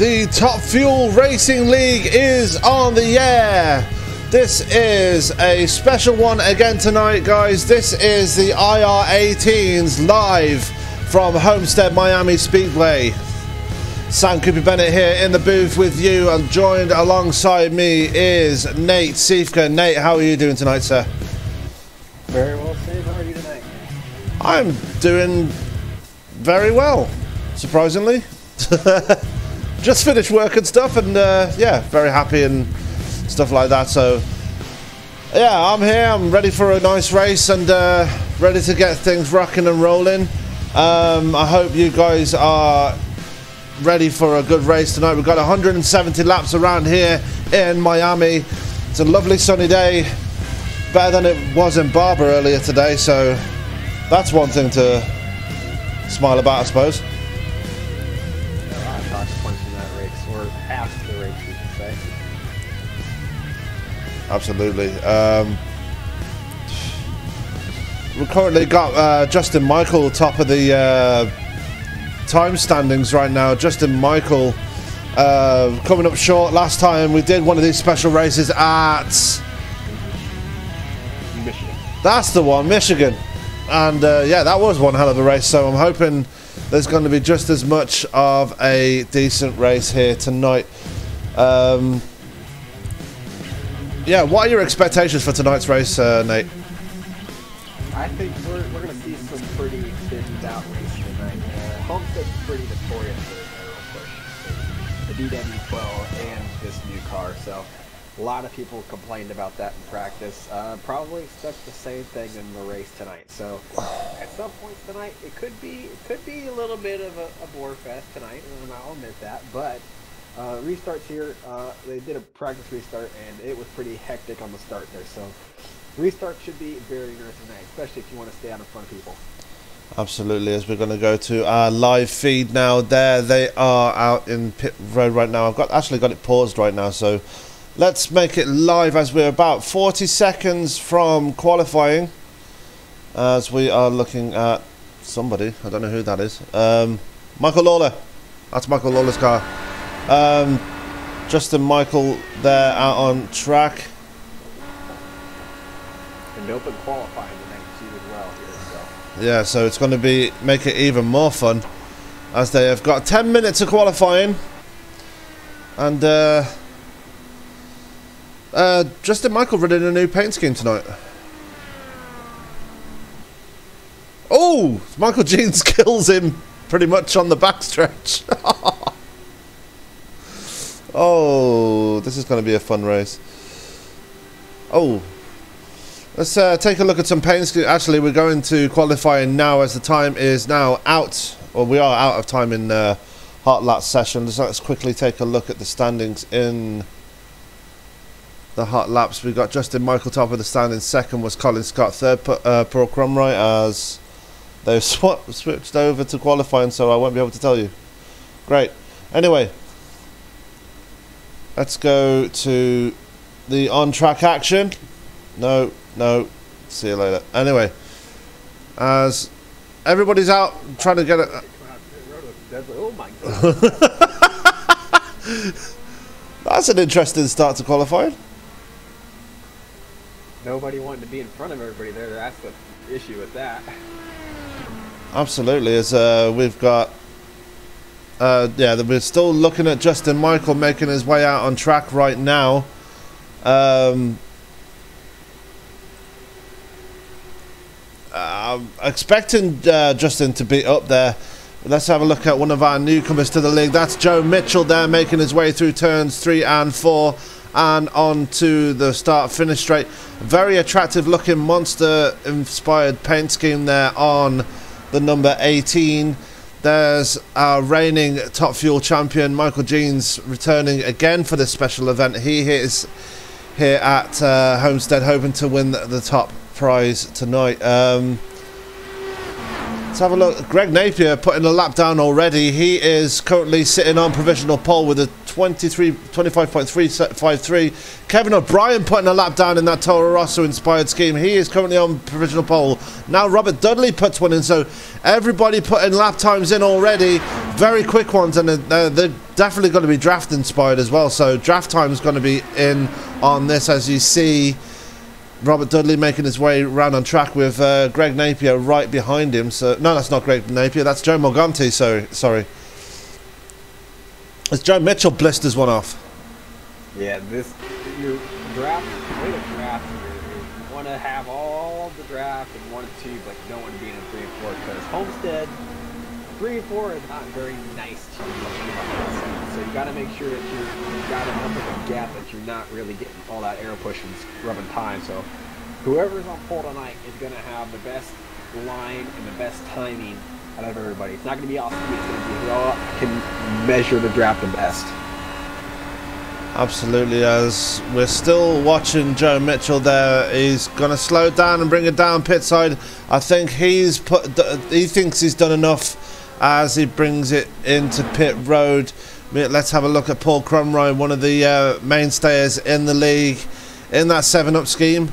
The Top Fuel Racing League is on the air. This is a special one again tonight, guys. This is the IR18s live from Homestead Miami Speedway. Sam Cooper Bennett here in the booth with you, and joined alongside me is Nate Siefka. Nate, how are you doing tonight, sir? Very well, Steve. How are you tonight? I'm doing very well, surprisingly. Just finished work and stuff, and yeah, very happy and stuff like that. So yeah, I'm here. I'm ready for a nice race and ready to get things rocking and rolling. I hope you guys are ready for a good race tonight. We've got 170 laps around here in Miami. It's a lovely sunny day, better than it was in Barber earlier today, so that's one thing to smile about, I suppose. Or half the race, you could say. Absolutely. We've currently got Justin Michael top of the time standings right now. Justin Michael coming up short. Last time we did one of these special races at Michigan. That's the one, Michigan. And yeah, that was one hell of a race. So I'm hoping there's going to be just as much of a decent race here tonight. Yeah, what are your expectations for tonight's race, Nate? I think we're going to see some pretty thinned out racing tonight. Homestead's pretty notorious for their aero push, the DW12 and this new car. So a lot of people complained about that in practice. Probably expect the same thing in the race tonight. So at some points tonight, it could be a little bit of a bore fest tonight, and I'll admit that. But restarts here, they did a practice restart, and it was pretty hectic on the start there. So restart should be very interesting tonight, especially if you want to stay out in front of people. Absolutely, as we're going to go to our live feed now. There they are out in pit road right now. I've actually got it paused right now, so let's make it live as we're about 40 seconds from qualifying, as we are looking at somebody. I don't know who that is. Michael Lawler. That's Michael Lawler's car. Justin Michael there out on track. And open qualifying tonight too as well here. So. Yeah, so it's going to make it even more fun, as they have got 10 minutes of qualifying. And Justin Michael running a new paint scheme tonight. Oh, Michael Jeans kills him pretty much on the backstretch. Oh, this is going to be a fun race. Oh, let's take a look at some paint schemes. Actually, we're going to qualifying now, as the time is now out, or we are out of time in hot lap session. So let's quickly take a look at the standings in the hot laps. We've got Justin Michael top of the standings. Second was Colin Scott. Third, Paul Crumright, as they've switched over to qualifying, so I won't be able to tell you. Great. Anyway, let's go to the on-track action. No. See you later. Anyway, as everybody's out trying to get it. Oh my God. That's an interesting start to qualifying. Nobody wanted to be in front of everybody there. That's the issue with that. Absolutely, as we've got yeah, we're still looking at Justin Michael making his way out on track right now. I'm expecting Justin to be up there. Let's have a look at one of our newcomers to the league. That's Joe Mitchell there, making his way through turns 3 and 4 and on to the start-finish straight. Very attractive looking monster-inspired paint scheme there on the number 18. There's our reigning Top Fuel champion, Michael Jeans, returning again for this special event. He is here at Homestead, hoping to win the top prize tonight. Let's have a look. Greg Napier putting a lap down already. He is currently sitting on provisional pole with a 25.353. Kevin O'Brien putting a lap down in that Toro Rosso inspired scheme. He is currently on provisional pole. Now Robert Dudley puts one in, so everybody putting lap times in already. Very quick ones, and they're definitely going to be draft inspired as well. So draft time is going to be in on this, as you see. Robert Dudley making his way around on track with Greg Napier right behind him. So no, that's not Greg Napier. That's Joe Morganti. Sorry. As Joe Mitchell blisters one off. Yeah, your draft, way to draft here. You want to have all the draft in 1 and 2, but you don't want to be in 3 and 4 because Homestead 3 and 4 is not very nice to you. So you got to make sure that you've got enough of a gap that you're not really getting all that aero push and rubbing time. So whoever's on pole tonight is going to have the best line and the best timing out of everybody. It's not going to be all speed. It's going to be who can measure the draft the best. Absolutely, as we're still watching Joe Mitchell there. He's going to slow down and bring it down pit side. I think he thinks he's done enough as he brings it into pit road. Let's have a look at Paul Crumrine, one of the mainstays in the league in that 7-up scheme.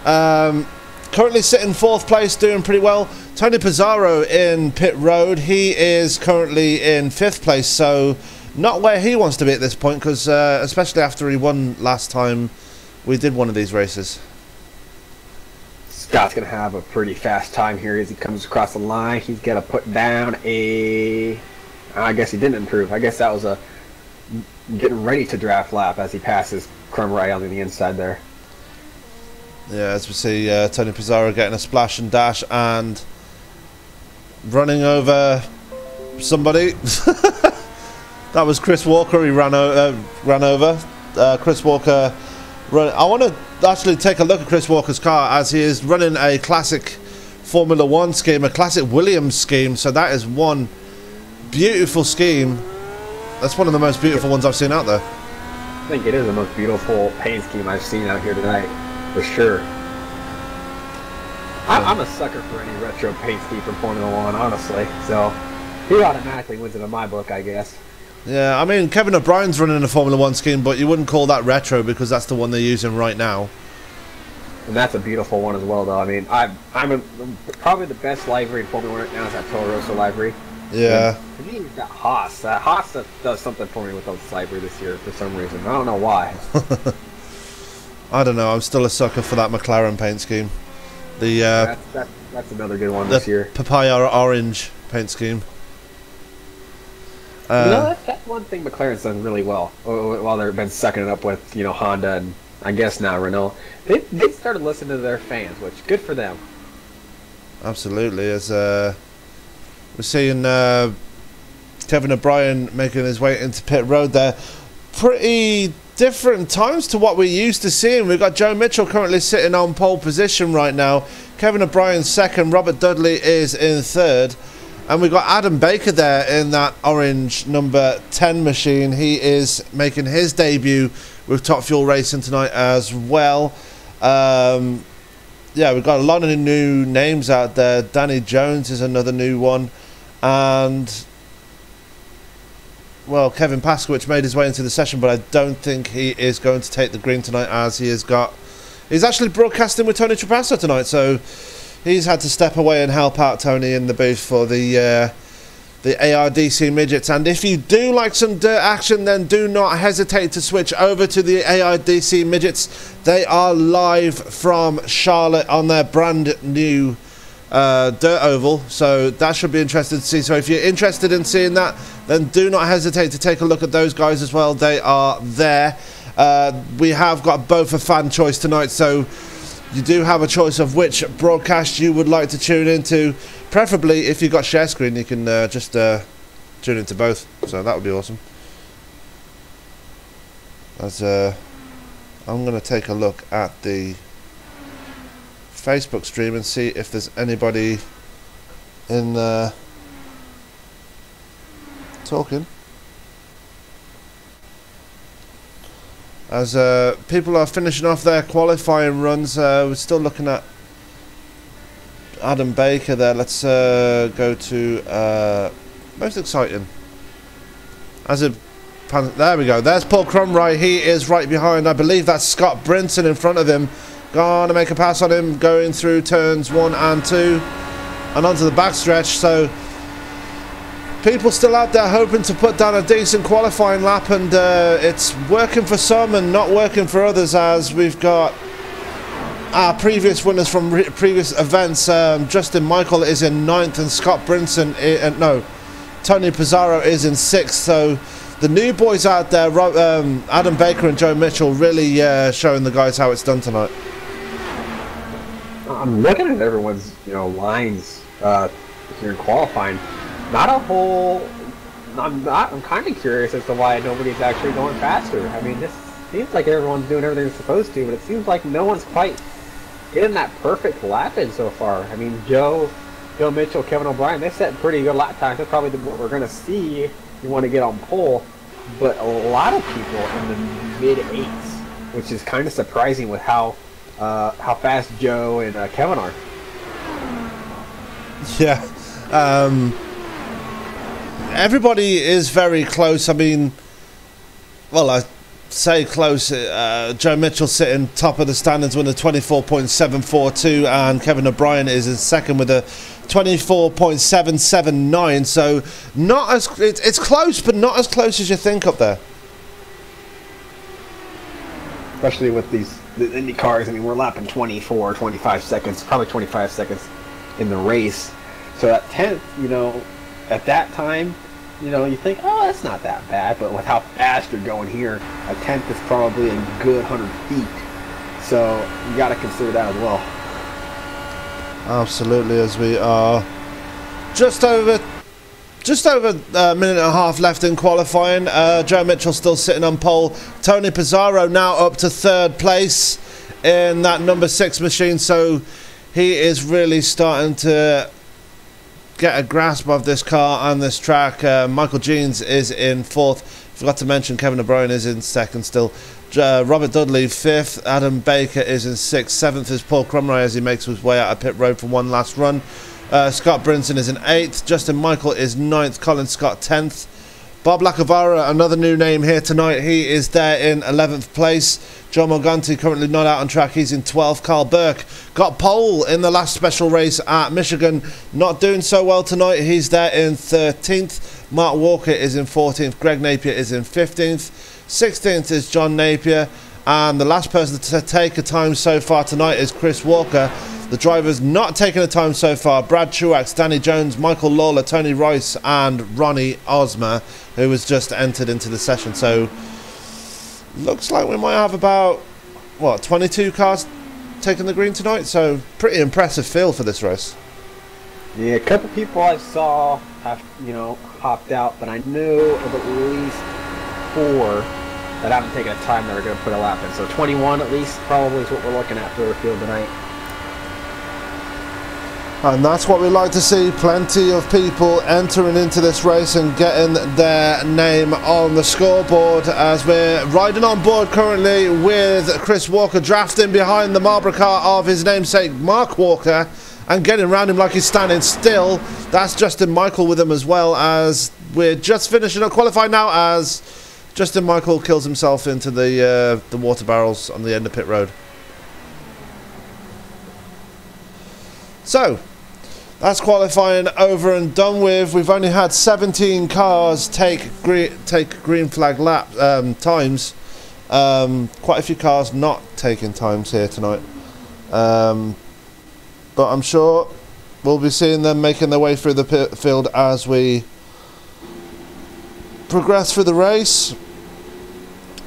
Currently sitting 4th place, doing pretty well. Tony Pizarro in pit road. He is currently in 5th place, so not where he wants to be at this point, because especially after he won last time we did one of these races. Scott's going to have a pretty fast time here as he comes across the line. He's got to put down a... I guess he didn't improve. I guess that was a getting ready to draft lap as he passes Crumrine on the inside there. Yeah, as we see Tony Pizarro getting a splash and dash and running over somebody. That was Chris Walker. He ran over. Chris Walker. I want to actually take a look at Chris Walker's car as he is running a classic Formula 1 scheme, a classic Williams scheme. So that is one beautiful scheme. That's one of the most beautiful ones I've seen out there. I think it is the most beautiful paint scheme I've seen out here tonight, for sure. I'm a sucker for any retro paint scheme from Formula 1, honestly. So he automatically wins it in my book, I guess. Yeah, I mean, Kevin O'Brien's running a Formula 1 scheme, but you wouldn't call that retro because that's the one they're using right now. And that's a beautiful one as well, though. I mean, probably the best livery in Formula 1 right now is that Toro Rosso livery. Yeah. For me, you've got Haas. Haas does something for me with those livery this year for some reason. I don't know why. I don't know. I'm still a sucker for that McLaren paint scheme. That's another good one this year. Papaya orange paint scheme. That's one thing McLaren's done really well while they've been sucking it up with Honda and I guess now Renault. They started listening to their fans, which good for them. Absolutely, as we're seeing Kevin O'Brien making his way into pit road there. Pretty different times to what we're used to seeing. We've got Joe Mitchell currently sitting on pole position right now. Kevin O'Brien 2nd. Robert Dudley is in 3rd. And we've got Adam Baker there in that orange number 10 machine. He is making his debut with Top Fuel Racing tonight as well. Yeah, we've got a lot of new names out there. Danny Jones is another new one. And, well, Kevin Paskowicz made his way into the session, but I don't think he is going to take the green tonight as he's actually broadcasting with Tony Trapasso tonight, so he's had to step away and help out Tony in the booth for the ARDC midgets. And if you do like some dirt action, then do not hesitate to switch over to the ARDC midgets. They are live from Charlotte on their brand new dirt oval, so that should be interesting to see. So if you're interested in seeing that, then do not hesitate to take a look at those guys as well. They are there. We have got both a fan choice tonight, so you do have a choice of which broadcast you would like to tune into. Preferably, if you've got share screen, you can just tune into both. So that would be awesome. As I'm going to take a look at the Facebook stream and see if there's anybody in there talking. As people are finishing off their qualifying runs, we're still looking at Adam Baker there. Let's go to most exciting. As There we go. There's Paul Crumry. He is right behind. I believe that's Scott Brinson in front of him. Gonna make a pass on him, going through turns 1 and 2 and onto the backstretch. So people still out there hoping to put down a decent qualifying lap, and it's working for some and not working for others, as we've got our previous winners from previous events. Justin Michael is in 9th and Scott Brinson, Tony Pizarro is in 6th. So the new boys out there, Adam Baker and Joe Mitchell, really showing the guys how it's done tonight. I'm looking at everyone's, lines here in qualifying. Not a whole. I'm kind of curious as to why nobody's actually going faster. I mean, this seems like everyone's doing everything they're supposed to, but it seems like no one's quite getting that perfect lap in so far. I mean, Joe Mitchell, Kevin O'Brien, they set pretty good lap times. That's probably what we're going to see if you want to get on pole. But a lot of people in the mid-8s, which is kind of surprising with how fast Joe and Kevin are. Yeah. Everybody is very close. I mean, well, I say close. Joe Mitchell sitting top of the standings with a 24.742, and Kevin O'Brien is in second with a 24.779. So not as it's close, but not as close as you think up there. Especially with the Indy cars. I mean, we're lapping 24, 25 seconds, probably 25 seconds in the race. So at 10th, at that time, you think, oh, that's not that bad. But with how fast you're going here, a 10th is probably a good 100 feet. So you got to consider that as well. Absolutely, as we are just over a minute and a half left in qualifying. Joe Mitchell still sitting on pole. Tony Pizarro now up to 3rd place in that number 6 machine. So he is really starting to get a grasp of this car and this track. Michael Jeans is in 4th. Forgot to mention Kevin O'Brien is in 2nd still. Robert Dudley 5th. Adam Baker is in 6th. 7th is Paul Crumry as he makes his way out of pit road for one last run. Scott Brinson is in 8th. Justin Michael is 9th. Colin Scott 10th. Bob Lacavara, another new name here tonight. He is there in 11th place. Joe Morganti currently not out on track. He's in 12th. Carl Burke got pole in the last special race at Michigan. Not doing so well tonight. He's there in 13th. Mark Walker is in 14th. Greg Napier is in 15th. 16th is John Napier. And the last person to take a time so far tonight is Chris Walker. The drivers not taking a time so far: Brad Truax, Danny Jones, Michael Lawler, Tony Rice and Ronnie Osmer, who was just entered into the session. So looks like we might have about 22 cars taking the green tonight. So pretty impressive field for this race. Yeah, a couple people I saw have hopped out, but I know of at least 4 that haven't taken a time that are going to put a lap in. So 21 at least probably is what we're looking at for the field tonight. And that's what we like to see. Plenty of people entering into this race and getting their name on the scoreboard, as we're riding on board currently with Chris Walker drafting behind the Marlboro car of his namesake Mark Walker and getting around him like he's standing still. That's Justin Michael with him as well, as we're just finishing up qualifying now, as Justin Michael kills himself into the water barrels on the end of pit road. So that's qualifying over and done with. We've only had 17 cars take green flag lap times. Quite a few cars not taking times here tonight. But I'm sure we'll be seeing them making their way through the pit field as we progress through the race.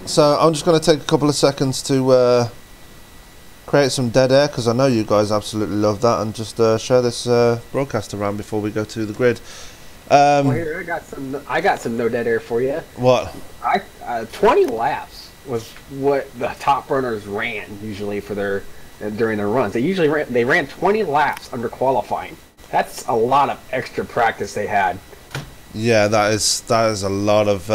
So I'm just going to take a couple of seconds to create some dead air, because I know you guys absolutely love that, and just share this broadcast around before we go to the grid. Well, here I got some no dead air for you. What? 20 laps was what the top runners ran usually for their during their runs. They ran 20 laps under qualifying. That's a lot of extra practice they had. Yeah, that is a lot of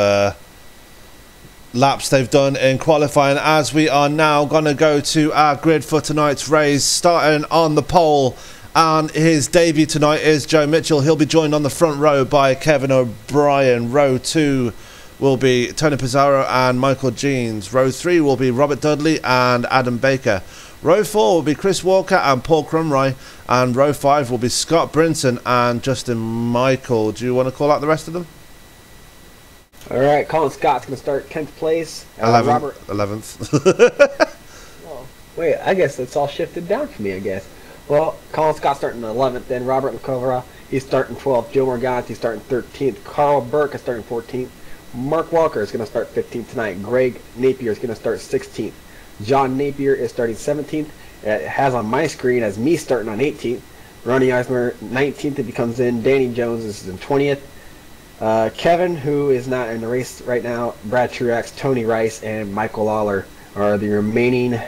laps they've done in qualifying, as we are now going to go to our grid for tonight's race. Starting on the pole, and his debut tonight is Joe Mitchell. He'll be joined on the front row by Kevin O'Brien. Row 2 will be Tony Pizarro and Michael Jeans. Row 3 will be Robert Dudley and Adam Baker. Row 4 will be Chris Walker and Paul Crumroy. And row 5 will be Scott Brinson and Justin Michael. Do you want to call out the rest of them? All right, Colin Scott's going to start 10th place. 11th. Oh, wait, I guess it's all shifted down for me, I guess. Well, Colin Scott starting 11th, then Robert Lacovera, he's starting 12th. Joe Morganti starting 13th. Carl Burke is starting 14th. Mark Walker is going to start 15th tonight. Greg Napier is going to start 16th. John Napier is starting 17th. It has on my screen as me starting on 18th. Ronnie Eisner 19th if he comes in. Danny Jones is in 20th. Kevin, who is not in the race right now, Brad Truex, Tony Rice, and Michael Lawler are the remaining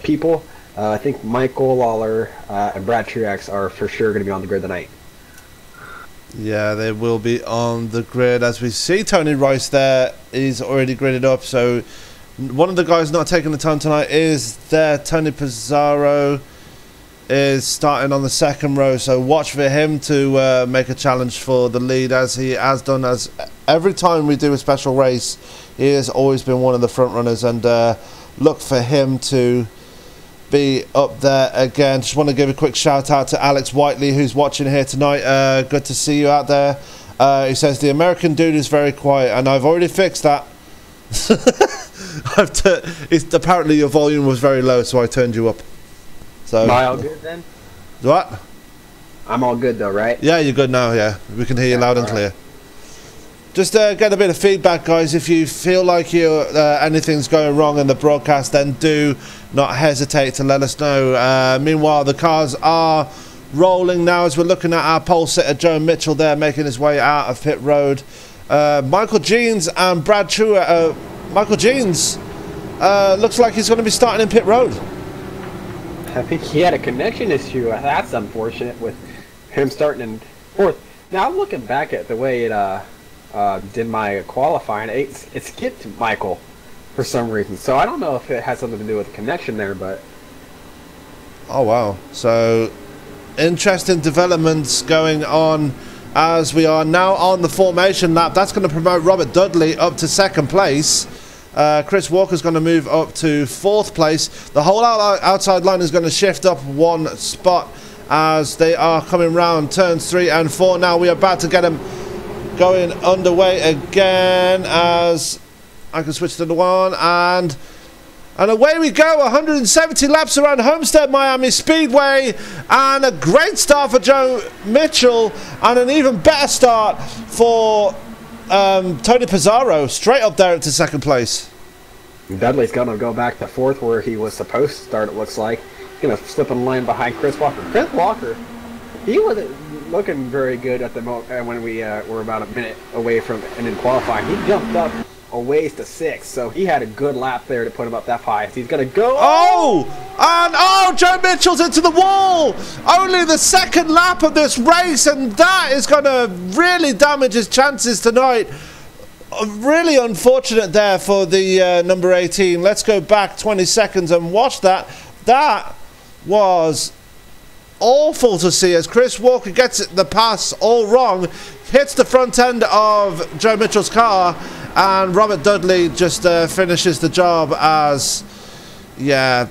people. I think Michael Lawler and Brad Truex are for sure going to be on the grid tonight. Yeah, they will be on the grid. As we see Tony Rice there, he's already gridded up. So one of the guys not taking the time tonight is there. Tony Pizarro is starting on the second row. So watch for him to make a challenge for the lead, as he has done. As every time we do a special race, he has always been one of the front runners. And look for him to be up there again. Just want to give a quick shout out to Alex Whiteley, who's watching here tonight. Good to see you out there. He says the American dude is very quiet, and I've already fixed that. Apparently your volume was very low, so I turned you up. So am I all good then? What? I'm all good though, right? Yeah, you're good now. Yeah, we can hear you loud and clear. Just get a bit of feedback, guys. If you feel like anything's going wrong in the broadcast, then do not hesitate to let us know. Meanwhile, the cars are rolling now as we're looking at our pole sitter, Joe Mitchell, there making his way out of pit road. Michael Jeans and Brad Truex. Michael Jeans looks like he's going to be starting in pit road. I think he had a connection issue. That's unfortunate with him starting in fourth. Now, I'm looking back at the way it did my qualifying. It skipped Michael for some reason. So I don't know if it has something to do with the connection there, but... Oh, wow. So, interesting developments going on as we are now on the formation lap. That's going to promote Robert Dudley up to second place. Chris Walker's going to move up to fourth place. The whole outside line is going to shift up one spot as they are coming round turns 3 and 4. Now we are about to get them going underway again, as I can switch to the one, and away we go. 170 laps around Homestead Miami Speedway, and a great start for Joe Mitchell, and an even better start for Tony Pizarro, straight up there into second place. Dudley's going to go back to fourth where he was supposed to start, it looks like. He's going to slip in line behind Chris Walker. Chris Walker, he wasn't looking very good at the moment when we were about a minute away from and in qualifying. He jumped up a ways to 6, so he had a good lap there to put him up that high. So he's going to go. Joe Mitchell's into the wall. Only the second lap of this race, and that is going to really damage his chances tonight. Really unfortunate there for the number 18. Let's go back 20 seconds and watch that. That was awful to see as Chris Walker gets the pass all wrong, hits the front end of Joe Mitchell's car, and Robert Dudley just finishes the job as, yeah,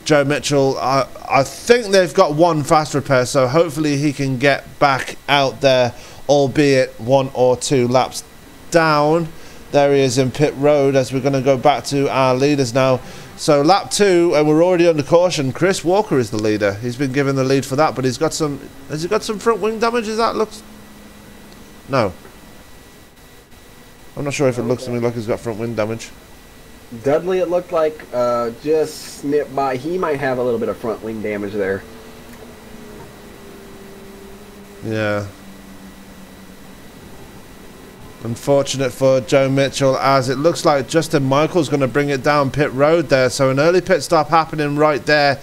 Joe Mitchell, I think they've got one fast repair, so hopefully he can get back out there, albeit 1 or 2 laps down. There he is in pit road as we're going to go back to our leaders now. So lap 2, and we're already under caution. Chris Walker is the leader. He's been given the lead for that, but he's got some... Has he got some front wing damage? Is that looks... No. I'm not sure if it looks to me like he's got front wing damage. Dudley, it looked like, just snipped by. He might have a little bit of front wing damage there. Yeah. Unfortunate for Joe Mitchell, as it looks like Justin Michael's going to bring it down pit road there. So an early pit stop happening right there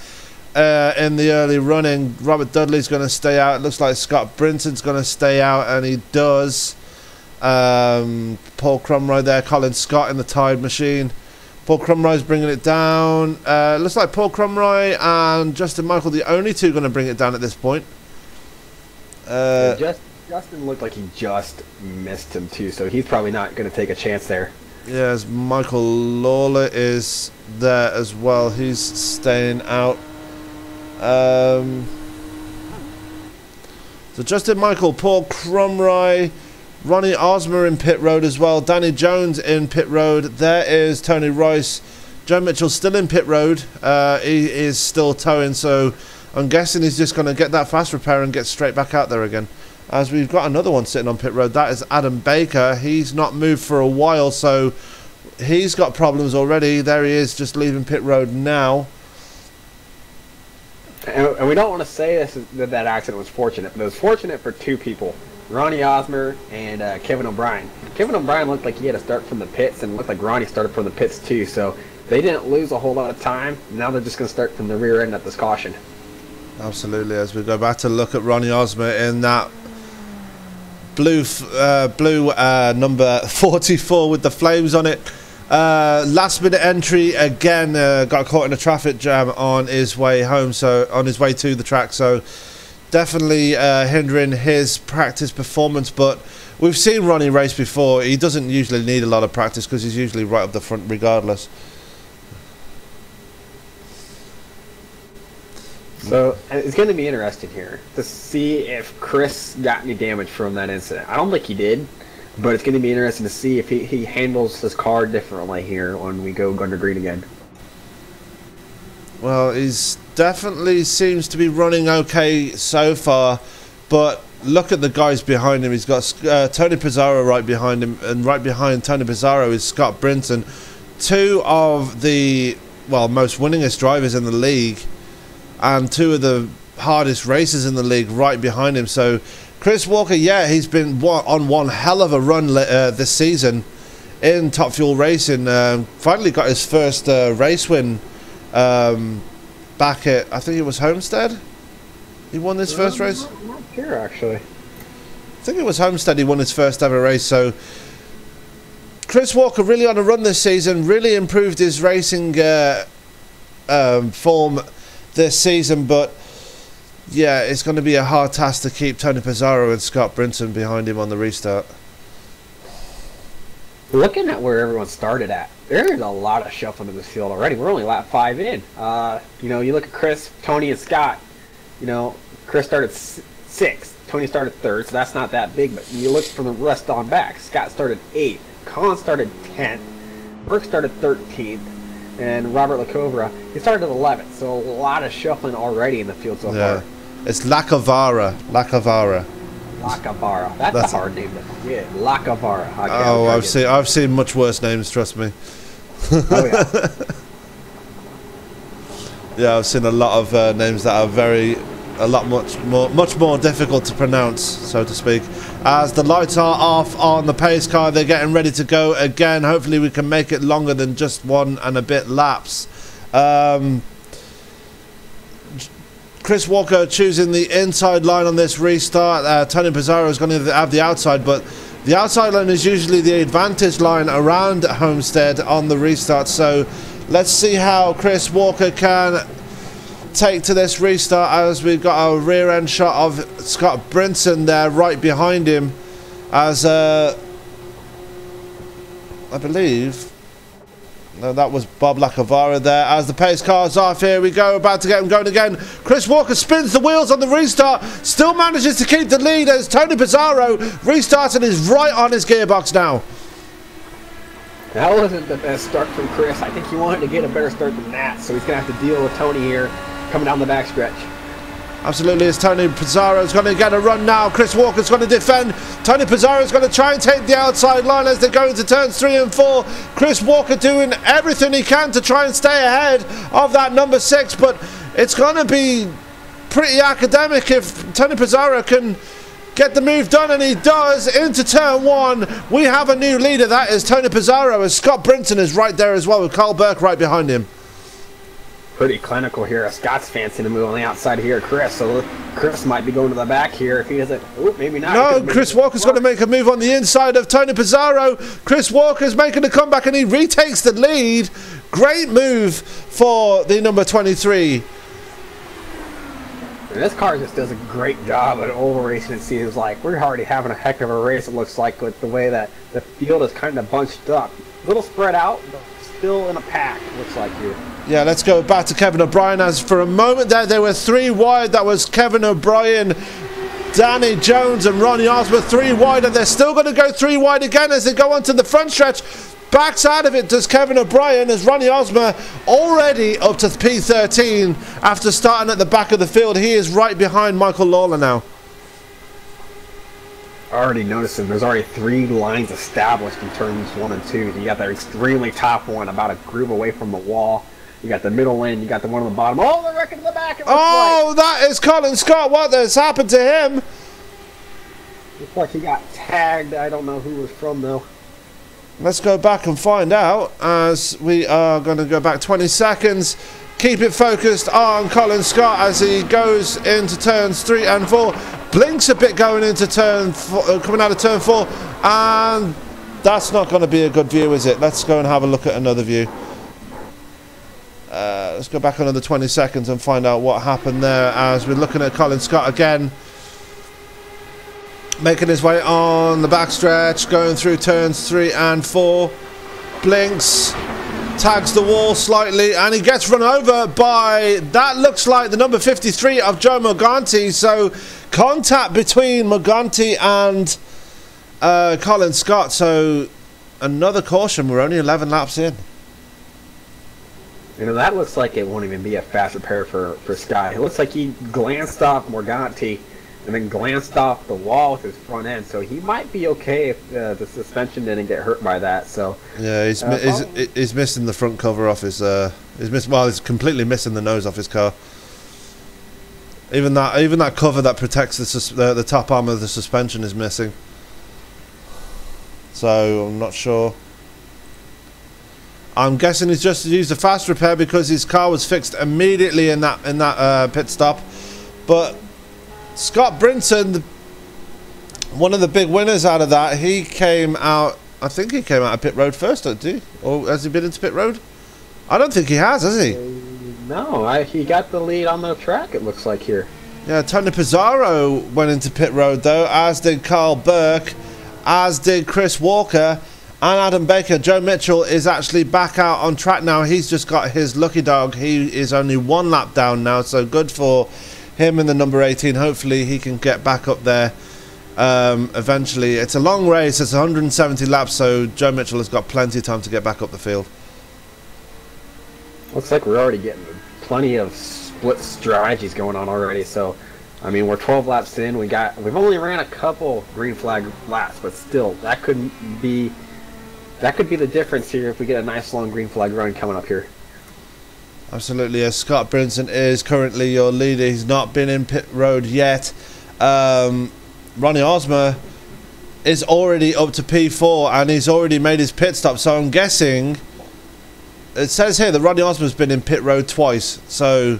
in the early running. Robert Dudley's going to stay out. It looks like Scott Brinson's going to stay out, and he does. Paul Crumroy there, Colin Scott in the Tide Machine. Paul Crumroy's bringing it down. Looks like Paul Yeah, Crumroy and Justin Michael, the only two going to bring it down at this point. Justin looked like he just missed him too, so he's probably not going to take a chance there. Yeah, as Michael Lawler is there as well. He's staying out. So Justin Michael, Paul Crumry, Ronnie Osmer in pit road as well. Danny Jones in pit road. There is Tony Rice. Joe Mitchell still in pit road. He is still towing, so I'm guessing he's just going to get that fast repair and get straight back out there again. As we've got another one sitting on pit road. That is Adam Baker. He's not moved for a while, so he's got problems already. There he is, just leaving pit road now. And we don't want to say that accident was fortunate, but it was fortunate for two people. Ronnie Osmer and Kevin O'Brien. Kevin O'Brien looked like he had to start from the pits, and looked like Ronnie started from the pits too, so they didn't lose a whole lot of time. Now they're just going to start from the rear end at this caution. Absolutely, as we go back to look at Ronnie Osmer in that blue number 44 with the flames on it. Last minute entry again, got caught in a traffic jam on his way home, so on his way to the track, so definitely hindering his practice performance. But we've seen Ronnie race before. He doesn't usually need a lot of practice because he's usually right up the front regardless. So it's going to be interesting here to see if Chris got any damage from that incident. I don't think he did, but it's going to be interesting to see if he handles his car differently here when we go under green again. Well, he's definitely seems to be running okay so far, but look at the guys behind him. He's got Tony Pizarro right behind him, and right behind Tony Pizarro is Scott Brinton, two of the most winningest drivers in the league, and two of the hardest racers in the league right behind him. So Chris Walker, yeah, he's been on one hell of a run this season in Top Fuel Racing. Finally got his first race win back at, I think it was Homestead. He won his first race. I'm not sure, actually. I think it was Homestead. He won his first ever race. So Chris Walker really on a run this season. Really improved his racing form this season, but yeah, it's going to be a hard task to keep Tony Pizarro and Scott Brinton behind him on the restart. Looking at where everyone started at, there is a lot of shuffling in this field already. We're only lap 5 in. You look at Chris, Tony, and Scott. Chris started 6th, Tony started 3rd, so that's not that big. But you look from the rest on back. Scott started 8th, Colin started 10th, Burke started 13th. And Robert Lacovra, he started at 11th, so a lot of shuffling already in the field so far. It's Lacovara. That's a hard name. Yeah, Lacovara. Okay, I've seen much worse names. Trust me. Oh yeah. Yeah, I've seen a lot of names that are much more difficult to pronounce, so to speak. As the lights are off on the pace car, they're getting ready to go again. Hopefully we can make it longer than just 1 and a bit laps. Chris Walker choosing the inside line on this restart. Tony Pizarro is going to have the outside, but the outside line is usually the advantage line around Homestead on the restart. So let's see how Chris Walker can take to this restart, as we've got a rear end shot of Scott Brinton there right behind him, as I believe that was Bob Lacovara there. As the pace car's off, here we go, about to get him going again. Chris Walker spins the wheels on the restart, still manages to keep the lead as Tony Pizarro restarts and is right on his gearbox now. That wasn't the best start from Chris. I think he wanted to get a better start than that, so he's going to have to deal with Tony here coming down the backstretch. Absolutely, as Tony Pizarro's going to get a run now. Chris Walker's going to defend. Tony Pizarro's going to try and take the outside line as they go into turns 3 and 4. Chris Walker doing everything he can to try and stay ahead of that number 6, but it's going to be pretty academic if Tony Pizarro can get the move done, and he does. Into turn 1, we have a new leader. That is Tony Pizarro, as Scott Brinton is right there as well, with Carl Burke right behind him. Pretty clinical here. Scott's fancying to move on the outside here, Chris. So Chris might be going to the back here if he doesn't. Oh, maybe not. No, Chris Walker's going to make a move on the inside of Tony Pizarro. Chris Walker's making a comeback and he retakes the lead. Great move for the number 23. And this car just does a great job at oval racing. It seems like we're already having a heck of a race. It looks like with the way that the field is kind of bunched up, a little spread out, but still in a pack. Looks like here. Yeah, let's go back to Kevin O'Brien. As for a moment there were 3 wide. That was Kevin O'Brien, Danny Jones, and Ronnie Osmer 3 wide, and they're still going to go 3 wide again as they go onto the front stretch. Backs out of it does Kevin O'Brien as Ronnie Osmer already up to P13 after starting at the back of the field. He is right behind Michael Lawler now. Already noticing there's already 3 lines established in turns 1 and 2. You got the extremely top one about a groove away from the wall. You got the middle lane, you got the one on the bottom. Oh, they're wrecking the back. Oh, that is Colin Scott. What has happened to him? Looks like he got tagged. I don't know who was from though. Let's go back and find out as we are going to go back 20 seconds. Keep it focused on Colin Scott as he goes into turns 3 and 4. Blinks a bit going into turn 4, coming out of turn 4, and that's not going to be a good view, is it? Let's go and have a look at another view. Let's go back another 20 seconds and find out what happened there as we're looking at Colin Scott again. Making his way on the backstretch, going through turns 3 and 4. Blinks, tags the wall slightly, and he gets run over by, that looks like the number 53 of Joe Morganti. So contact between Morganti and Colin Scott. So another caution. We're only 11 laps in. You know, that looks like it won't even be a fast repair for Scott. It looks like he glanced off Morganti and then glanced off the wall with his front end. So he might be okay if the suspension didn't get hurt by that. So yeah, he's missing the front cover off his. He's completely missing the nose off his car. Even that cover that protects the top arm of the suspension is missing. So I'm not sure. I'm guessing he's just used a fast repair because his car was fixed immediately in that pit stop. But Scott Brinton, one of the big winners out of that, he came out. I think he came out of pit road first, don't he? Or has he been into pit road? I don't think he has he? No, he got the lead on the track. It looks like here. Yeah, Tony Pizarro went into pit road though, as did Carl Burke, as did Chris Walker. And Adam Baker. Joe Mitchell is actually back out on track now. He's just got his lucky dog. He is only 1 lap down now, so good for him in the number 18. Hopefully he can get back up there eventually. It's a long race. It's 170 laps, so Joe Mitchell has got plenty of time to get back up the field. Looks like we're already getting plenty of split strategies going on already. So, I mean, we're 12 laps in. We've only ran a couple green flag laps, but still, that could be the difference here if we get a nice long green flag run coming up here. Absolutely, yes. Scott Brinton is currently your leader. He's not been in pit road yet. Ronnie Osmer is already up to P4 and he's already made his pit stop. So I'm guessing, it says here that Ronnie Osmer's been in pit road twice. So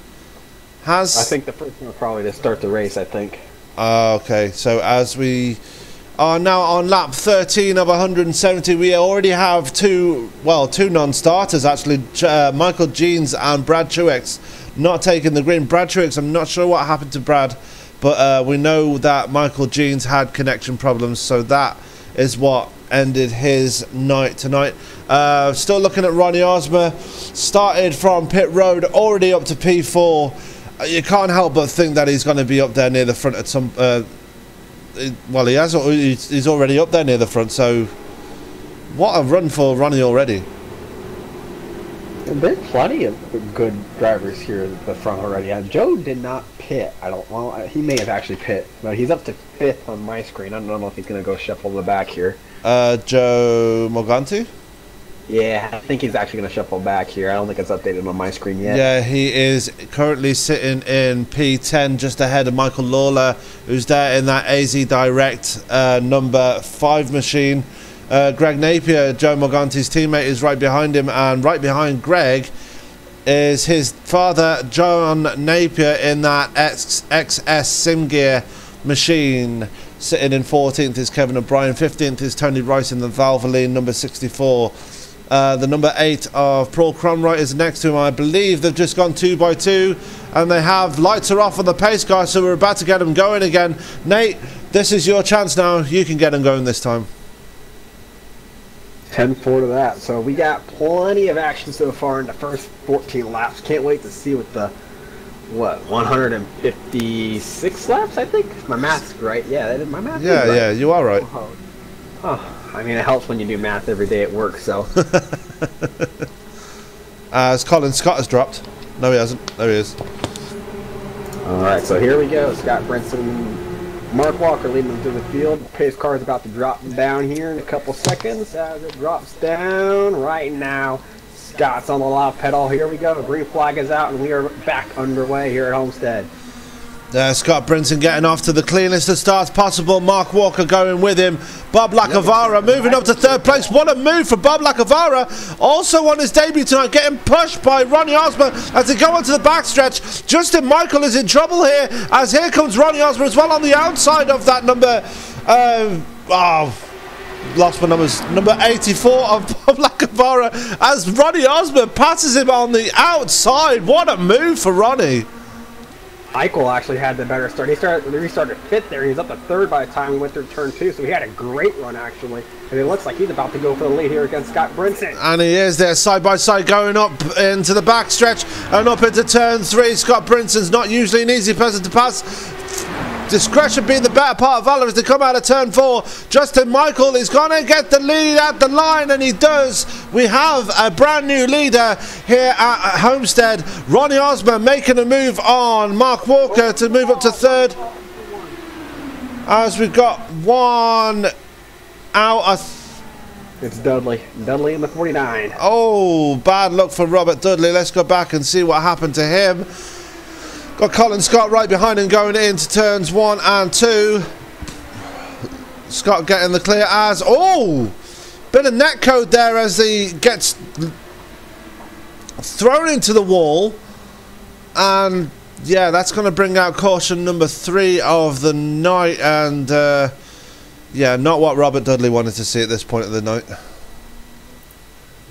I think the first one was probably to start the race, I think. Okay, so as we are now on lap 13 of 170, we already have two non-starters actually, Michael Jeans and Brad Truex not taking the green. Brad Truex, I'm not sure what happened to Brad, but we know that Michael Jeans had connection problems, so that is what ended his night tonight. Still looking at Ronnie Osmer, started from pit road, already up to P4. You can't help but think that he's going to be up there near the front at some well, he's already up there near the front, so what a run for Ronnie already. There are plenty of good drivers here at the front already. Joe did not pit. He may have actually pit, but he's up to 5th on my screen. I don't know if he's going to go shuffle the back here. Joe Morganti? Yeah, I think he's actually going to shuffle back here. I don't think it's updated on my screen yet. Yeah, he is currently sitting in P10 just ahead of Michael Lawler, who's there in that AZ Direct number 5 machine. Greg Napier, Joe Morganti's teammate, is right behind him, and right behind Greg is his father, John Napier, in that XS Sim Gear machine. Sitting in 14th is Kevin O'Brien, 15th is Tony Rice in the Valvoline number 64. The number 8 of Paul Cromroy is next to him. I believe they've just gone 2x2, and they have lights are off on the pace car, so we're about to get them going again. Nate, this is your chance now. You can get them going this time. 10-4 to that. So we got plenty of action so far in the first 14 laps. Can't wait to see what the 156 laps, I think. My math's right. Yeah, that is my math. Yeah, right. Yeah, you are right. Oh, I mean, it helps when you do math every day at work. So. As Colin Scott has dropped. No, he hasn't. There he is. All right, so here we go. Scott Brinson, Mark Walker leading them through the field. The pace car is about to drop down here in a couple seconds as it drops down right now. Scott's on the loud pedal. Here we go. The green flag is out, and we are back underway here at Homestead. Scott Brinson getting off to the cleanest of starts possible. Mark Walker going with him. Bob Lacavara moving up to third place. What a move for Bob Lacavara. Also on his debut tonight, getting pushed by Ronnie Osborne as they go onto the backstretch. Justin Michael is in trouble here, as here comes Ronnie Osborne as well on the outside of that number. Lost my numbers. Number 84 of Bob Lacavara as Ronnie Osborne passes him on the outside. What a move for Ronnie. Eichel actually had the better start. He restarted fifth there. He was up to third by the time we went through turn 2, so he had a great run actually. And it looks like he's about to go for the lead here against Scott Brinson. And he is there side by side going up into the backstretch and up into turn 3. Scott Brinson's not usually an easy person to pass. Discretion being the better part of valor as they come out of turn 4. Justin Michael is going to get the lead at the line, and he does. We have a brand new leader here at Homestead. Ronnie Osborne making a move on Mark Walker to move up to third. As we've got one out. It's Dudley. Dudley in the 49. Oh, bad luck for Robert Dudley. Let's go back and see what happened to him. Got Colin Scott right behind him going into turns 1 and 2. Scott getting the clear as... Oh! Bit of net code there as he gets thrown into the wall. And, yeah, that's going to bring out caution number 3 of the night. And, yeah, not what Robert Dudley wanted to see at this point of the night.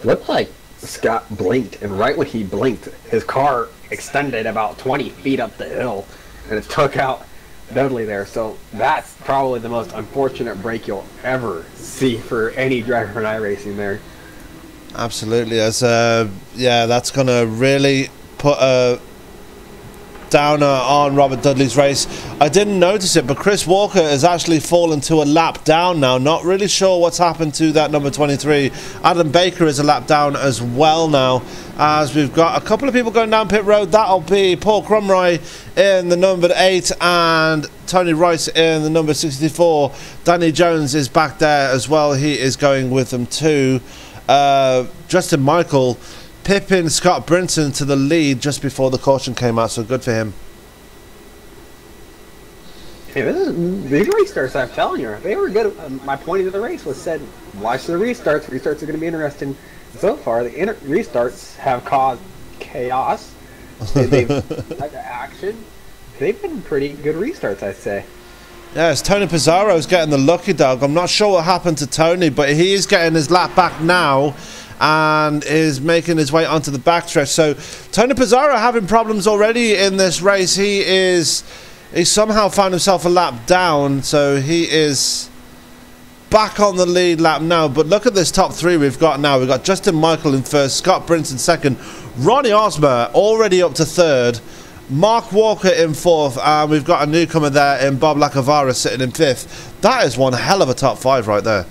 Looked like Scott blinked, and right when he blinked, his car extended about 20 feet up the hill, and it took out Dudley there. So that's probably the most unfortunate break you'll ever see for any driver in iRacing there. Absolutely. As yeah, that's going to really put a downer on Robert Dudley's race. I didn't notice it, but Chris Walker has actually fallen to a lap down now. Not really sure what's happened to that number 23. Adam Baker is a lap down as well now, as we've got a couple of people going down pit road. That'll be Paul Cromroy in the number 8 and Tony Rice in the number 64. Danny Jones is back there as well. He is going with them too. Justin Michael pipping Scott Brinson to the lead just before the caution came out, so good for him. Hey, these restarts, I'm telling you, they were good. My point of the race was said, watch the restarts. Restarts are going to be interesting. So far, the restarts have caused chaos. They've had action. They've been pretty good restarts, I'd say. Yes, Tony Pizarro's getting the lucky dog. I'm not sure what happened to Tony, but he is getting his lap back now and is making his way onto the backstretch. So Tony Pizarro having problems already in this race. He somehow found himself a lap down, so he is back on the lead lap now. But look at this top 3 we've got now. We've got Justin Michael in first, Scott Brinson second, Ronnie Osborne already up to third, Mark Walker in 4th, and we've got a newcomer there in Bob Lacavara sitting in 5th. That is one hell of a top 5 right there.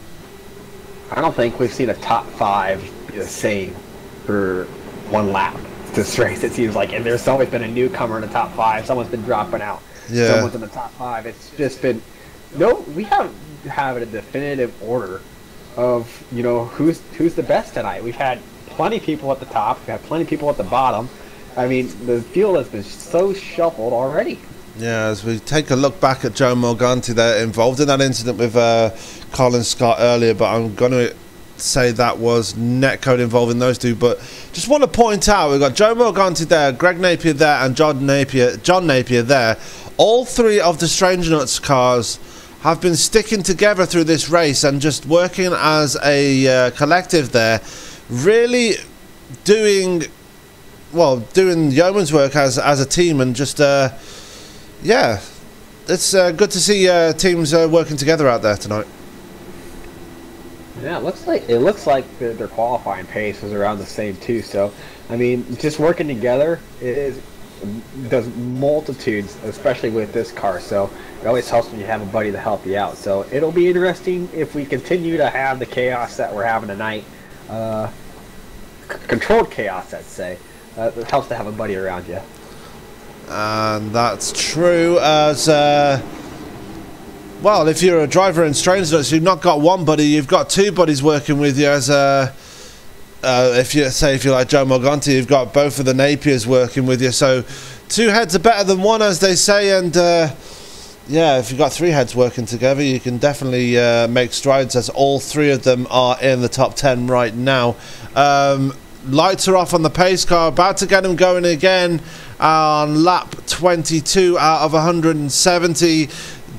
I don't think we've seen a top 5 be the same for one lap this race, it seems like. And there's always been a newcomer in the top 5. Someone's been dropping out. Yeah. Someone's in the top 5. It's just been... No, we haven't have a definitive order of, you know, who's the best tonight. We've had plenty of people at the top. We've had plenty of people at the bottom. I mean, the field has been so shuffled already. Yeah, as we take a look back at Joe Morganti there, involved in that incident with Colin Scott earlier, but I'm going to say that was netcode involving those two. But just want to point out, we've got Joe Morganti there, Greg Napier there, and John Napier there. All 3 of the Strange Nuts cars have been sticking together through this race and just working as a collective there, really doing yeoman's work as a team, and just yeah, it's good to see teams working together out there tonight. Yeah, it looks like their qualifying pace was around the same too. So, I mean, just working together does multitudes, especially with this car. So it always helps when you have a buddy to help you out. So it'll be interesting if we continue to have the chaos that we're having tonight, controlled chaos, I'd say. It helps to have a buddy around you. And that's true as. Well, if you're a driver in Strange Nuts, you've not got one buddy, you've got two buddies working with you. As if you're like Joe Morganti, you've got both of the Napiers working with you. So two heads are better than one, as they say. And yeah, if you've got three heads working together, you can definitely make strides, as all three of them are in the top 10 right now. Lights are off on the pace car, about to get them going again on lap 22 out of 170.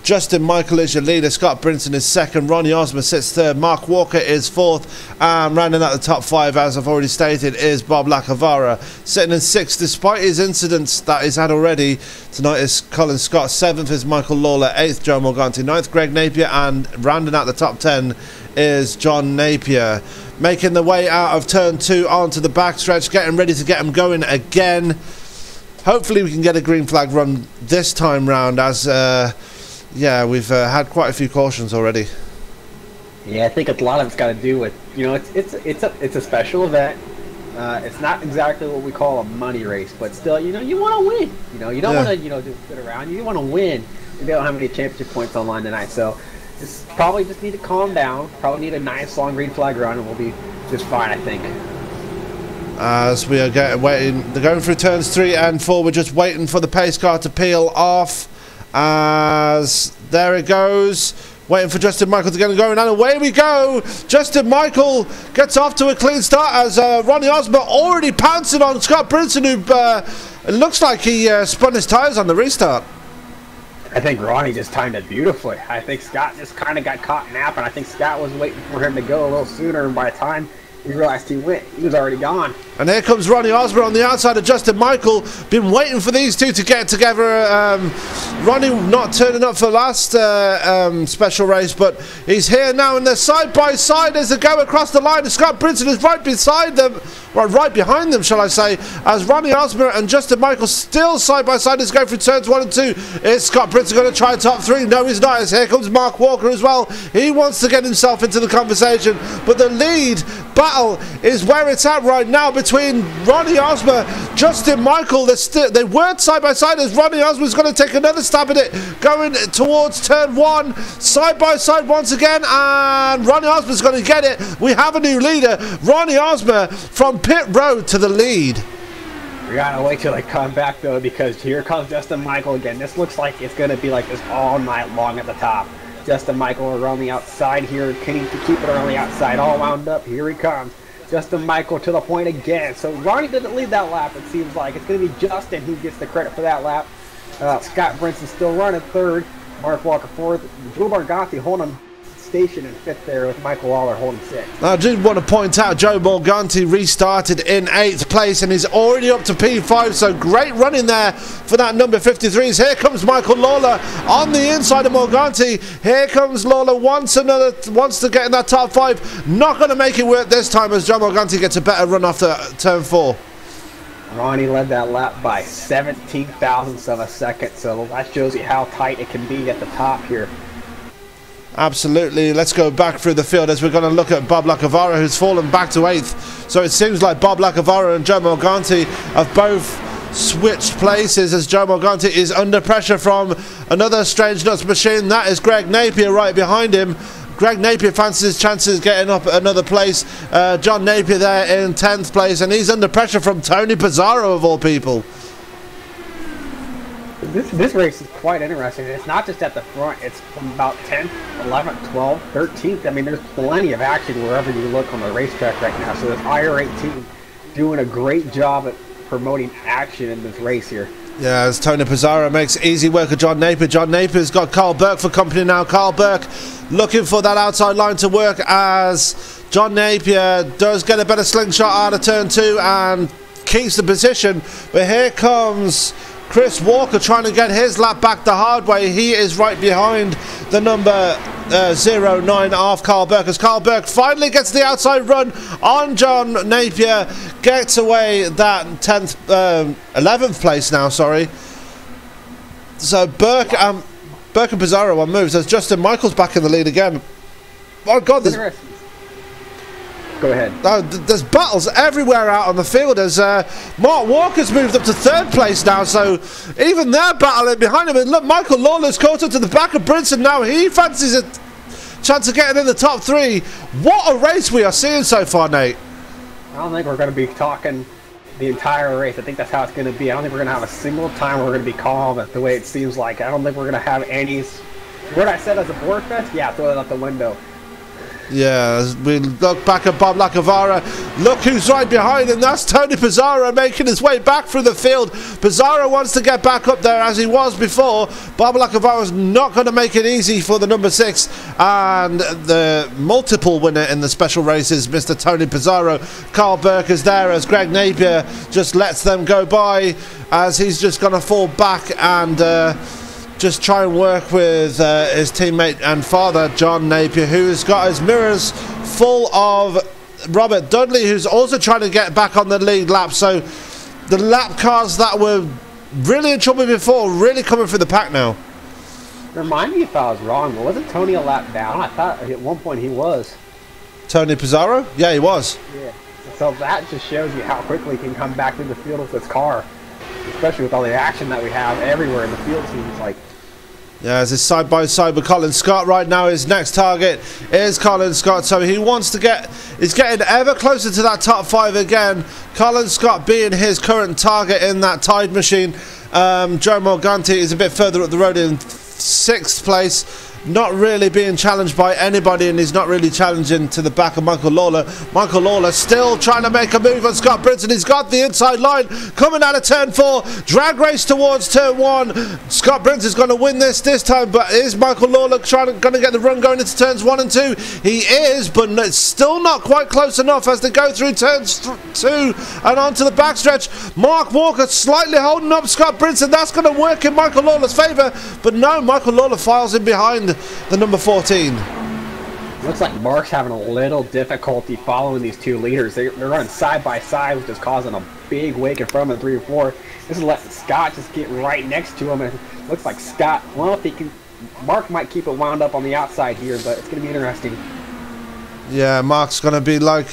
Justin Michael is your leader, Scott Brinson is second, Ronnie Osmer sits third, Mark Walker is fourth, and rounding out the top five, as I've already stated, is Bob Lacavara, sitting in sixth despite his incidents that he's had already. Tonight is Colin Scott, seventh is Michael Lawler, eighth Joe Morganti, ninth Greg Napier, and rounding out the top 10 is John Napier. Making the way out of turn 2 onto the backstretch, getting ready to get him going again. Hopefully we can get a green flag run this time round, as yeah, we've had quite a few cautions already. Yeah, I think a lot of it's got to do with, you know, it's a special event. It's not exactly what we call a money race, but still, you know, you want to win. You know, you don't want to, you know, just sit around. You want to win. We don't have any championship points online tonight, so it's probably just need to calm down. Probably need a nice long green flag run, and we'll be just fine, I think. As we are waiting, they're going through turns 3 and 4. We're just waiting for the pace car to peel off. As there it goes, waiting for Justin Michael to get it going, and away we go. Justin Michael gets off to a clean start, as Ronnie Osmer already pouncing on Scott Brinson, who it looks like he spun his tyres on the restart. I think Ronnie just timed it beautifully. I think Scott just kind of got caught napping. I think Scott was waiting for him to go a little sooner, and by the time he realized he was already gone. And here comes Ronnie Osmer on the outside of Justin Michael. Been waiting for these two to get together. Ronnie not turning up for last special race, but he's here now, and they're side by side as they go across the line. And Scott Brinson is right beside them, well, right behind them, shall I say, as Ronnie Osmer and Justin Michael still side by side as they go through turns 1 and 2. Is Scott Brinson going to try top 3? No, he's not. As here comes Mark Walker as well. He wants to get himself into the conversation, but the lead battle is where it's at right now between Ronnie Osmer, Justin Michael. They weren't side by side, as Ronnie Osmer's going to take another stab at it, going towards turn 1, side by side once again, and Ronnie Osmer's going to get it. We have a new leader, Ronnie Osmer from pit road to the lead. We gotta wait till they come back though, because here comes Justin Michael again. This looks like it's gonna be like this all night long at the top. Justin Michael around the outside here. Can he keep it around the outside? All wound up. Here he comes. Justin Michael to the point again. So Ronnie didn't lead that lap, it seems like. It's going to be Justin who gets the credit for that lap. Scott Brinson still running third. Mark Walker fourth. Joe Morganti holding station in fifth there, with Michael Lawler holding sixth. I did want to point out Joe Morganti restarted in 8th place, and he's already up to P5, so great running there for that number 53s. Here comes Michael Lawler on the inside of Morganti. Here comes Lawler, wants to get in that top 5. Not going to make it work this time, as Joe Morganti gets a better run off the turn 4. Ronnie led that lap by 17 thousandths of a second, so that shows you how tight it can be at the top here. Absolutely. Let's go back through the field, as we're going to look at Bob Lacavara, who's fallen back to 8th. So it seems like Bob Lacavara and Joe Morganti have both switched places, as Joe Morganti is under pressure from another Strange Nuts machine. That is Greg Napier right behind him. Greg Napier fancies his chances getting up another place. John Napier there in 10th place, and he's under pressure from Tony Pizarro, of all people. This race is quite interesting. It's not just at the front. It's from about 10th, 11th, 12th, 13th. I mean, there's plenty of action wherever you look on the racetrack right now. So this IR18 doing a great job at promoting action in this race here. Yeah, as Tony Pizarro makes easy work of John Napier. John Napier's got Carl Burke for company now. Carl Burke looking for that outside line to work, as John Napier does get a better slingshot out of turn 2 and keeps the position. But here comes Chris Walker trying to get his lap back the hard way. He is right behind the number 09 of Carl Burke, as Carl Burke finally gets the outside run on John Napier, gets away that 11th place now, sorry. So Burke and Pizarro on moves as Justin Michaels back in the lead again. Oh God, there's... Go ahead. There's battles everywhere out on the field as Mark Walker's moved up to 3rd place now, so even they're battling behind him. And look, Michael Lawler's caught up to the back of Brinson now. He fancies a chance of getting in the top 3. What a race we are seeing so far, Nate. I don't think we're going to be talking the entire race. I think that's how it's going to be. I don't think we're going to have a single time where we're going to be calm the way it seems like. I don't think we're going to have any... What I said as a board fest? Yeah, throw it out the window. Yeah, as we look back at Bob Lacavara, look who's right behind him. That's Tony Pizarro making his way back through the field. Pizarro wants to get back up there as he was before. Bob Lacavara's not going to make it easy for the number 6 and the multiple winner in the special races, Mr. Tony Pizarro. Carl Burke is there as Greg Napier just lets them go by as he's just going to fall back and just try and work with his teammate and father, John Napier, who's got his mirrors full of Robert Dudley, who's also trying to get back on the lead lap. So the lap cars that were really in trouble before really coming through the pack now. Remind me if I was wrong, but wasn't Tony a lap down? I thought at one point he was. Tony Pizarro? Yeah, he was. Yeah. So that just shows you how quickly he can come back to the field with this car. Especially with all the action that we have everywhere in the field, seems like. Yeah, as it's side by side with Colin Scott right now. His next target is Colin Scott, so he wants to get, he's getting ever closer to that top 5 again. Colin Scott being his current target in that Tide machine. Joe Morganti is a bit further up the road in 6th place. Not really being challenged by anybody, and he's not really challenging to the back of Michael Lawler. Michael Lawler still trying to make a move on Scott Brinson. He's got the inside line coming out of turn 4. Drag race towards turn 1. Scott Brinson's going to win this time, but is Michael Lawler going to get the run going into turns 1 and 2? He is, but it's still not quite close enough as they go through turns 2 and onto the backstretch. Mark Walker slightly holding up Scott Brinson. That's going to work in Michael Lawler's favour, but no, Michael Lawler files in behind the number 14. Looks like Mark's having a little difficulty following these 2 leaders. They're running side by side, which is causing a big wake in front of 3 and 4. This is letting Scott just get right next to him, and it looks like Scott, well, if he can, Mark might keep it wound up on the outside here, but it's going to be interesting. Yeah, Mark's going to be like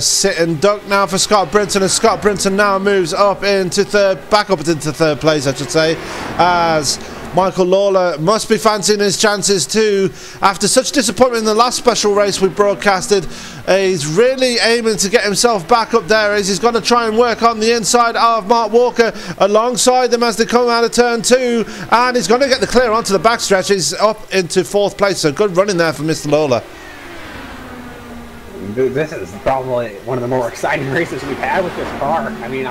sit and duck now for Scott Brinson, and Scott Brinson now moves up into back up into 3rd place, I should say, as Michael Lawler must be fancying his chances too. After such disappointment in the last special race we broadcasted, he's really aiming to get himself back up there as he's going to try and work on the inside of Mark Walker alongside them as they come out of turn 2, and he's going to get the clear onto the backstretch. He's up into 4th place, so good running there for Mr. Lawler. This is probably one of the more exciting races we've had with this car. I mean,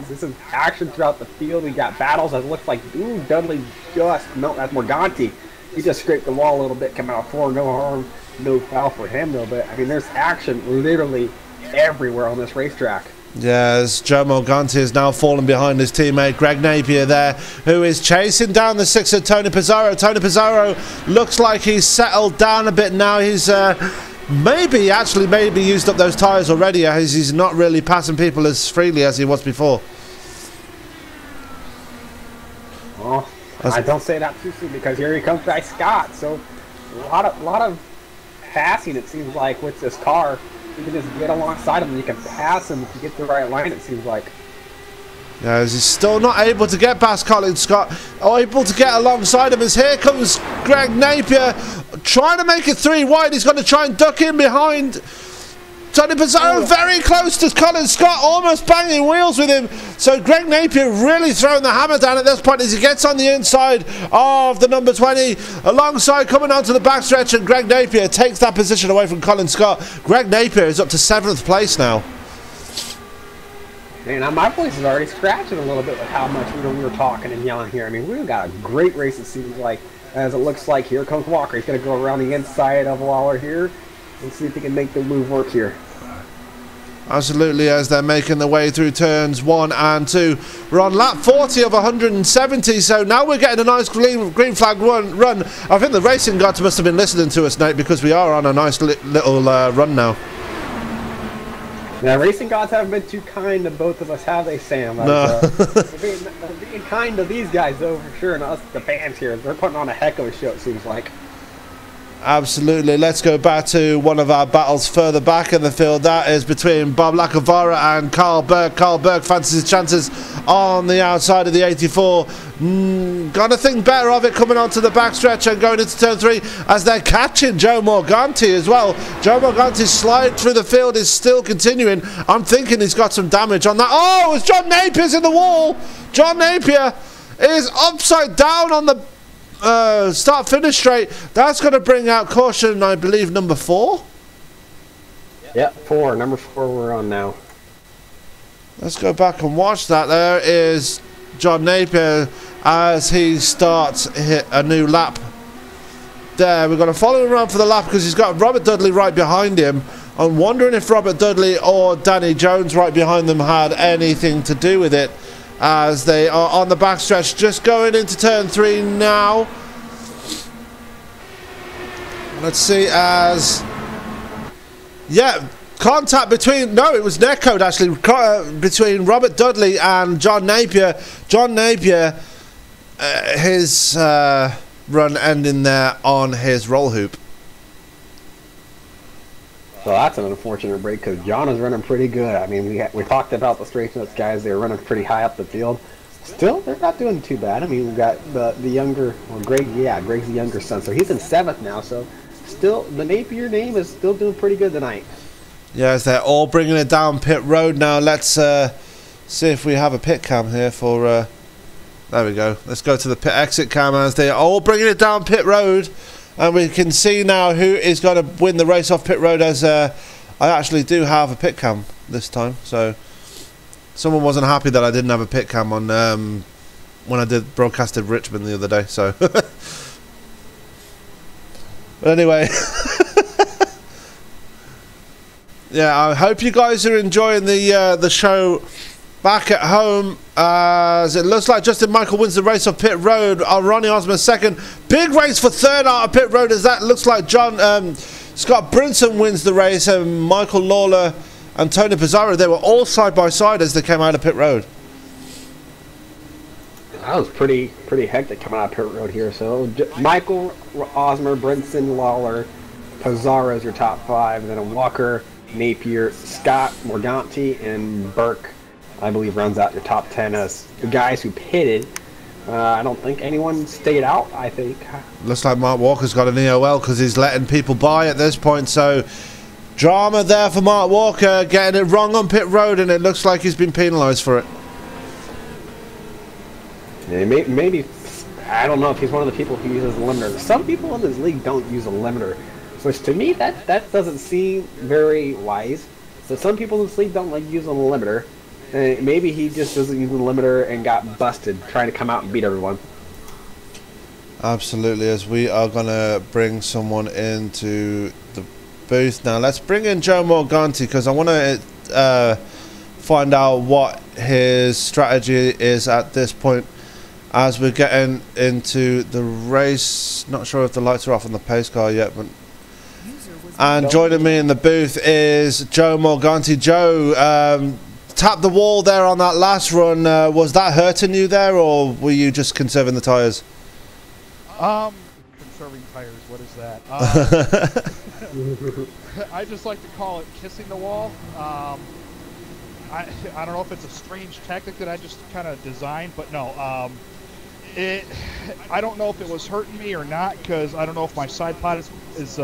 this is action throughout the field. We got battles that look like, ooh, Dudley just, no, that's Morganti. He just scraped the wall a little bit, coming out 4, no harm, no foul for him though. But I mean, there's action literally everywhere on this racetrack. Yeah, as Joe Morganti is now falling behind his teammate Greg Napier there, who is chasing down the 6 of Tony Pizarro. Tony Pizarro looks like he's settled down a bit now. He's maybe used up those tyres already, as he's not really passing people as freely as he was before. Well, I don't say that too soon, because here he comes by Scott. So a lot of passing, it seems like, with this car. You can just get alongside him and you can pass him if you get the right line, it seems like. Yeah, he's still not able to get past Colin Scott, or able to get alongside him, as here comes Greg Napier trying to make it 3 wide. He's going to try and duck in behind Tony Pizarro, very close to Colin Scott, almost banging wheels with him. So Greg Napier really throwing the hammer down at this point as he gets on the inside of the number 20, alongside coming onto the backstretch, and Greg Napier takes that position away from Colin Scott. Greg Napier is up to 7th place now. Man, my voice is already scratching a little bit with how much we were talking and yelling here. I mean, we've got a great race, it seems like, as it looks like. Here comes Walker. He's going to go around the inside of Lawler here. Let's see if he can make the move work here. Absolutely, as they're making their way through turns 1 and 2. We're on lap 40 of 170, so now we're getting a nice green flag run. I think the racing gods must have been listening to us, Nate, because we are on a nice little run now. Yeah, racing gods haven't been too kind to both of us, have they, Sam? No. They're being kind to these guys, though, for sure, and us, the fans here. They're putting on a heck of a show, it seems like. Absolutely. Let's go back to one of our battles further back in the field. That is between Bob Lacavara and Carl Berg. Carl Berg fancies his chances on the outside of the 84. Got to think better of it coming onto the backstretch and going into turn 3 as they're catching Joe Morganti as well. Joe Morganti's slide through the field is still continuing. I'm thinking he's got some damage on that. Oh, it's John Napier's in the wall. John Napier is upside down on the start finish straight. That's going to bring out caution, I believe, number 4. Yeah, 4. Number 4 we're on now. Let's go back and watch that. There is John Napier as he starts hit a new lap. There, we're going to follow him around for the lap because he's got Robert Dudley right behind him. I'm wondering if Robert Dudley or Danny Jones right behind them had anything to do with it, as they are on the backstretch, just going into turn 3 now. Let's see, as contact between, no, it was netcode actually, between Robert Dudley and John Napier. John Napier, his run ending there on his roll hoop. So that's an unfortunate break because John is running pretty good. I mean, we talked about the straight nuts guys. They were running pretty high up the field. Still, they're not doing too bad. I mean, we've got the younger, well, Greg, yeah, Greg's the younger son. So he's in 7th now. So still, the Napier name is still doing pretty good tonight. Yes, they're all bringing it down pit road now. Let's see if we have a pit cam here for... there we go. Let's go to the pit exit cam as they are all bringing it down pit road. And we can see now who is going to win the race off pit road, as I actually do have a pit cam this time. So someone wasn't happy that I didn't have a pit cam on when I did broadcasted Richmond the other day. So, but anyway, yeah, I hope you guys are enjoying the show back at home, as it looks like Justin Michael wins the race off pit road. Ronnie Osmer 2nd. Big race for 3rd out of pit road, as that looks like Scott Brinson wins the race, and Michael Lawler and Tony Pizarro, they were all side by side as they came out of pit road. That was pretty hectic coming out of pit road here. So Michael, Osmer, Brinson, Lawler, Pizarro is your top 5, and then Walker, Napier, Scott, Morganti, and Burke, I believe, runs out your top 10 as the guys who pitted. I don't think anyone stayed out, I think. Looks like Mark Walker's got an EOL because he's letting people by at this point. So, drama there for Mark Walker, getting it wrong on pit road, and it looks like he's been penalised for it. Yeah, maybe, I don't know if he's one of the people who uses a limiter. Some people in this league don't use a limiter, which to me, that doesn't seem very wise. So some people in this league don't like using a limiter. Maybe he just doesn't use the limiter and got busted trying to come out and beat everyone. Absolutely, as we are going to bring someone into the booth now. Let's bring in Joe Morganti because I want to find out what his strategy is at this point as we're getting into the race. Not sure if the lights are off on the pace car yet, but... And joining me in the booth is Joe Morganti. Joe, tapped the wall there on that last run. Was that hurting you there, or were you just conserving the tyres? Conserving tires, what is that? I just like to call it kissing the wall. I don't know if it's a strange tactic that I just kind of designed, but no. I don't know if it was hurting me or not, because I don't know if my side pod is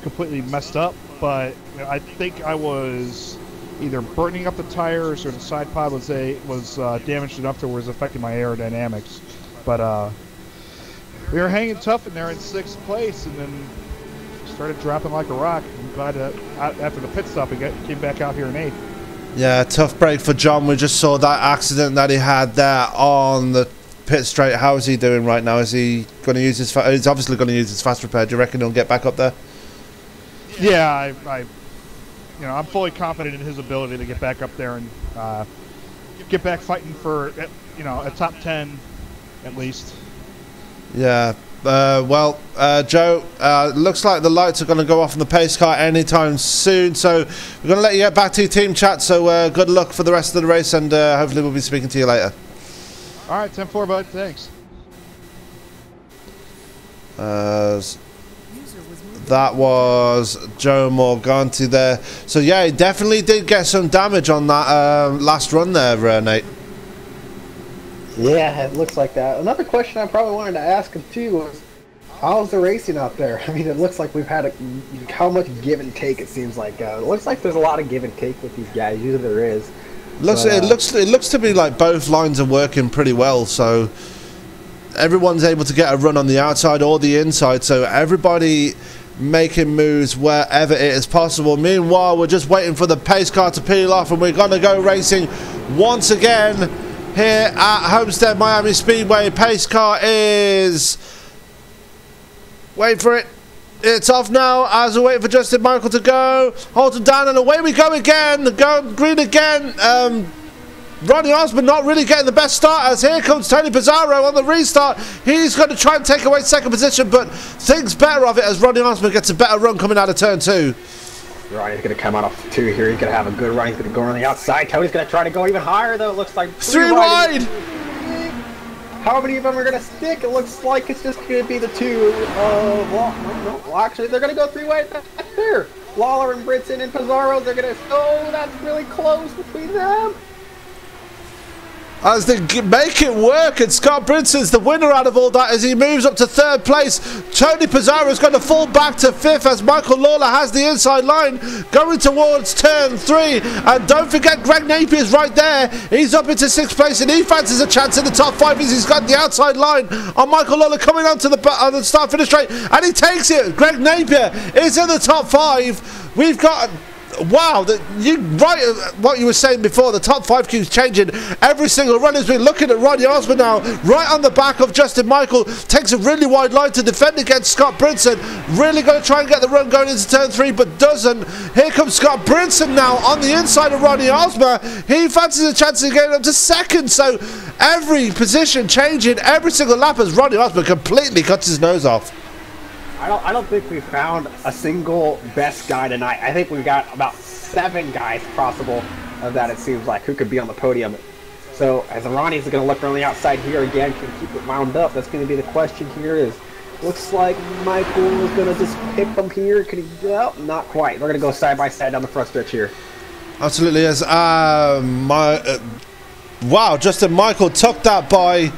completely messed up, but I think I was either burning up the tires or the side pod was damaged enough to where it was affecting my aerodynamics. But we were hanging tough in there in 6th place, and then started dropping like a rock. I'm glad that after the pit stop, we came back out here in 8th. Yeah, tough break for John. We just saw that accident that he had there on the pit straight. How is he doing right now? Is he going to use his? He's obviously going to use his fast repair. Do you reckon he'll get back up there? Yeah, I'm fully confident in his ability to get back up there and get back fighting for, a top 10 at least. Yeah. Joe, looks like the lights are going to go off on the pace car anytime soon, so we're going to let you get back to your team chat, so good luck for the rest of the race, and hopefully we'll be speaking to you later. All right, 10-4, bud. Thanks. That was Joe Morganti there. So yeah, he definitely did get some damage on that last run there, Nate. Yeah, it looks like that. Another question I probably wanted to ask him too was, how's the racing out there? I mean, it looks like we've had how much give and take it seems like. It looks like there's a lot of give and take with these guys. Usually there is. It looks to be like both lines are working pretty well. So everyone's able to get a run on the outside or the inside. So everybody making moves wherever it is possible. Meanwhile, we're just waiting for the pace car to peel off, and we're going to go racing once again here at Homestead Miami Speedway. Pace car is... wait for it. It's off now as we wait for Justin Michael to go. Hold it down and away we go again. Go green again. Ronnie Osborne not really getting the best start, as here comes Tony Pizarro on the restart. He's going to try and take away second position, but thinks better of it as Ronnie Osborne gets a better run coming out of turn 2. Ronnie's going to come out of 2 here. He's going to have a good run. He's going to go on the outside. Tony's going to try to go even higher, though. It looks like 3 wide. How many of them are going to stick? It looks like it's just going to be the 2. Well, actually, they're going to go 3 wide back there. Lawler and Britson and Pizarro, they're going to... oh, that's really close between them. As they make it work, and Scott Brinson's the winner out of all that as he moves up to 3rd place. Tony Pizarro is going to fall back to 5th as Michael Lawler has the inside line going towards turn 3. And don't forget, Greg Napier's right there. He's up into 6th place, and he fancies a chance in the top 5 as he's got the outside line on Michael Lawler coming onto the start-finish straight, and he takes it. Greg Napier is in the top 5. We've got... wow, what you were saying before, the top 5 keeps changing every single run as we're looking at Ronnie Osborne now, right on the back of Justin Michael, takes a really wide line to defend against Scott Brinson, really going to try and get the run going into turn 3, but doesn't. Here comes Scott Brinson now on the inside of Ronnie Osborne. He fancies a chance of getting up to 2nd, so every position changing every single lap as Ronnie Osborne completely cuts his nose off. I don't think we found a single best guy tonight. I think we've got about 7 guys possible of that, it seems like, who could be on the podium. So as Ronnie's going to look around the outside here again, can keep it wound up. That's going to be the question here. Is looks like Michael is going to just pick from here. Could he? Well, not quite. They're going to go side by side down the front stretch here. Absolutely is. Wow, Justin Michael took that by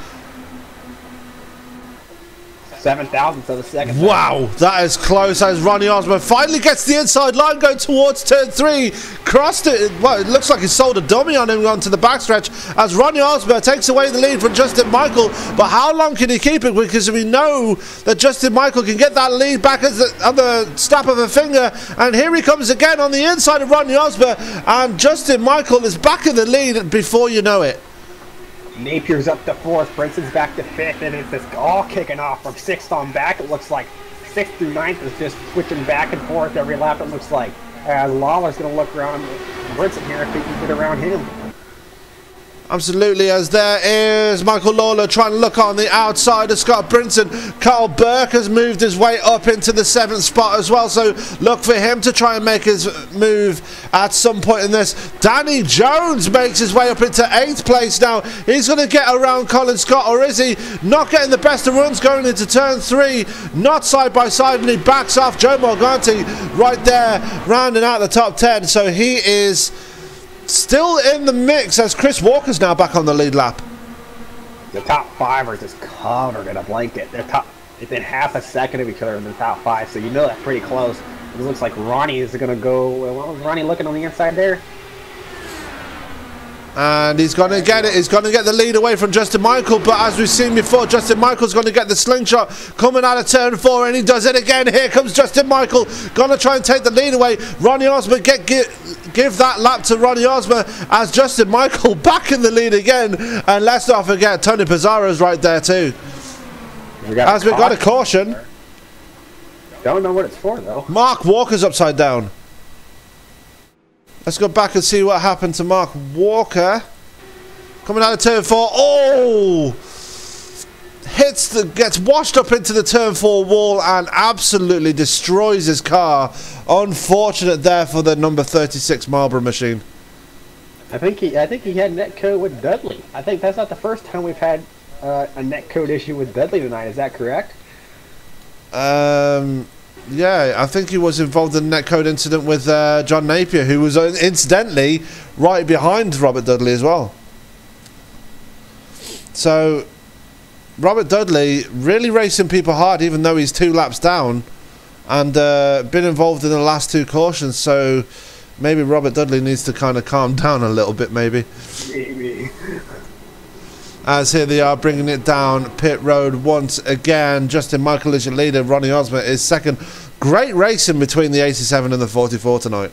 7,000th of a second. Wow, that is close as Ronnie Osborne finally gets the inside line going towards turn 3. Crossed it. Well, it looks like he sold a dummy on him onto the backstretch as Ronnie Osborne takes away the lead from Justin Michael. But how long can he keep it? Because we know that Justin Michael can get that lead back on the snap of a finger. And here he comes again on the inside of Ronnie Osborne. And Justin Michael is back in the lead before you know it. Napier's up to 4th, Brinson's back to 5th, and it's just all kicking off from 6th on back. It looks like 6th through 9th is just switching back and forth every lap, it looks like. Lawler's going to look around Brinson here if he can get around him. Absolutely, as there is Michael Lawler trying to look on the outside of Scott Brinson. Carl Burke has moved his way up into the 7th spot as well, so look for him to try and make his move at some point in this. Danny Jones makes his way up into 8th place now. He's going to get around Colin Scott, or is he? Not getting the best of runs going into turn 3, not side by side, and he backs off Joe Morganti right there, rounding out the top 10, so he is still in the mix as Chris Walker's now back on the lead lap. The top 5 are just covered in a blanket. They're within half a second of each other in the top 5, so you know that's pretty close. It looks like Ronnie is going to go. What was Ronnie looking on the inside there? And he's going to get it. He's going to get the lead away from Justin Michael. But as we've seen before, Justin Michael's going to get the slingshot coming out of turn 4. And he does it again. Here comes Justin Michael. Going to try and take the lead away. Ronnie Osborne give that lap to Ronnie Osborne as Justin Michael back in the lead again. And let's not forget, Tony Pizarro's right there too. We've got a caution. Don't know what it's for, though. Mark Walker's upside down. Let's go back and see what happened to Mark Walker. Coming out of turn 4. Oh! Gets washed up into the turn 4 wall and absolutely destroys his car. Unfortunate there for the number 36 Marlboro machine. I think he had netcode with Dudley. I think that's not the first time we've had a netcode issue with Dudley tonight. Is that correct? Yeah, I think he was involved in a netcode incident with John Napier, who was incidentally right behind Robert Dudley as well. So Robert Dudley really racing people hard, even though he's 2 laps down, and been involved in the last 2 cautions. So maybe Robert Dudley needs to kind of calm down a little bit, maybe. Maybe. As here they are bringing it down pit road once again. Justin Michael is your leader. Ronnie Osmer is second. Great racing between the 87 and the 44 tonight.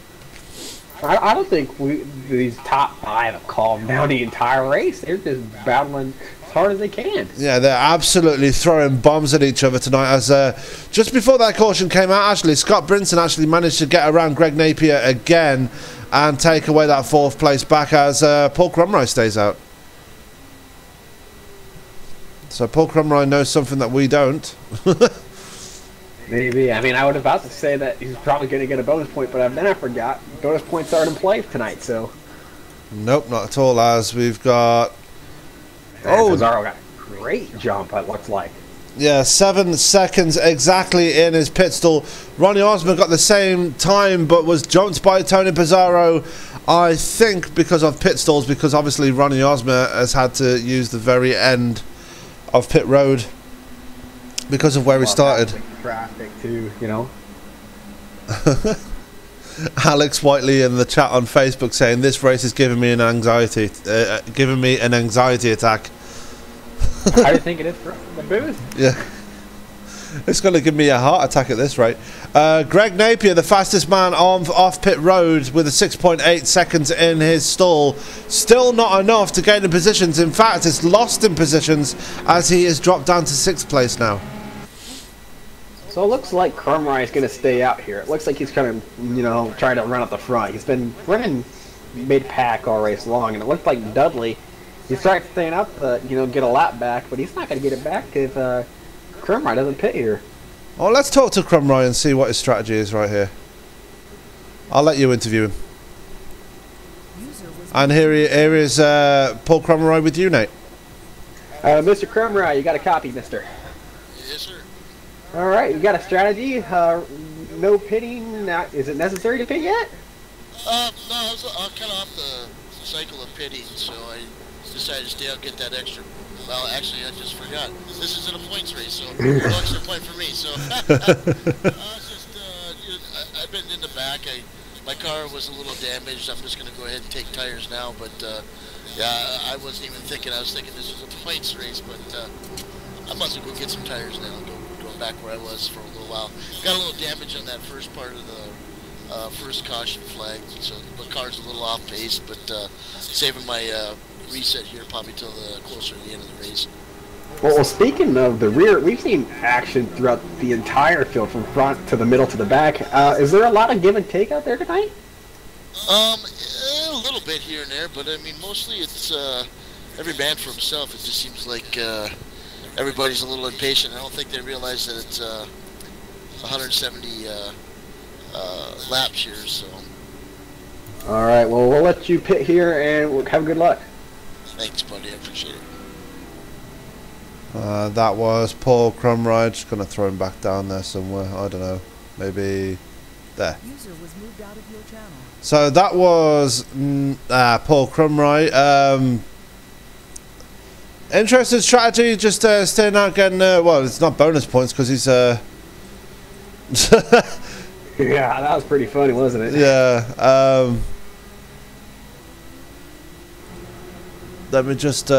I don't think these top 5 have calmed down the entire race. They're just battling as hard as they can. Yeah, they're absolutely throwing bombs at each other tonight. As just before that caution came out, actually, Scott Brinson actually managed to get around Greg Napier again and take away that 4th place back as Paul Cromroy stays out. So Paul Cromroy knows something that we don't. Maybe. I mean, I was about to say that he's probably going to get a bonus point, but then I forgot. Bonus points aren't in play tonight, so. Nope, not at all, as we've got... Oh, Pizarro got a great jump, it looks like. Yeah, 7 seconds exactly in his pit stall. Ronnie Osmond got the same time, but was jumped by Tony Pizarro, I think, because of pit stalls, because obviously Ronnie Osmond has had to use the very end of pit road because of where he started. Traffic too, you know. Alex Whiteley in the chat on Facebook saying this race is giving me an anxiety, attack. How do you think it is for the booth? Yeah. It's going to give me a heart attack at this rate. Greg Napier, the fastest man off pit road with a 6.8 seconds in his stall. Still not enough to gain in positions. In fact, it's lost in positions as he is dropped down to 6th place now. So it looks like Cromroy is going to stay out here. It looks like he's kind of, you know, trying to run up the front. He's been running mid-pack all race long, and it looks like Dudley, he's trying to stay out to, you know, get a lap back, but he's not going to get it back if Cromroy doesn't pit here. Well, let's talk to Cromroy and see what his strategy is right here. I'll let you interview him. And here is Paul Cromroy with you, Nate. Mr. Cromroy, you got a copy, mister? Yes, sir. All right, you got a strategy? No pitting? Is it necessary to pit yet? No, I was kind of off the cycle of pitting, so I decided to stay out and get that extra. Well, actually, I just forgot. This isn't a points race, so no extra point for me. So I've been in the back. My car was a little damaged. I'm just going to go ahead and take tires now. But yeah, I wasn't even thinking. I was thinking this was a points race, but I must go get some tires now. Go back where I was for a little while. Got a little damage on that first part of the first caution flag, so the car's a little off pace, but saving my reset here probably till closer to the end of the race. Well, speaking of the rear, we've seen action throughout the entire field, from front to the middle to the back. Is there a lot of give and take out there tonight? A little bit here and there, but I mean mostly it's every man for himself. It just seems like everybody's a little impatient. I don't think they realize that it's 170 laps here, so. All right, well, we'll let you pit here, and we'll have good luck. Thanks, buddy. I appreciate it. That was Paul Cromroy. Just going to throw him back down there somewhere. I don't know. Maybe there. User was moved out of your channel. So that was Paul Cromroy. Interesting strategy, just staying out getting, well, it's not bonus points because he's... Yeah, that was pretty funny, wasn't it? Yeah. Let me just...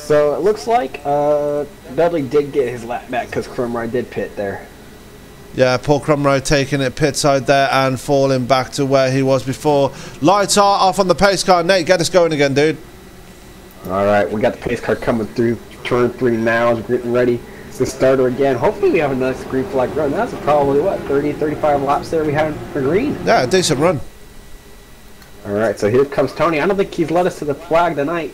So it looks like Dudley did get his lap back because Cromroy did pit there. Yeah, Paul Cromroy taking it pit side there and falling back to where he was before. Lights are off on the pace car. Nate, get us going again, dude. All right, we got the pace car coming through turn 3 now. Is getting ready to start her again. Hopefully we have a nice green flag run. That's probably, what, 30, 35 laps there we had for green. Yeah, a decent run. All right, so here comes Tony. I don't think he's led us to the flag tonight.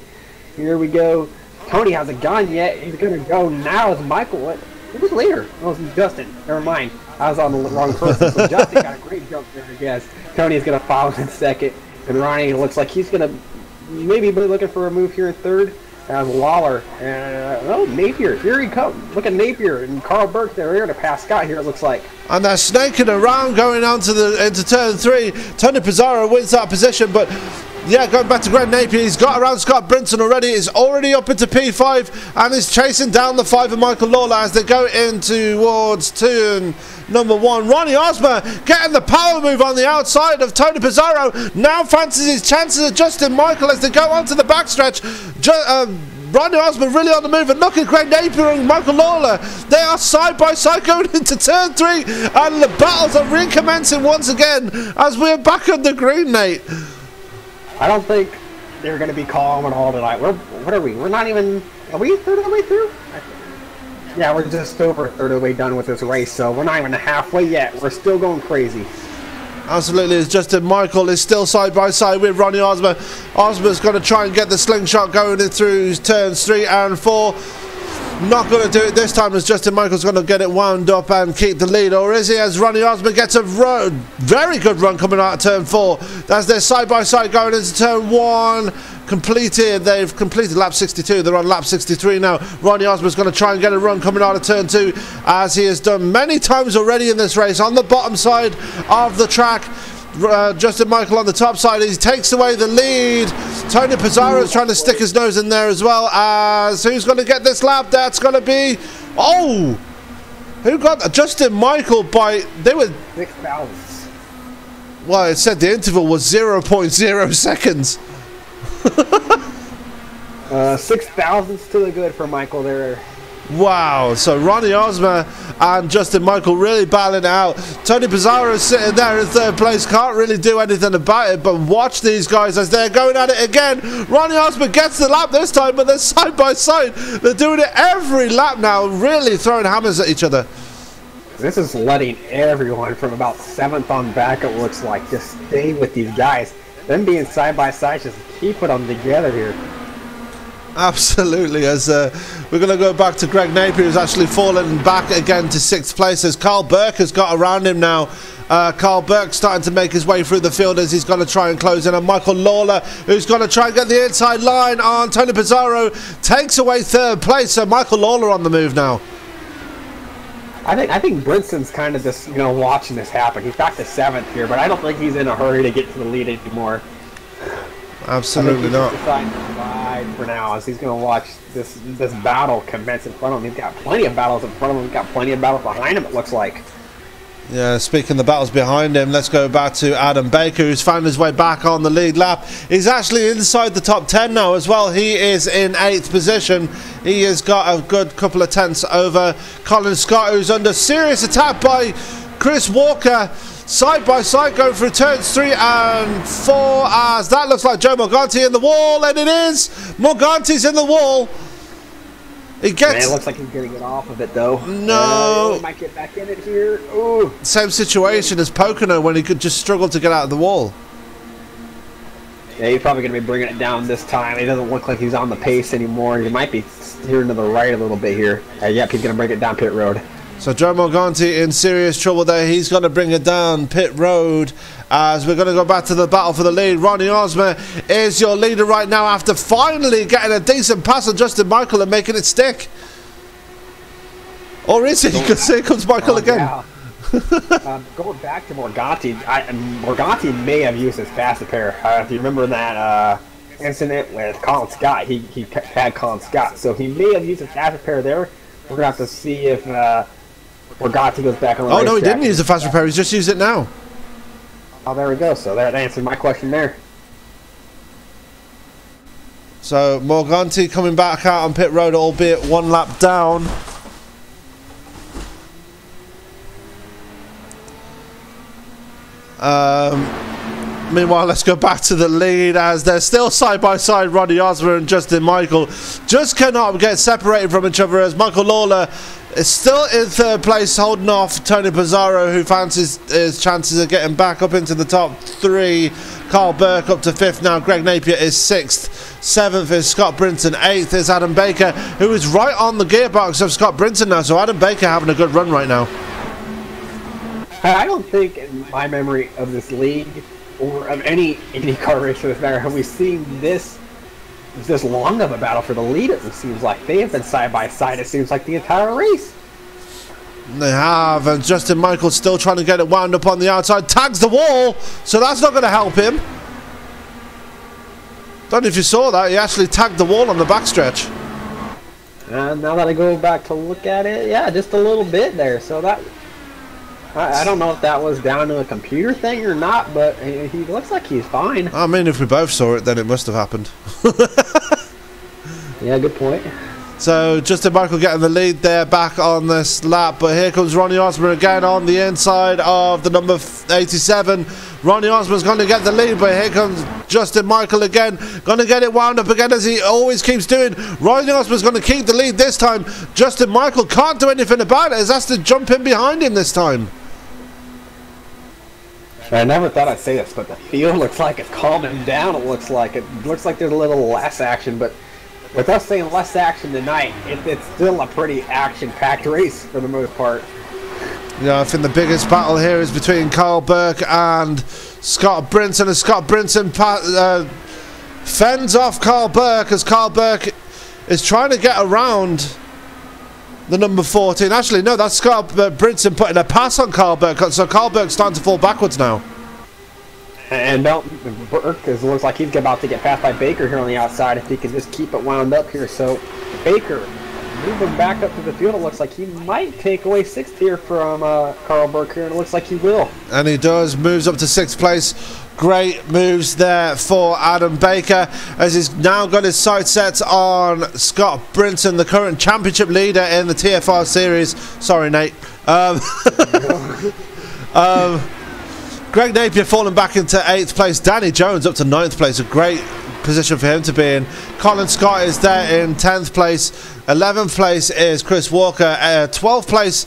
Here we go. Tony hasn't gone yet. He's going to go now as Michael. What? Who was later? Oh, it was Justin. Never mind. I was on the wrong person. So Justin got a great jump there, I guess. Tony's going to follow in second. And Ronnie looks like he's going to maybe be looking for a move here in third. As Lawler. Oh, Napier. Here he comes. Look at Napier and Carl Burke. They're here to pass Scott here, it looks like. And they're snaking around going on to into turn 3. Tony Pizarro wins that position, but yeah, going back to Greg Napier, he's got around Scott Brinton already. He's already up into P5 and is chasing down the 5 of Michael Lawler as they go in towards turn number 1. Ronnie Osmer getting the power move on the outside of Tony Pizarro. Now fancies his chances of Justin Michael as they go onto the backstretch. Ronnie Osmer really on the move, and look at Greg Napier and Michael Lawler. They are side by side going into turn 3, and the battles are recommencing once again as we're back on the green, Nate. I don't think they're going to be calm at all tonight. What are we? We're not even... Are we a third of the way through? Yeah, we're just over a third of the way done with this race, so we're not even halfway yet. We're still going crazy. Absolutely, as Justin Michael is still side by side with Ronnie Osmer. Osmer's going to try and get the slingshot going in through turns 3 and 4. Not going to do it this time, as Justin Michael's going to get it wound up and keep the lead. Or is he, as Ronnie Osmer gets a very good run coming out of turn 4. That's their side by side going into turn 1. Completed. They've completed lap 62. They're on lap 63 now. Ronnie Osmer's going to try and get a run coming out of turn 2, as he has done many times already in this race. On the bottom side of the track, Justin Michael on the top side. He takes away the lead. Tony Pizarro is trying to stick his nose in there as well. As who's going to get this lap? That's going to be... Oh! Who got... Justin Michael by... They were... 6 thousandths. Well, it said the interval was 0.0 seconds. 6 thousandths to the good for Michael there. Wow, so Ronnie Osmer and Justin Michael really battling it out. Tony Pizarro is sitting there in third place, can't really do anything about it, but watch these guys as they're going at it again. Ronnie Osmer gets the lap this time, but they're side by side. They're doing it every lap now, really throwing hammers at each other. This is letting everyone from about 7th on back, it looks like, just stay with these guys. Them being side by side, just keep it them together here. Absolutely, as we're going to go back to Greg Napier, who's actually fallen back again to 6th place, as Carl Burke has got around him now. Carl Burke starting to make his way through the field as he's going to try and close in on Michael Lawler, who's going to try and get the inside line on Tony Pizarro. Takes away 3rd place, so Michael Lawler on the move now. I think Brinson's kind of just, watching this happen. He's back to 7th here, but I don't think he's in a hurry to get to the lead anymore. Absolutely not. For now, as he's going to watch this battle commence in front of him. He's got plenty of battles in front of him. He's got plenty of battles behind him, it looks like. Yeah, speaking of the battles behind him, let's go back to Adam Baker, who's found his way back on the lead lap. He's actually inside the top 10 now as well. He is in 8th position. He has got a good couple of tenths over Colin Scott, who's under serious attack by Chris Walker. Side by side going through turns 3 and 4, as that looks like Joe Morganti in the wall, and it is. Morganti's in the wall. He gets... it looks like he's going to get off of it, though. No. He might get back in it here. Ooh. Same situation as Pocono when he could just struggle to get out of the wall. Yeah, he's probably going to be bringing it down this time. He doesn't look like he's on the pace anymore. He might be steering to the right a little bit here. Yep, he's going to bring it down pit road. So Joe Morganti in serious trouble there. He's going to bring it down pit road as we're going to go back to the battle for the lead. Ronnie Osmer is your leader right now after finally getting a decent pass on Justin Michael and making it stick. Or is he? Because here comes Michael again. Yeah. Going back to Morganti, Morganti may have used his fast repair. If you remember that incident with Colin Scott, he had Colin Scott. So he may have used his fast repair there. We're going to have to see if... Morganti goes back on the Oh, no, he didn't use the fast repair. He's just used it now. Oh, there we go. So that answered my question there. So Morganti coming back out on pit road, albeit 1 lap down. Meanwhile, let's go back to the lead as they're still side by side. Ronnie Osborne and Justin Michael just cannot get separated from each other as Michael Lawler is still in third place, holding off Tony Pizarro, who fancies his chances of getting back up into the top three. Carl Burke up to fifth now. Greg Napier is sixth. Seventh is Scott Brinton. Eighth is Adam Baker, who is right on the gearbox of Scott Brinton now. So Adam Baker having a good run right now. I don't think in my memory of this league or of any IndyCar race for this matter have we seen this long of a battle for the lead. It seems like they have been side by side. It seems like the entire race. They have, and Justin Michael's still trying to get it wound up on the outside. Tags the wall, so that's not going to help him. Don't know if you saw that. He actually tagged the wall on the backstretch. Now that I go back to look at it, yeah, just a little bit there. So that I don't know if that was down to a computer thing or not, but he looks like he's fine. I mean, if we both saw it, then it must have happened. Yeah, good point. So Justin Michael getting the lead there back on this lap, but here comes Ronnie Osborne again on the inside of the number 87. Ronnie Osborne's going to get the lead, but here comes Justin Michael again, going to get it wound up again as he always keeps doing. Ronnie Osborne's going to keep the lead this time. Justin Michael can't do anything about it as has to jump in behind him this time. I never thought I'd say this, but the field looks like it's calming down. It looks like there's a little less action, but with us saying less action tonight, it's still a pretty action-packed race for the most part. Yeah, I think the biggest battle here is between Carl Burke and Scott Brinton, and Scott Brinton fends off Carl Burke as Carl Burke is trying to get around the number 14. Actually, no, that's Scott Brinton putting a pass on Carl Burke, so Carl Burke's starting to fall backwards now. And Burke looks like he's about to get passed by Baker here on the outside if he can just keep it wound up here. So Baker moving back up to the field. It looks like he might take away sixth here from Carl Burke here, and it looks like he will. And he does. Moves up to sixth place. Great moves there for Adam Baker as he's now got his sights set on Scott Brinton, the current championship leader in the TFR series. Sorry, Nate. Greg Napier falling back into 8th place. Danny Jones up to 9th place. A great position for him to be in. Colin Scott is there in 10th place. 11th place is Chris Walker. 12th place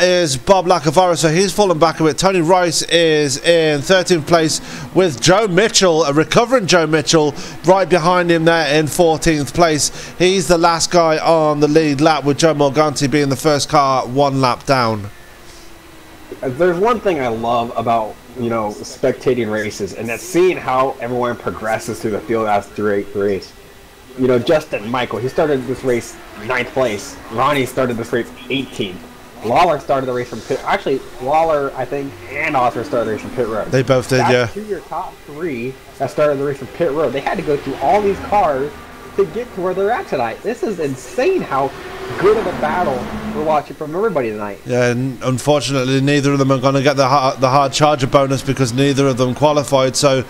is Bob Lacavara, so he's fallen back a bit. Tony Rice is in 13th place with Joe Mitchell, a recovering Joe Mitchell, right behind him there in 14th place. He's the last guy on the lead lap, with Joe Morganti being the first car one lap down. There's one thing I love about, spectating races, and that's seeing how everyone progresses through the field after the race. Justin Michael, he started this race 9th place. Ronnie started this race 18th. Lawler started the race from pit. Actually, Lawler, I think, and Oscar started the race from pit road. They both did, yeah. That's your top three that started the race from pit road. They had to go through all these cars to get to where they're at tonight. This is insane how good of a battle we're watching from everybody tonight. Yeah, and unfortunately, neither of them are going to get the hard charger bonus because neither of them qualified. So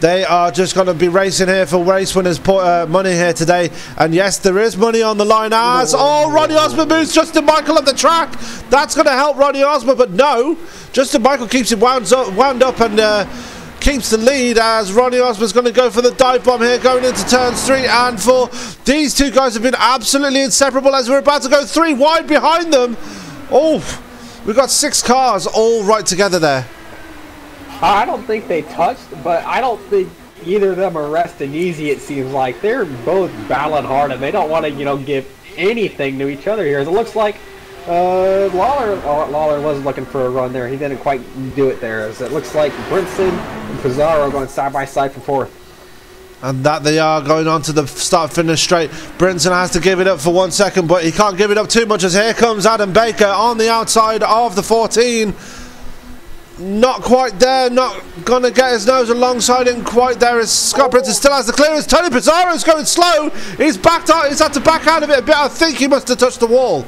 they are just going to be racing here for race winners' money here today. And yes, there is money on the line as Ronnie Osborne moves Justin Michael up the track. That's going to help Ronnie Osborne, but no, Justin Michael keeps it wound up and keeps the lead as Ronnie Osborne's going to go for the dive bomb here going into turns 3 and 4. These two guys have been absolutely inseparable as we're about to go 3 wide behind them. We've got 6 cars all right together there. I don't think they touched, but I don't think either of them are resting easy. It seems like they're both battling hard and they don't want to, give anything to each other here. It looks like Lawler was looking for a run there. He didn't quite do it there. As it looks like Brinson and Pizarro going side by side for 4th. And that they are going on to the start-finish straight. Brinson has to give it up for 1 second, but he can't give it up too much as here comes Adam Baker on the outside of the 14. Not quite there, not going to get his nose alongside him quite there as Scott Brinton still has the clearance. Tony Pizarro's going slow. He's had to back out of it a bit. I think he must have touched the wall.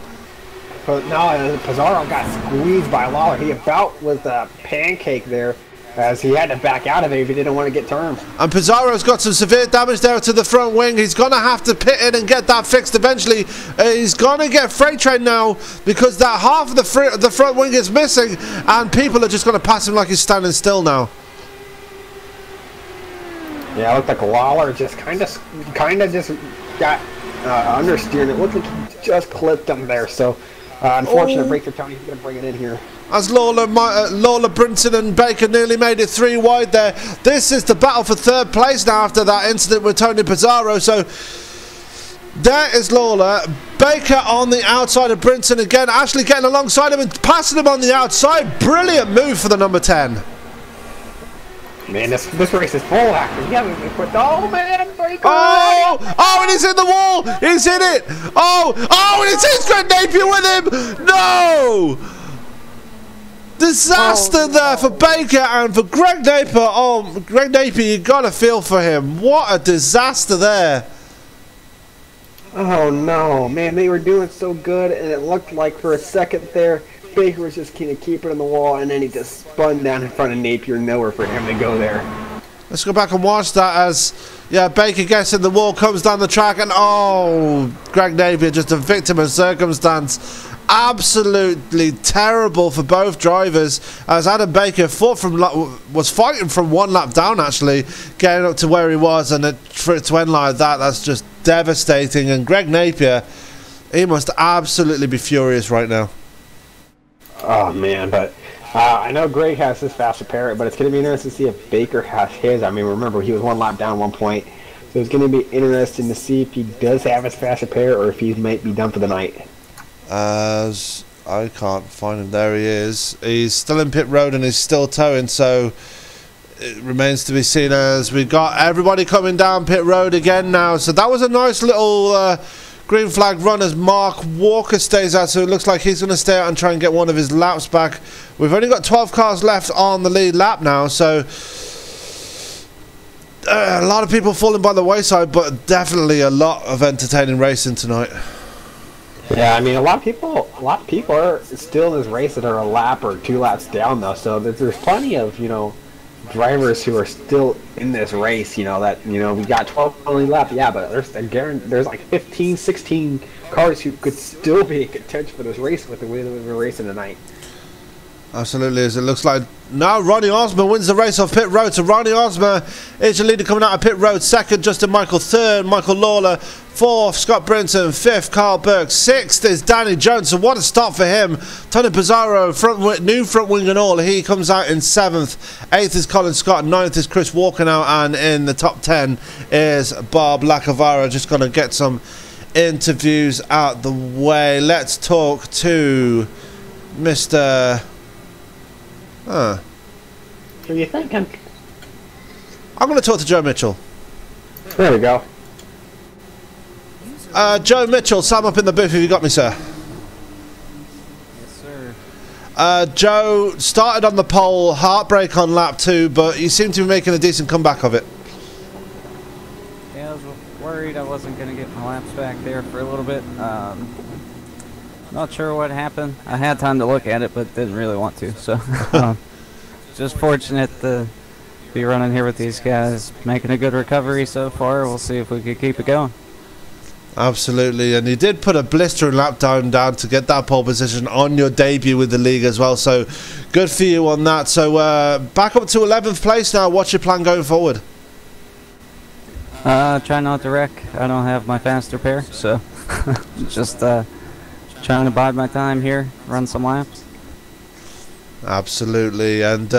But no, Pizarro got squeezed by Lawler. He about was a pancake there as he had to back out of it if he didn't want to get turned. And Pizarro's got some severe damage there to the front wing. He's going to have to pit in and get that fixed eventually. He's going to get freight train now because that half of the front wing is missing and people are just going to pass him like he's standing still now. Yeah, it looked like Lawler just kind of just got understeered. It looked like he just clipped him there. So, unfortunate break for Tony. He's going to bring it in here. As Lawler, Brinton and Baker nearly made it 3 wide there. This is the battle for 3rd place now after that incident with Tony Pizarro. So there is Lawler. Baker on the outside of Brinton again. Ashley getting alongside him and passing him on the outside. Brilliant move for the number 10. Man, this race is full actually. Yeah, oh man, Baker! Oh, and he's in the wall. He's in it. Oh, and it's his Greg Napier with him. No! Disaster there for Baker and for Greg Napier. Oh, Greg Napier, you gotta feel for him. What a disaster there. Oh no, man, they were doing so good, and it looked like for a second there, Baker was just kind of keeping on the wall, and then he just spun down in front of Napier, nowhere for him to go there. Let's go back and watch that as, Baker gets in the wall, comes down the track, and Greg Napier, just a victim of circumstance. Absolutely terrible for both drivers as Adam Baker was fighting from 1 lap down, actually, getting up to where he was, and for it to end like that, that's just devastating. And Greg Napier, he must absolutely be furious right now. Oh man, but I know Greg has his fast repair, but it's going to be interesting to see if Baker has his. I mean, remember, he was 1 lap down at one point, so it's going to be interesting to see if he does have his fast repair or if he might be done for the night. As I can't find him. There he is. He's still in pit road and he's still towing, so it remains to be seen as we got everybody coming down pit road again now. So that was a nice little green flag run as Mark Walker stays out, so it looks like he's going to stay out and try and get one of his laps back. We've only got 12 cars left on the lead lap now, so a lot of people falling by the wayside, but definitely a lot of entertaining racing tonight. Yeah, I mean, a lot of people are still in this race that are a lap or 2 laps down, though. So there's plenty of drivers who are still in this race. We got 12 only lap, yeah, but there's like 15, 16 cars who could still be in contention for this race with the way that we're racing tonight. Absolutely, as it looks like now Ronnie Osmer wins the race off pit road. So Ronnie Osmer is your leader coming out of pit road. 2nd, Justin Michael. 3rd, Michael Lawler. 4th, Scott Brinton. 5th, Carl Burke. 6th is Danny Jones. So what a start for him. Tony Pizarro, new front wing and all. He comes out in 7th. 8th is Colin Scott. 9th is Chris Walker now. And in the top 10 is Bob Lacavara. Just going to get some interviews out the way. Let's talk to Mr. What are you thinking? I'm going to talk to Joe Mitchell. There we go. Joe Mitchell, Sam up in the booth. Have you got me, sir? Yes, sir. Joe started on the pole, heartbreak on lap 2, but you seem to be making a decent comeback of it. Yeah, I was worried I wasn't going to get my laps back there for a little bit. Not sure what happened. I had time to look at it, but didn't really want to. So, just fortunate to be running here with these guys, making a good recovery so far. We'll see if we can keep it going. Absolutely, and you did put a blistering lap down to get that pole position on your debut with the league as well. So, good for you on that. So, back up to 11th place now. What's your plan going forward? Try not to wreck. I don't have my fast repair, so just trying to bide my time here, run some laps. Absolutely, and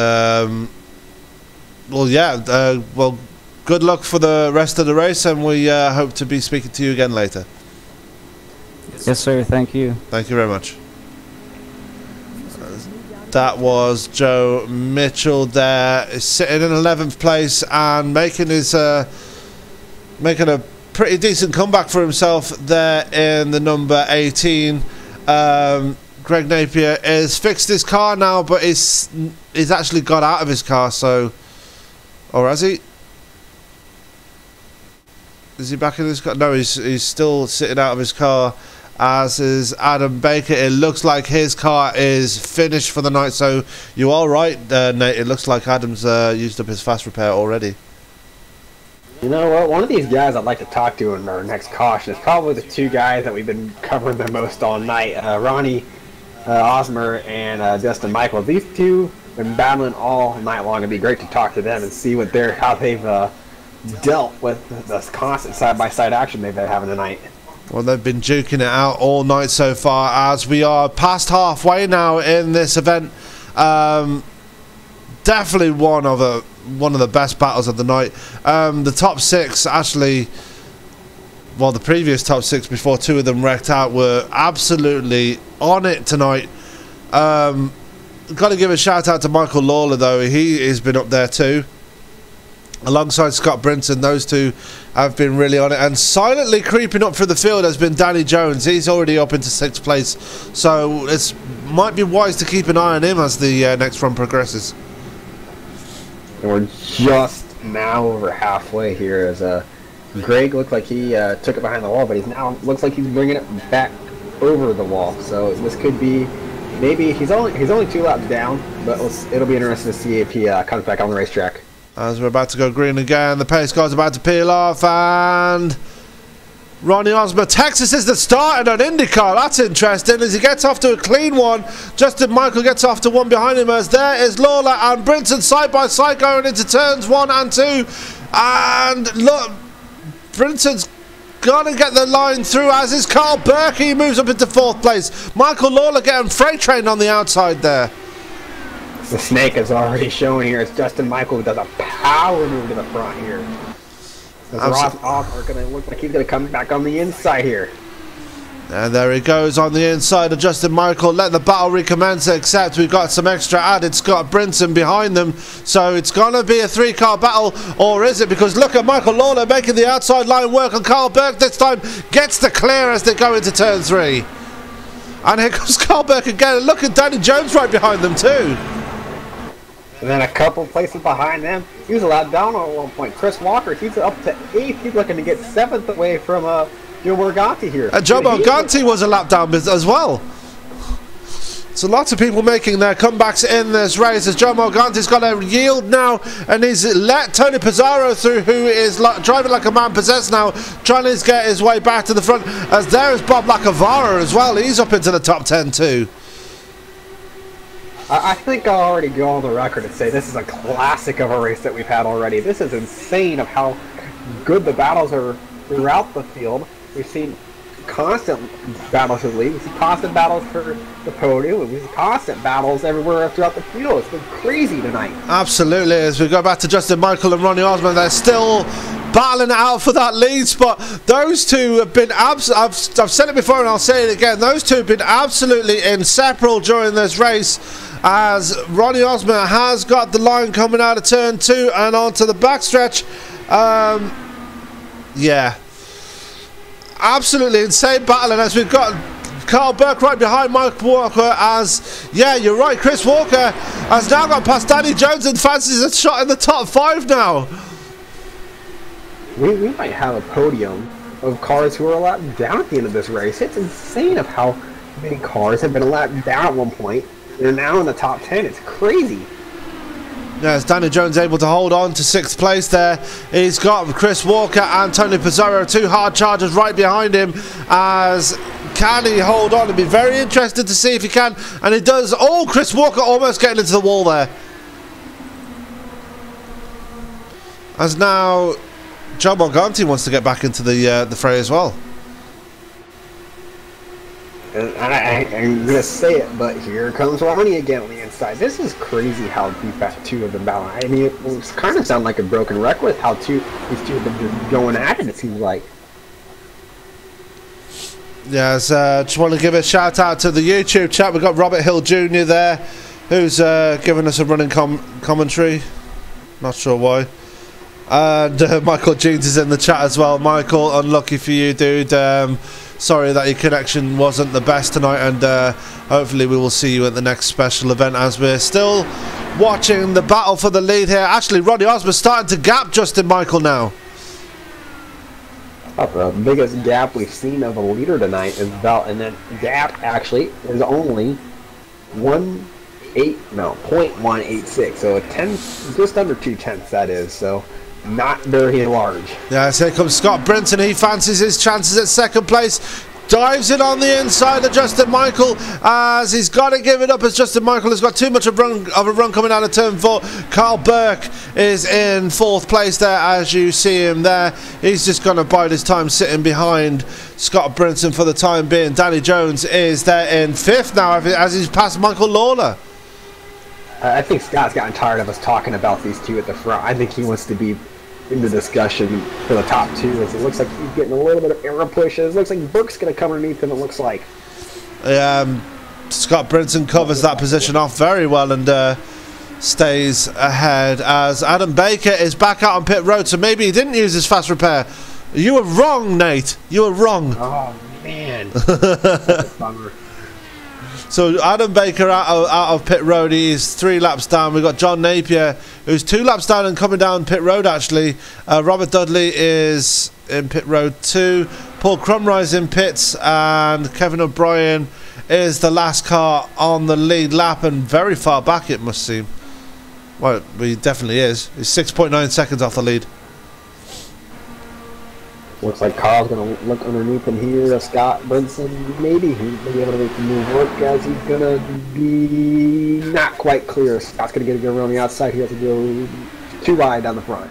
good luck for the rest of the race, and we hope to be speaking to you again later. Yes, sir. Thank you. Thank you very much. That was Joe Mitchell there, sitting in 11th place and making a pretty decent comeback for himself there in the number 18. Greg Napier has fixed his car now, but he's actually got out of his car, so... Or has he? Is he back in his car? No, he's still sitting out of his car, as is Adam Baker. It looks like his car is finished for the night, so you are right, Nate. It looks like Adam's used up his fast repair already. You know what? One of these guys I'd like to talk to in our next caution is probably the 2 guys that we've been covering the most all night. Ronnie Osmer and Justin Michael. These 2 have been battling all night long. It'd be great to talk to them and see what how they've dealt with this constant side-by-side action they've been having tonight. Well, they've been duking it out all night so far, as we are past halfway now in this event. Definitely one of the best battles of the night. The top 6 actually, well, the previous top 6 before 2 of them wrecked out were absolutely on it tonight. Got to give a shout out to Michael Lawler though. He has been up there too, alongside Scott Brinton. Those two have been really on it, and silently creeping up through the field has been Danny Jones. He's already up into 6th place, so it might be wise to keep an eye on him as the next run progresses. And we're just now over halfway here, as Greg looked like he took it behind the wall, but he's now looks like he's bringing it back over the wall. So this could be, maybe he's only 2 laps down, but it'll be interesting to see if he comes back on the racetrack. As we're about to go green again, the pace car's about to peel off, and Ronnie Osmer. Texas is the start in an IndyCar. That's interesting, as he gets off to a clean one. Justin Michael gets off to one behind him, as there is Lawler and Brinton side by side going into turns 1 and 2. And look, Brinton's gonna get the line through, as is Carl Burke. He moves up into 4th place. Michael Lawler getting freight trained on the outside there. The snake is already showing here. It's Justin Michael who does a power move to the front here. Ross are going to look like he's going to come back on the inside here. And there he goes on the inside of Justin Michael. Let the battle recommence, except we've got some extra added Scott Brinton behind them. So it's going to be a 3-car battle, or is it? Because look at Michael Lawler making the outside line work, and Carl Burke this time gets the clear as they go into turn 3. And here comes Carl Burke again. And look at Danny Jones right behind them too. And then a couple places behind them, he was allowed down at one point. Chris Walker, he's up to 8th. He's looking to get 7th away from Joe Morganti here. And Joe Morganti was a lap down as well. So lots of people making their comebacks in this race, as Joe Morganti's got a yield now, and he's let Tony Pizarro through, who is driving like a man possessed now, trying to get his way back to the front, as there is Bob Lacavara as well. He's up into the top 10 too. I think I'll already go on the record and say this is a classic of a race that we've had already. This is insane of how good the battles are throughout the field. We've seen constant battles for the lead. We see constant battles for the podium. We see constant battles everywhere throughout the field. It's been crazy tonight. Absolutely. As we go back to Justin Michael and Ronnie Osmond, they're still battling it out for that lead spot. Those two have been I've said it before and I'll say it again. Those two have been absolutely inseparable during this race, as Ronnie Osmond has got the line coming out of turn 2 and onto the backstretch. Yeah, absolutely insane battling, as we've got Carl Burke right behind Mike Walker, as, yeah, you're right, Chris Walker has now got past Danny Jones and fancies a shot in the top 5 now. We might have a podium of cars who are allowed down at the end of this race. It's insane of how many cars have been allowed down at one point. They're now in the top 10. It's crazy. Yes, Danny Jones able to hold on to 6th place there. He's got Chris Walker and Tony Pizarro, 2 hard chargers right behind him. As can he hold on? It'd be very interesting to see if he can. And he does. Oh, Chris Walker almost getting into the wall there. As now Joe Morganti wants to get back into the fray as well. And I'm going to say it, but here comes Ronnie again on the inside. This is crazy how deep that 2 have been battling. I mean, it kind of sound like a broken record with how these 2 have been just going at it, it seems like. Yes, just want to give a shout out to the YouTube chat. We've got Robert Hill Jr. there, who's giving us a running commentary. Not sure why. And Michael Jeans is in the chat as well. Michael, unlucky for you, dude. Sorry that your connection wasn't the best tonight, and hopefully we will see you at the next special event, as we're still watching the battle for the lead here. Actually, Ronnie Osmond starting to gap Justin Michael now. The biggest gap we've seen of a leader tonight is about, and that gap actually is only 0.186, so just under 0.2, that is. So not very large. Yeah, so here comes Scott Brinton. He fancies his chances at 2nd place. dives in on the inside of Justin Michael as he's got to give it up as Justin Michael has got too much of a run coming out of turn 4. Carl Burke is in 4th place there as you see him there. He's just going to bide his time sitting behind Scott Brinson for the time being. Danny Jones is there in 5th now as he's passed Michael Lawler. I think Scott's gotten tired of us talking about these two at the front. I think he wants to be in the discussion for the top 2, as it looks like he's getting a little bit of error pushes. It looks like Burke's going to come underneath him, it looks like. Scott Brinson covers that position off very well and stays ahead as Adam Baker is back out on pit road, so maybe he didn't use his fast repair. You were wrong, Nate. You were wrong. Oh, man. That's a bummer. So Adam Baker out of pit road. He's 3 laps down. We've got John Napier, who's 2 laps down and coming down pit road, actually. Robert Dudley is in pit road 2. Paul Crumrise in pits. And Kevin O'Brien is the last car on the lead lap. And very far back, it must seem. Well, he definitely is. He's 6.9 seconds off the lead. Looks like Carl's going to look underneath him here. Scott Brinson, maybe he'll be able to make the move work as he's going to be not quite clear. Scott's going to get a go around the outside. He has to go too wide down the front.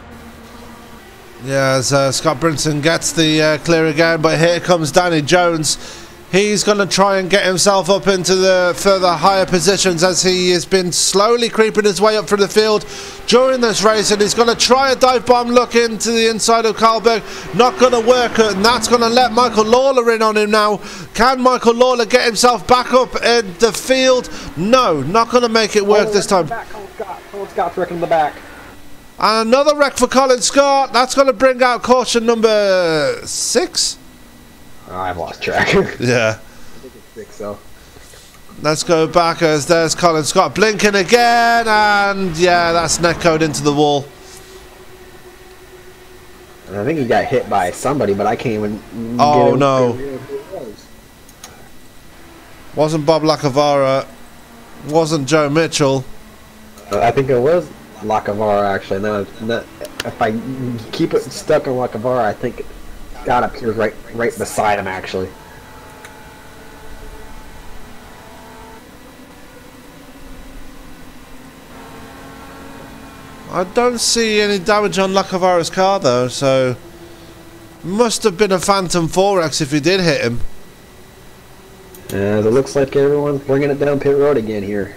Yeah, as Scott Brinson gets the clear again, but here comes Danny Jones. He's going to try and get himself up into the further higher positions as he has been slowly creeping his way up through the field during this race, and he's going to try a dive bomb look into the inside of Carlberg. Not going to work, and that's going to let Michael Lawler in on him now. Can Michael Lawler get himself back up in the field? No, not going to make it work this time. Colin Scott's wrecking the back. And another wreck for Colin Scott. That's going to bring out caution number 6. Oh, I've lost track. Yeah. I think it's 6, so. Let's go back as there's Colin Scott blinking again, and yeah, that's neck code into the wall. I think he got hit by somebody, but I can't even. Oh no! Wasn't Bob Lacavara? Wasn't Joe Mitchell? I think it was Lacavara actually. No, if I keep it stuck on Lacavara, I think Scott appears right beside him actually. I don't see any damage on Lacavara's car though, so must have been a Phantom 4X if he did hit him. It looks like everyone's bringing it down pit road again here.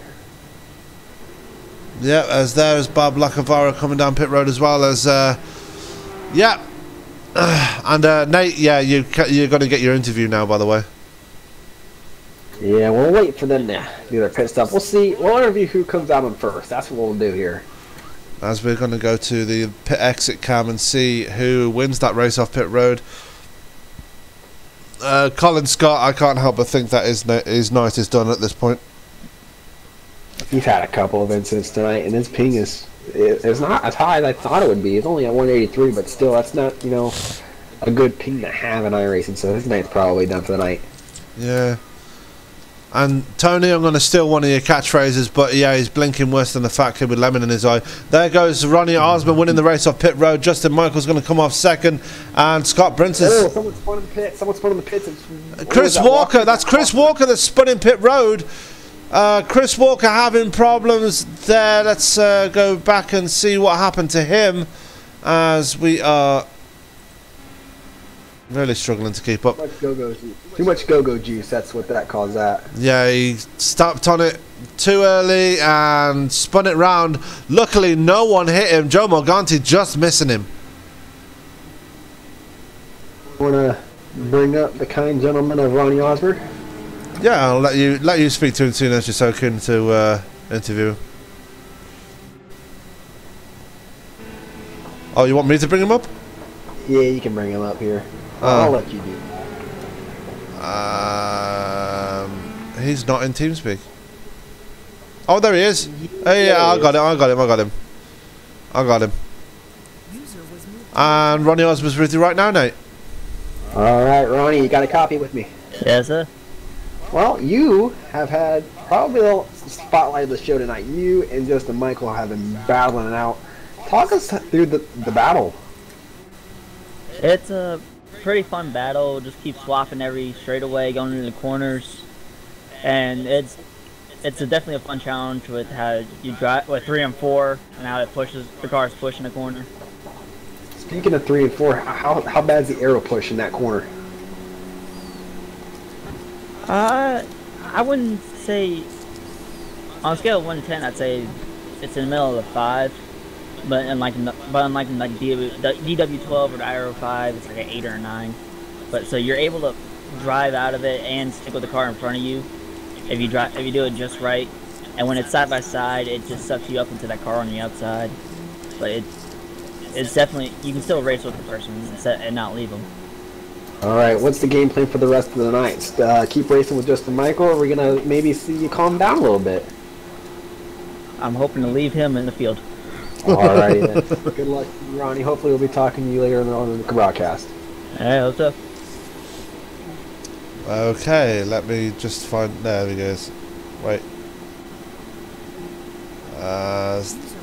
Yeah, as there's Bob Lacavara coming down pit road as well as yeah. And Nate, yeah, you're going to get your interview now, by the way. Yeah, we'll wait for them to do their pit stop. We'll see. We'll interview who comes out on first. That's what we'll do here. As we're going to go to the pit exit cam and see who wins that race off pit road. Colin Scott, I can't help but think that his night is done at this point. He's had a couple of incidents tonight, and his ping is not as high as I thought it would be. It's only at 183, but still, that's not, you know, a good ping to have in iRacing, so his night's probably done for the night. Yeah. And Tony, I'm going to steal one of your catchphrases, but yeah, he's blinking worse than the fat kid with lemon in his eye. There goes Ronnie Osmond winning the race off pit road. Justin Michael's going to come off second, and Scott Brinson. Oh, someone's spun in the pit. Someone's spun in the pits. Chris Walker. That's Chris Walker that's spun in pit road. Chris Walker having problems there. Let's go back and see what happened to him, as we are really struggling to keep up. Too much go-go juice, that's what that caused that. Yeah, he stopped on it too early and spun it round. Luckily, no one hit him. Joe Morganti just missing him. Want to bring up the kind gentleman of Ronnie Osborne? Yeah, I'll let you speak to him soon as you're so keen to interview. Oh, you want me to bring him up? Yeah, you can bring him up here. I'll let you do that. He's not in TeamSpeak. Oh, there he is. Hey, yeah, I got him. And Ronnie Osmond's with you right now, Nate. All right, Ronnie, you got a copy with me? Yes, sir. Well, you have had probably the spotlight of the show tonight. You and Justin Michael have been battling it out. Talk us through the battle. It's pretty fun battle. Just keep swapping every straightaway, going into the corners, and it's definitely a fun challenge with how you drive with 3 and 4 and how it pushes the car's pushing the corner. Speaking of 3 and 4, how bad is the aero push in that corner? I wouldn't say on a scale of 1 to 10, I'd say it's in the middle of the 5. But unlike the DW12 or the Aero 5, it's like an 8 or a 9. But so you're able to drive out of it and stick with the car in front of you if you do it just right. And when it's side by side, it just sucks you up into that car on the outside. But it's definitely, you can still race with the person and not leave them. All right, what's the game plan for the rest of the night? Keep racing with Justin Michael, or are we gonna maybe see you calm down a little bit? I'm hoping to leave him in the field. Alrighty then. Good luck, Ronnie. Hopefully we'll be talking to you later on the broadcast. I hope so. Okay, let me just find... There he goes. Wait.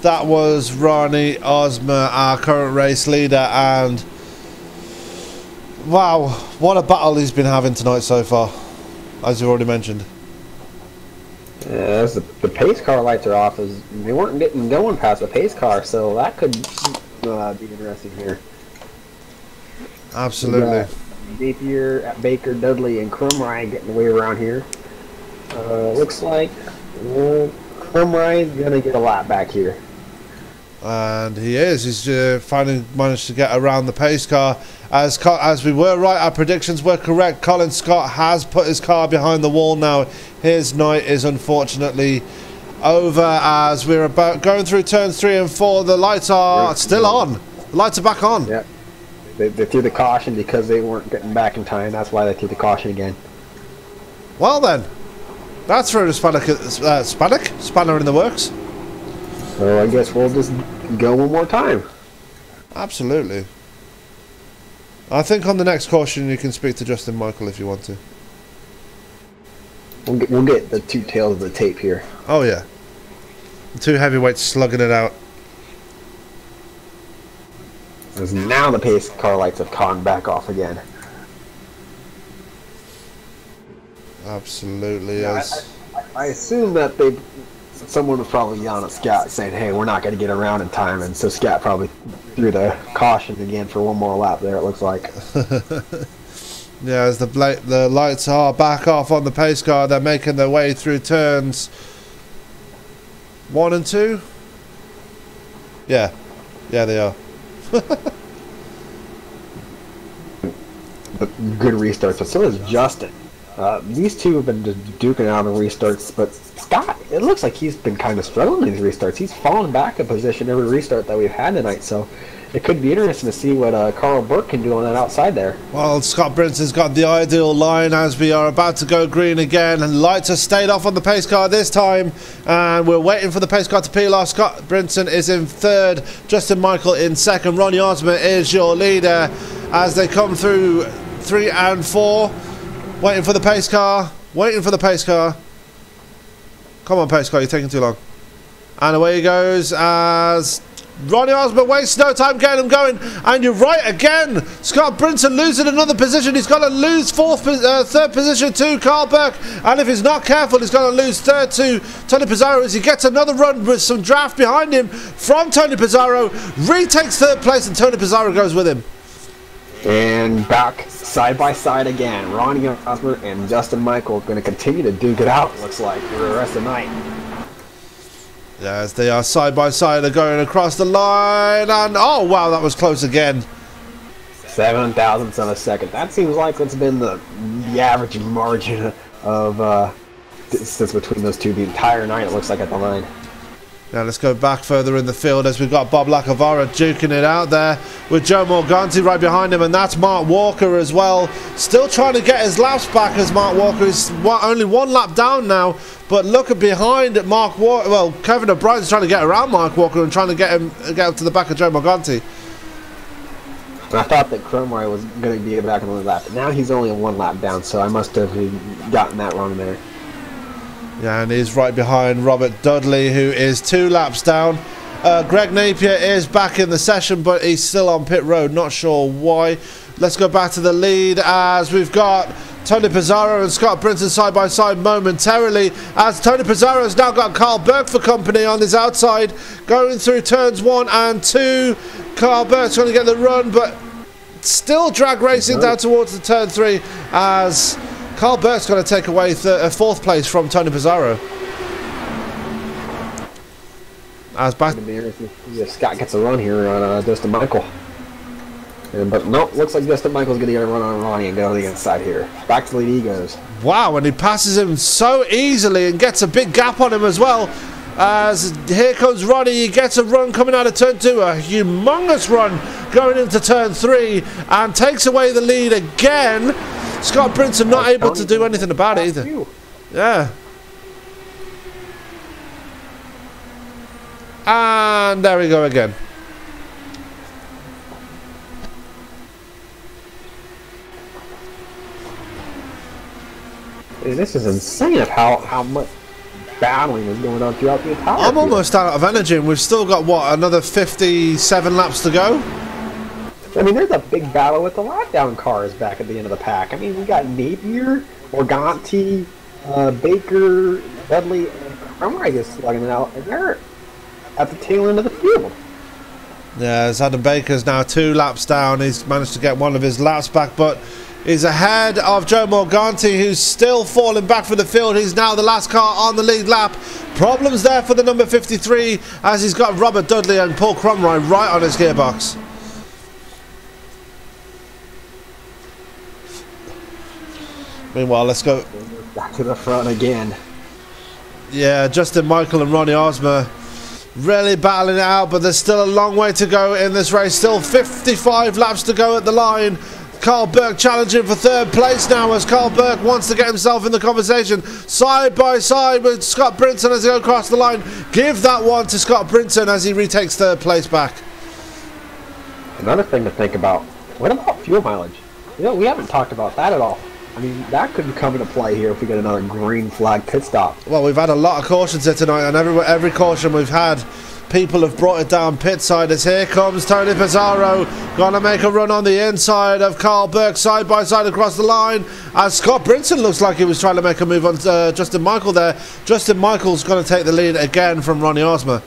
That was Ronnie Osmer, our current race leader, and... Wow, what a battle he's been having tonight so far, as you already mentioned. Yeah, the pace car lights are off. They weren't going past the pace car, so that could be interesting here. Absolutely. Napier, Baker, Dudley, and Crumrye getting away around here. Looks like Crumrye's gonna get a lap back here. And he is. He's finally managed to get around the pace car. As we were right, our predictions were correct. Colin Scott has put his car behind the wall now. His night is unfortunately over as we're about going through turns 3 and 4. The lights are still on. The lights are back on. Yep. They threw the caution because they weren't getting back in time. That's why they threw the caution again. Well then, that's for a spanner in the works. So I guess we'll just go one more time. Absolutely. I think on the next caution you can speak to Justin Michael if you want to. We'll get the two tails of the tape here. Oh yeah. The two heavyweights slugging it out. Because now the pace car lights have gone back off again. Absolutely. Yeah, I assume that someone was probably yelling at Scott saying, hey, we're not going to get around in time, and so Scott probably threw the caution again for one more lap there, it looks like. Yeah, as the lights are back off on the pace car, they're making their way through turns 1 and 2. Yeah, they are. Good restarts, but so is Justin. These two have been just duking out on the restarts, but Scott, it looks like he's been kind of struggling in these restarts. He's fallen back a position every restart that we've had tonight, so it could be interesting to see what Carl Burke can do on that outside there. Well, Scott Brinson's got the ideal line as we are about to go green again, and lights have stayed off on the pace car this time, and we're waiting for the pace car to peel off. Scott Brinson is in 3rd, Justin Michael in 2nd. Ronnie Osmer is your leader as they come through 3 and 4. Waiting for the pace car. Waiting for the pace car. Come on, pace car, you're taking too long. And away he goes as Ronnie Osmer wastes no time getting him going. And you're right again. Scott Brinson losing another position. He's going to lose 3rd position to Carl Burke. And if he's not careful, he's going to lose 3rd to Tony Pizarro as he gets another run with some draft behind him from Tony Pizarro. Retakes 3rd place and Tony Pizarro goes with him. And back side by side again. Ronnie Osmer and Justin Michael going to continue to duke it out, looks like, for the rest of the night. Yeah, as they are side by side, they're going across the line, and oh wow, that was close again. 7 thousandths of a second. That seems like it's been the average margin of distance between those two the entire night, it looks like, at the line. Now let's go back further in the field as we've got Bob Lacavara duking it out there with Joe Morganti right behind him, and that's Mark Walker as well. Still trying to get his laps back as Mark Walker is only 1 lap down now, but look at behind at Mark Walker. Well, Kevin O'Brien's trying to get around Mark Walker and trying to get up to the back of Joe Morganti. I thought that Cromwell was going to be back on the lap, but now he's only 1 lap down, so I must have gotten that wrong there. Yeah, and he's right behind Robert Dudley, who is 2 laps down. Greg Napier is back in the session, but he's still on pit road. Not sure why. Let's go back to the lead as we've got Tony Pizarro and Scott Brinton side by side momentarily, as Tony Pizarro has now got Carl Burke for company on his outside, going through turns 1 and 2. Carl Burke's going to get the run, but still drag racing down towards the turn 3 as Carl Burke's going to take away 4th place from Tony Pizarro. As back, Scott gets a run here on Justin Michael. But nope, looks like Justin Michael's going to get a run on Ronnie and go to the inside here. Back to the lead he goes. wow, and he passes him so easily and gets a big gap on him as well. As here comes Ronnie, he gets a run coming out of turn 2, a humongous run going into turn 3, and takes away the lead again. Scott Brinton not able to do anything about it either. Yeah. And there we go again. This is insane of how much battling is going on throughout the entire I'm field. almost out of energy, and we've still got, what, another 57 laps to go? I mean, there's a big battle with the lockdown cars back at the end of the pack. I mean, we got Napier, Morganti, Baker, Dudley, and Crumright slugging it out, and they're at the tail end of the field. Yeah, as Adam Baker's now 2 laps down. He's managed to get one of his laps back, but he's ahead of Joe Morganti, who's still falling back for the field. He's now the last car on the lead lap. Problems there for the number 53, as he's got Robert Dudley and Paul Crumroy right on his gearbox. Meanwhile, let's go back to the front again. Yeah, Justin Michael and Ronnie Osmer really battling it out, but there's still a long way to go in this race. Still 55 laps to go at the line. Carl Burke challenging for 3rd place now, as Carl Burke wants to get himself in the conversation side by side with Scott Brinton as they go across the line. Give that one to Scott Brinton as he retakes 3rd place back. Another thing to think about, what about fuel mileage? You know, we haven't talked about that at all. I mean, that could come into play here if we get another green flag pit stop. Well, we've had a lot of cautions here tonight, and every caution we've had, people have brought it down pit side. As here comes Tony Pizarro, gonna make a run on the inside of Carl Burke, side by side across the line. As Scott Brinton looks like he was trying to make a move on Justin Michael there. Justin Michael's going to take the lead again from Ronnie Osmer.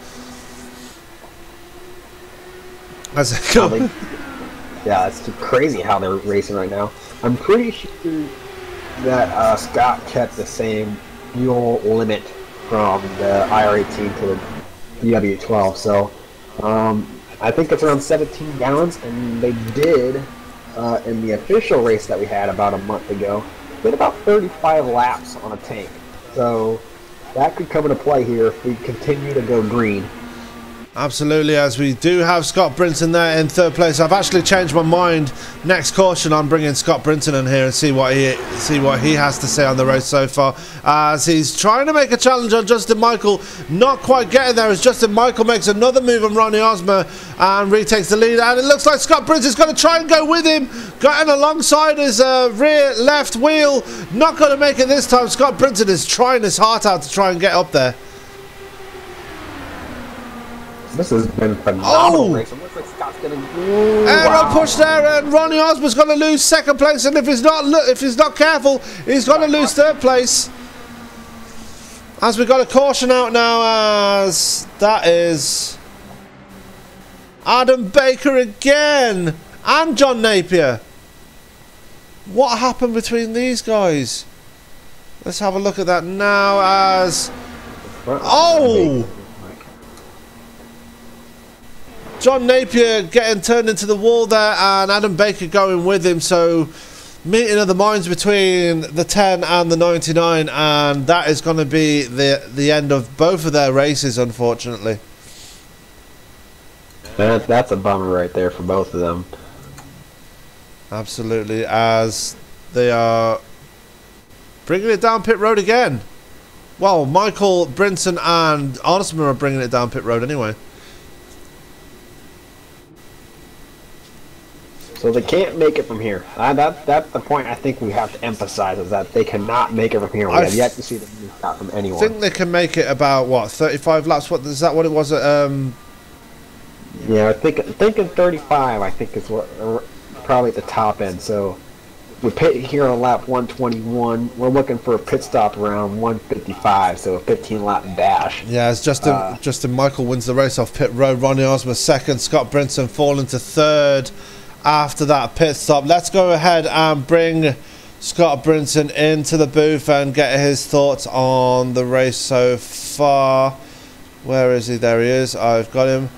As it comes. Yeah, it's crazy how they're racing right now. I'm pretty sure that Scott kept the same fuel limit from the IR18 to the UW12, so I think it's around 17 gallons, and they did in the official race that we had about a month ago, did about 35 laps on a tank. So that could come into play here if we continue to go green. Absolutely, as we do have Scott Brinton there in 3rd place. I've actually changed my mind. Next caution, I'm bringing Scott Brinton in here and see what he has to say on the race so far. As he's trying to make a challenge on Justin Michael, not quite getting there. As Justin Michael makes another move on Ronnie Osmer and retakes the lead, and it looks like Scott Brinton's going to try and go with him, getting alongside his rear left wheel. Not going to make it this time. Scott Brinton is trying his heart out to try and get up there. This has been phenomenal race. Oh! It looks like Scott's gonna Arrow push there, and Ronnie Osmer's going to lose 2nd place, and if he's not careful, he's going to lose 3rd place. As we got a caution out now, as that is Adam Baker again and John Napier. What happened between these guys? Let's have a look at that now. As John Napier getting turned into the wall there, and Adam Baker going with him. So meeting of the minds between the 10 and the 99, and that is going to be the end of both of their races, unfortunately. That's a bummer right there for both of them. Absolutely, as they are bringing it down pit road again. Well, Michael, Brinton and Osmer are bringing it down pit road anyway. So they can't make it from here. That's the point I think we have to emphasize, is that they cannot make it from here. We have yet to see them move out from anyone. I think they can make it about, what, 35 laps? What is that what it was at... Yeah, I think in 35, I think is what probably at the top end. So we pit here on lap 121. We're looking for a pit stop around 155, so a 15-lap dash. Yeah, as Justin Michael wins the race off pit road. Ronnie Osmer second. Scott Brinson falling to third after that pit stop. Let's go ahead and bring Scott Brinson into the booth and get his thoughts on the race so far. Where is he? There he is. I've got him.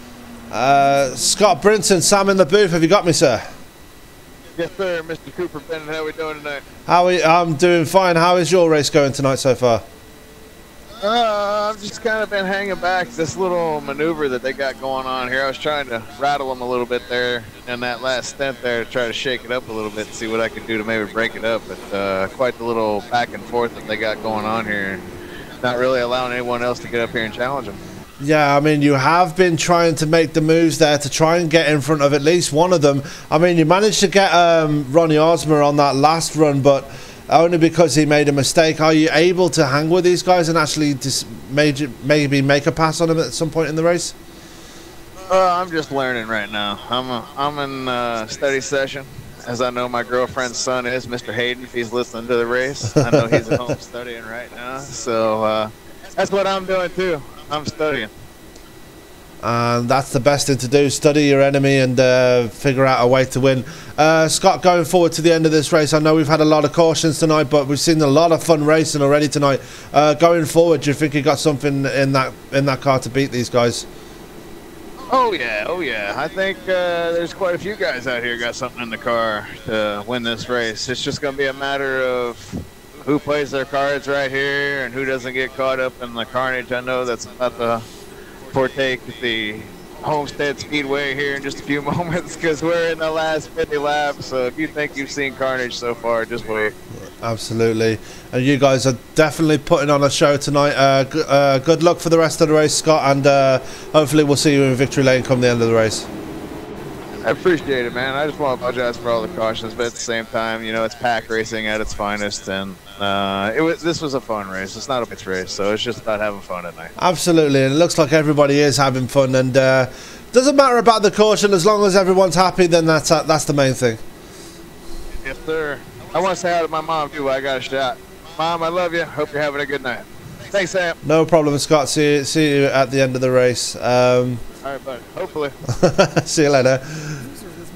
Scott Brinson, Sam in the booth. Have you got me, sir? Yes, sir, Mr. Cooper Bennett. How we doing tonight? I'm doing fine. How is your race going tonight so far? I've just kind of been hanging back. This little maneuver that they got going on here, I was trying to rattle them a little bit there in that last stint there to try to shake it up a little bit and see what I could do to maybe break it up. But quite the little back and forth that they got going on here. Not really allowing anyone else to get up here and challenge them. Yeah, I mean, you have been trying to make the moves there to try and get in front of at least one of them. I mean, you managed to get Ronnie Osmer on that last run, but only because he made a mistake. Are you able to hang with these guys and actually maybe make a pass on them at some point in the race? I'm just learning right now. I'm in study session, as I know my girlfriend's son is, Mr. Hayden, if he's listening to the race. I know he's at home studying right now, so that's what I'm doing too. I'm studying. And that's the best thing to do. Study your enemy and figure out a way to win. Scott, going forward to the end of this race, I know we've had a lot of cautions tonight, but we've seen a lot of fun racing already tonight. Going forward, do you think you got something in that car to beat these guys? Oh yeah. I think there's quite a few guys out here got something in the car to win this race. It's just going to be a matter of who plays their cards right here and who doesn't get caught up in the carnage. I know that's about to partake at the Homestead Speedway here in just a few moments because we're in the last 50 laps. So if you think you've seen carnage so far, just wait. Absolutely. And you guys are definitely putting on a show tonight. Good luck for the rest of the race, Scott, and hopefully we'll see you in victory lane come the end of the race. I appreciate it, man. I just want to apologize for all the cautions, but at the same time, you know, it's pack racing at its finest, and this was a fun race. It's not a pitch race, so it's just about having fun at night. Absolutely, and it looks like everybody is having fun, and doesn't matter about the caution as long as everyone's happy. Then that's the main thing. Yes, sir. I want to say hi to my mom too. I got a shot. Mom, I love you. Hope you're having a good night. Thanks, Sam. No problem, Scott. See you at the end of the race. All right, buddy. Hopefully. See you later.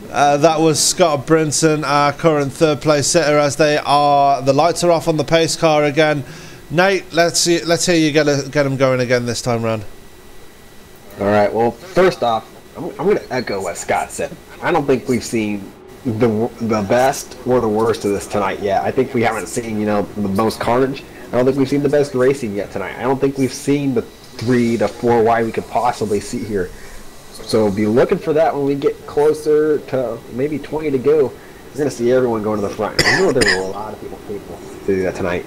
That was Scott Brinson, our current third place sitter, as the lights are off on the pace car again. Nate, let's hear you get them going again this time round. All right. Well, first off, I'm going to echo what Scott said. I don't think we've seen the best or the worst of this tonight yet. I think we haven't seen, the most carnage. I don't think we've seen the best racing yet tonight. I don't think we've seen the 3 to 4 wide we could possibly see here. So be looking for that when we get closer to maybe 20 to go. You're going to see everyone going to the front. I know there were a lot of people to do that tonight.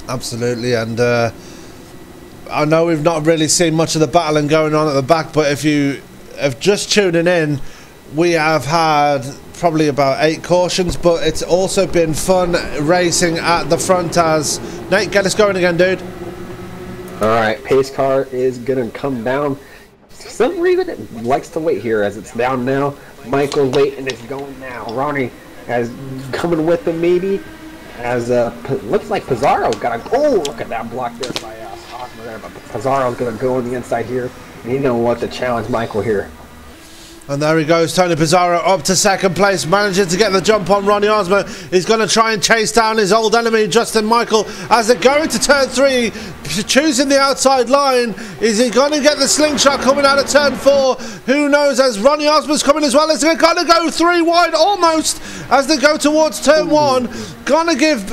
Absolutely, and I know we've not really seen much of the battling going on at the back, but if you have just tuning in, we have had probably about 8 cautions, but it's also been fun racing at the front. As Nate, get us going again, dude. All right, pace car is going to come down. For some reason, it likes to wait here as it's down now. Michael's late and it's going now. Ronnie is coming with him maybe. As looks like Pizarro got a look at that block there by Osmer there, but Pizarro's going to go on the inside here, and he's going to want to challenge Michael here. And there he goes, Tony Pizarro up to second place, managing to get the jump on Ronnie Osmer. He's going to try and chase down his old enemy, Justin Michael, as they're going to turn 3, choosing the outside line. Is he going to get the slingshot coming out of turn 4? Who knows, as Ronnie Osmer's coming as well. As they're going to go 3 wide almost as they go towards turn 1. Going to give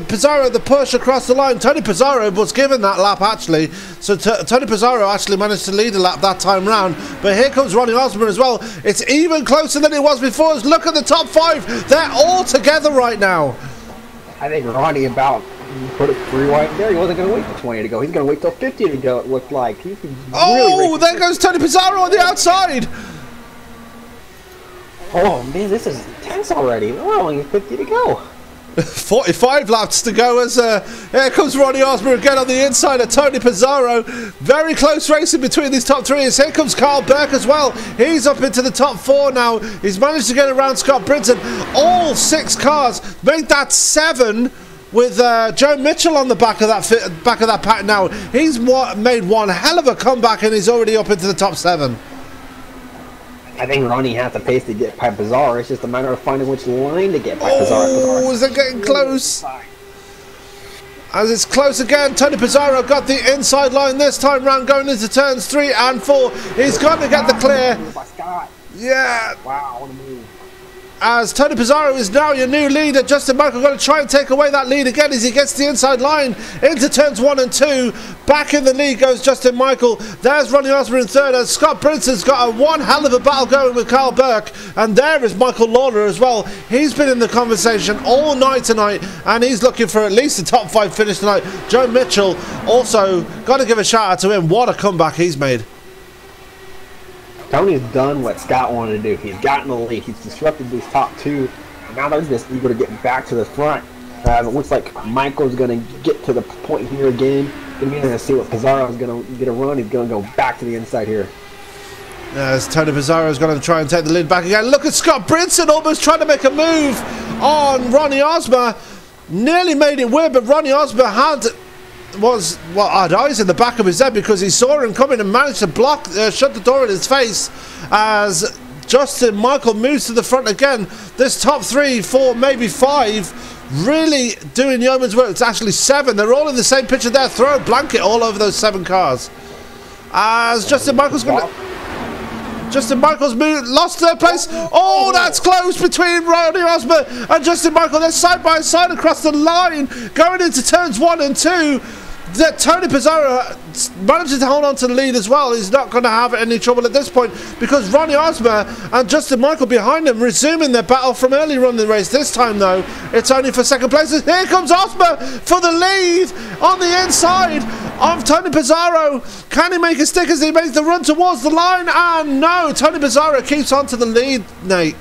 Pizarro the push across the line. Tony Pizarro was given that lap actually. So Tony Pizarro actually managed to lead a lap that time round. But here comes Ronnie Osmer as well. It's even closer than it was before. Look at the top 5. They're all together right now. I think Ronnie about put it 3 wide there. He wasn't going to wait for 20 to go. He's going to wait till 50 to go, it looked like. He's really there goes Tony Pizarro on the outside. Oh, man, this is intense already. We're only 50 to go. 45 laps to go as here comes Ronnie Osborne again on the inside of Tony Pizarro. Very close racing between these top three. Here comes Carl Burke as well. He's up into the top four now. He's managed to get around Scott Brinton. All 6 cars make that 7 with Joe Mitchell on the back of that pack now. He's made one hell of a comeback and he's already up into the top 7. I think Ronnie has the pace to get by Pizarro. It's just a matter of finding which line to get by Pizarro. Oh, is it getting close? As it's close again, Tony Pizarro got the inside line this time round going into turns 3 and 4. He's got to get the clear. Yeah. Wow, what a move. As Tony Pizarro is now your new leader, Justin Michael going to try and take away that lead again as he gets the inside line into turns 1 and 2. Back in the lead goes Justin Michael. There's Ronnie Osborne in third as Scott Brinson's got one hell of a battle going with Carl Burke. And there is Michael Lawler as well. He's been in the conversation all night tonight and he's looking for at least a top 5 finish tonight. Joe Mitchell also got to give a shout out to him. What a comeback he's made. Tony's done what Scott wanted to do. He's gotten the lead. He's disrupted these top 2. And now they're just eager to get back to the front. It looks like Michael's going to get to the point here again. We're going to see what Pizarro's going to get a run. He's going to go back to the inside here. As Tony Pizarro is going to try and take the lead back again. Look at Scott Brinson almost trying to make a move on Ronnie Osborne. Nearly made it weird, but Ronnie Osborne had eyes in the back of his head because he saw him coming and managed to shut the door in his face as Justin Michael moves to the front again. This top 3, 4, maybe 5 really doing yeoman's work. It's actually 7. They're all in the same picture there. Throw a blanket all over those 7 cars. As Justin Michael's lost third place. Oh, that's close between Ronnie Osborne and Justin Michael. They're side by side across the line going into turns 1 and 2. That Tony Pizarro manages to hold on to the lead as well. He's not going to have any trouble at this point because Ronnie Osborne and Justin Michael behind him resuming their battle from earlier on in the race. This time though, it's only for second place. Here comes Osborne for the lead on the inside of Tony Pizarro. Can he make a stick as he makes the run towards the line? And no, Tony Pizarro keeps on to the lead, Nate.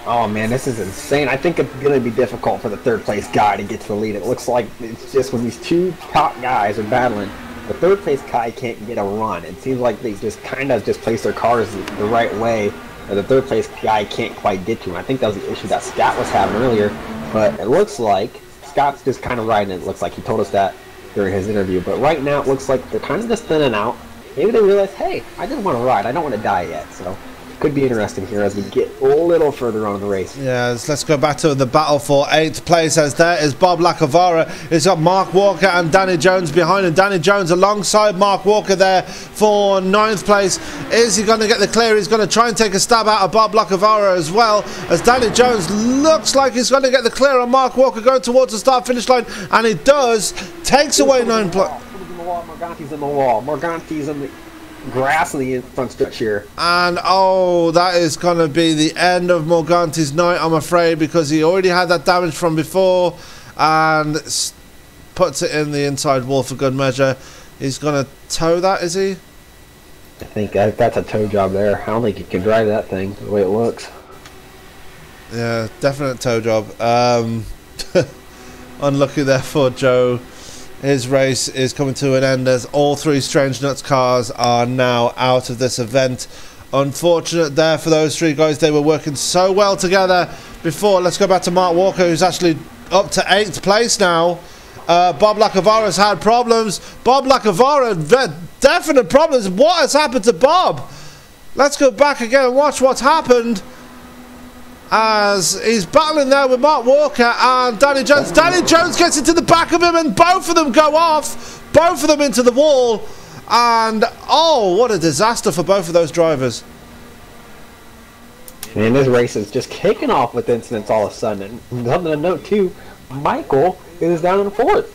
Oh man, this is insane. I think it's going to be difficult for the 3rd place guy to get to the lead. It looks like it's just when these 2 top guys are battling, the 3rd place guy can't get a run. It seems like they just kind of just place their cars the right way, and the 3rd place guy can't quite get to him. I think that was the issue that Scott was having earlier, but it looks like Scott's just kind of riding it. It looks like he told us that during his interview, but right now it looks like they're kind of just thinning out. Maybe they realize, hey, I just want to ride. I don't want to die yet, so could be interesting here as we get a little further on in the race. Yeah, let's go back to the battle for 8th place as there is Bob Lacavara. He's got Mark Walker and Danny Jones behind him. Danny Jones alongside Mark Walker there for 9th place. Is he going to get the clear? He's going to try and take a stab out of Bob Lacavara as well as Danny Jones looks like he's going to get the clear on Mark Walker going towards the start-finish line, and he does. Takes away 9 points. Morganti's in the wall. Morganti's in the grass in the front stretch here. And oh, that is going to be the end of Morganti's night, I'm afraid, because he already had that damage from before and puts it in the inside wall for good measure. He's going to tow that, is he? I think that's a tow job there. I don't think he can drive that thing the way it looks. Yeah, definite tow job. Unlucky there for Joe. His race is coming to an end as all 3 Strange Nuts cars are now out of this event. Unfortunate there for those 3 guys. They were working so well together before. Let's go back to Mark Walker, who's actually up to 8th place now. Bob Lacavara's had problems. Bob Lacavara, definite problems. What has happened to Bob? Let's go back again and watch what's happened. As he's battling there with Mark Walker and Danny Jones. Danny Jones gets into the back of him and both of them go off. Both of them into the wall. And oh, what a disaster for both of those drivers. Man, this race is just kicking off with incidents all of a sudden. And something to note too, Michael is down in 4th.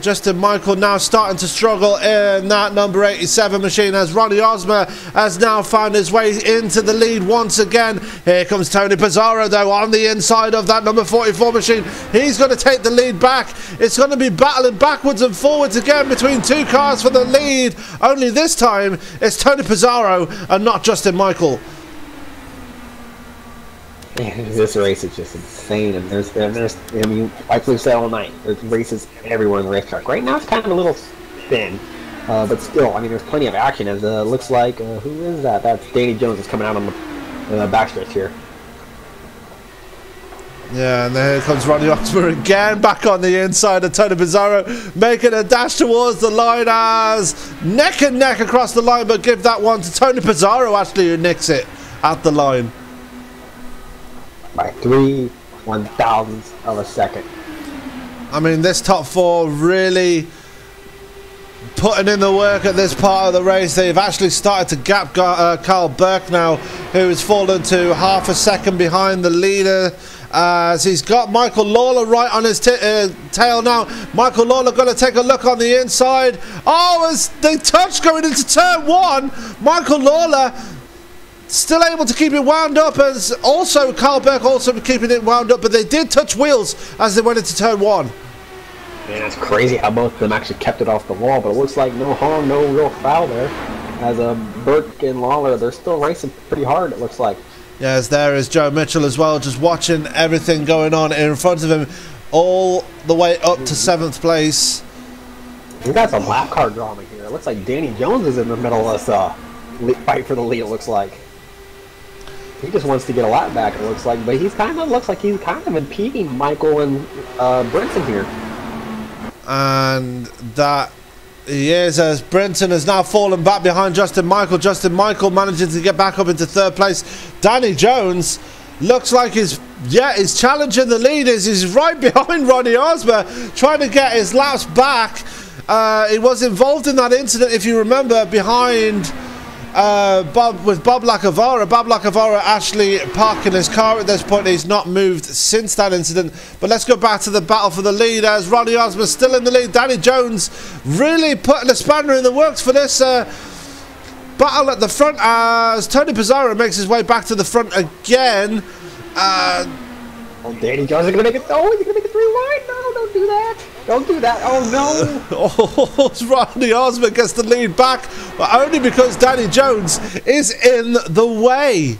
Justin Michael now starting to struggle in that number 87 machine as Ronnie Osborne has now found his way into the lead once again. Here comes Tony Pizarro though on the inside of that number 44 machine. He's going to take the lead back. It's going to be battling backwards and forwards again between 2 cars for the lead. Only this time it's Tony Pizarro and not Justin Michael. This race is just insane, and there's I mean, like we've said all night, there's races everywhere in the racetrack. Right now it's kind of a little thin, but still, I mean, there's plenty of action. As looks like, who is that? That's Danny Jones is coming out on the backstretch here. Yeah, and here comes Ronnie Oxford again, back on the inside of Tony Pizarro, making a dash towards the line as neck and neck across the line, but give that one to Tony Pizarro, actually, who nicks it at the line. By 3/1000ths of a second. I mean, this top four really putting in the work at this part of the race. They've actually started to gap Carl Burke now, who has fallen to half a second behind the leader, as he's got Michael Lawler right on his tail now. Michael Lawler going to take a look on the inside. Oh, as they touch going into turn one, Michael Lawler still able to keep it wound up, as also Carl Burke also keeping it wound up, but they did touch wheels as they went into turn one. Man, it's crazy how both of them actually kept it off the wall, but it looks like no harm, no real foul there. As Burke and Lawler, they're still racing pretty hard, it looks like. Yes, there is Joe Mitchell as well, just watching everything going on in front of him all the way up to 7th place. We got some lap car drama here. It looks like Danny Jones is in the middle of this fight for the lead, it looks like. He just wants to get a lap back, it looks like, but looks like he's kind of impeding Michael and Brinson here. And that he is, as Brinson has now fallen back behind Justin Michael. Justin Michael managing to get back up into 3rd place. Danny Jones looks like he's challenging the leaders. He's right behind Ronnie Osmer, trying to get his laps back. He was involved in that incident, if you remember, behind Bob Lacavara. Bob Lacavara actually parking his car at this point. He's not moved since that incident. But let's go back to the battle for the lead, as Ronnie Osmer still in the lead. Danny Jones really putting a spanner in the works for this battle at the front, as Tony Pizarro makes his way back to the front again. Danny Jones is going to make it. Oh, he's going to make it 3 wide. No, don't do that. Don't do that. Oh, no. Oh, Ronnie Osmer gets the lead back, but only because Danny Jones is in the way.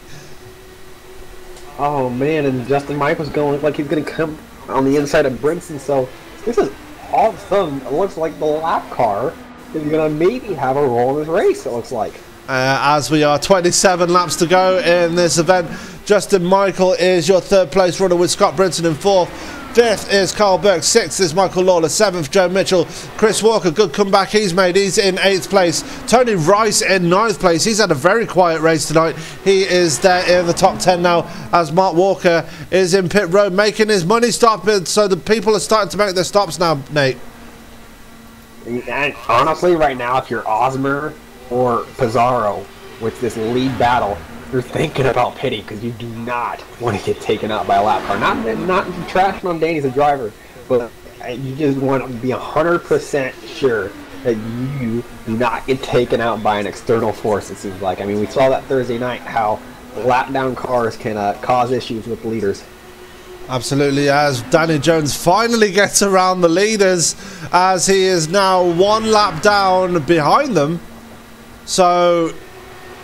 Oh, man, and Justin Michael's going like he's going to come on the inside of Brinson, so this is all of a sudden, it looks like the lap car is going to maybe have a role in this race, it looks like. As we are 27 laps to go in this event, Justin Michael is your 3rd place runner with Scott Brinson in 4th. 5th is Carl Burke. 6th is Michael Lawler. 7th, Joe Mitchell. Chris Walker, good comeback he's made. He's in 8th place. Tony Rice in 9th place. He's had a very quiet race tonight. He is there in the top 10 now, as Mark Walker is in pit road making his money stop. So the people are starting to make their stops now, Nate. And honestly, right now, if you're Osmer or Pizarro with this lead battle, you're thinking about pitting, because you do not want to get taken out by a lap car. Not trashing on Danny as a driver, but you just want to be 100% sure that you do not get taken out by an external force, it seems like. I mean, we saw that Thursday night, how lap down cars can cause issues with leaders. Absolutely, as Danny Jones finally gets around the leaders, as he is now 1 lap down behind them. So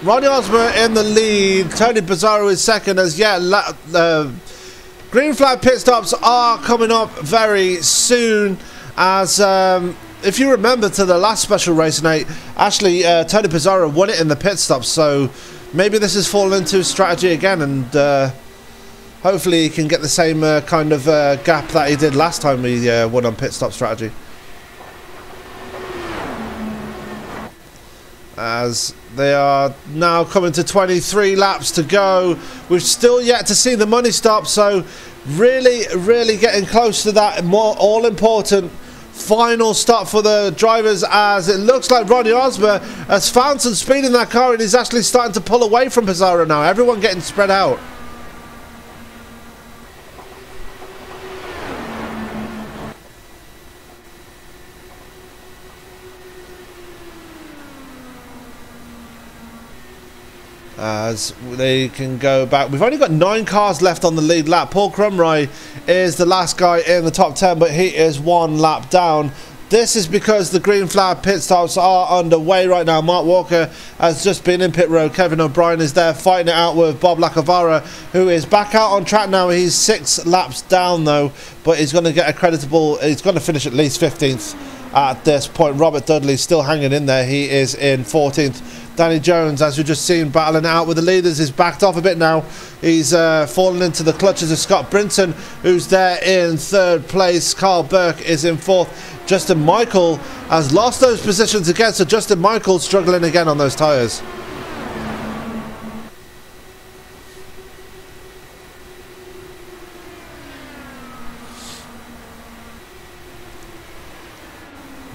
Ronnie Osmer in the lead. Tony Pizarro is 2nd, as green flag pit stops are coming up very soon, as if you remember to the last special race night, actually Tony Pizarro won it in the pit stops, so maybe this has fallen into strategy again, and hopefully he can get the same kind of gap that he did last time he won on pit stop strategy. As they are now coming to 23 laps to go. We've still yet to see the money stop, so really getting close to that more all-important final stop for the drivers, as it looks like Ronnie Osmer has found some speed in that car and he's actually starting to pull away from Pizarro now. Everyone getting spread out. As they can go back. We've only got 9 cars left on the lead lap. Paul Crumroy is the last guy in the top 10, but he is 1 lap down. This is because the green flag pit stops are underway right now. Mark Walker has just been in pit road. Kevin O'Brien is there fighting it out with Bob Lacavara, who is back out on track now. He's 6 laps down though, but he's going to get a creditable, he's going to finish at least 15th at this point. Robert Dudley still hanging in there. He is in 14th. Danny Jones, as we've just seen, battling it out with the leaders, is backed off a bit now. He's fallen into the clutches of Scott Brinton, who's there in 3rd place. Carl Burke is in 4th. Justin Michael has lost those positions again, so Justin Michael struggling again on those tyres.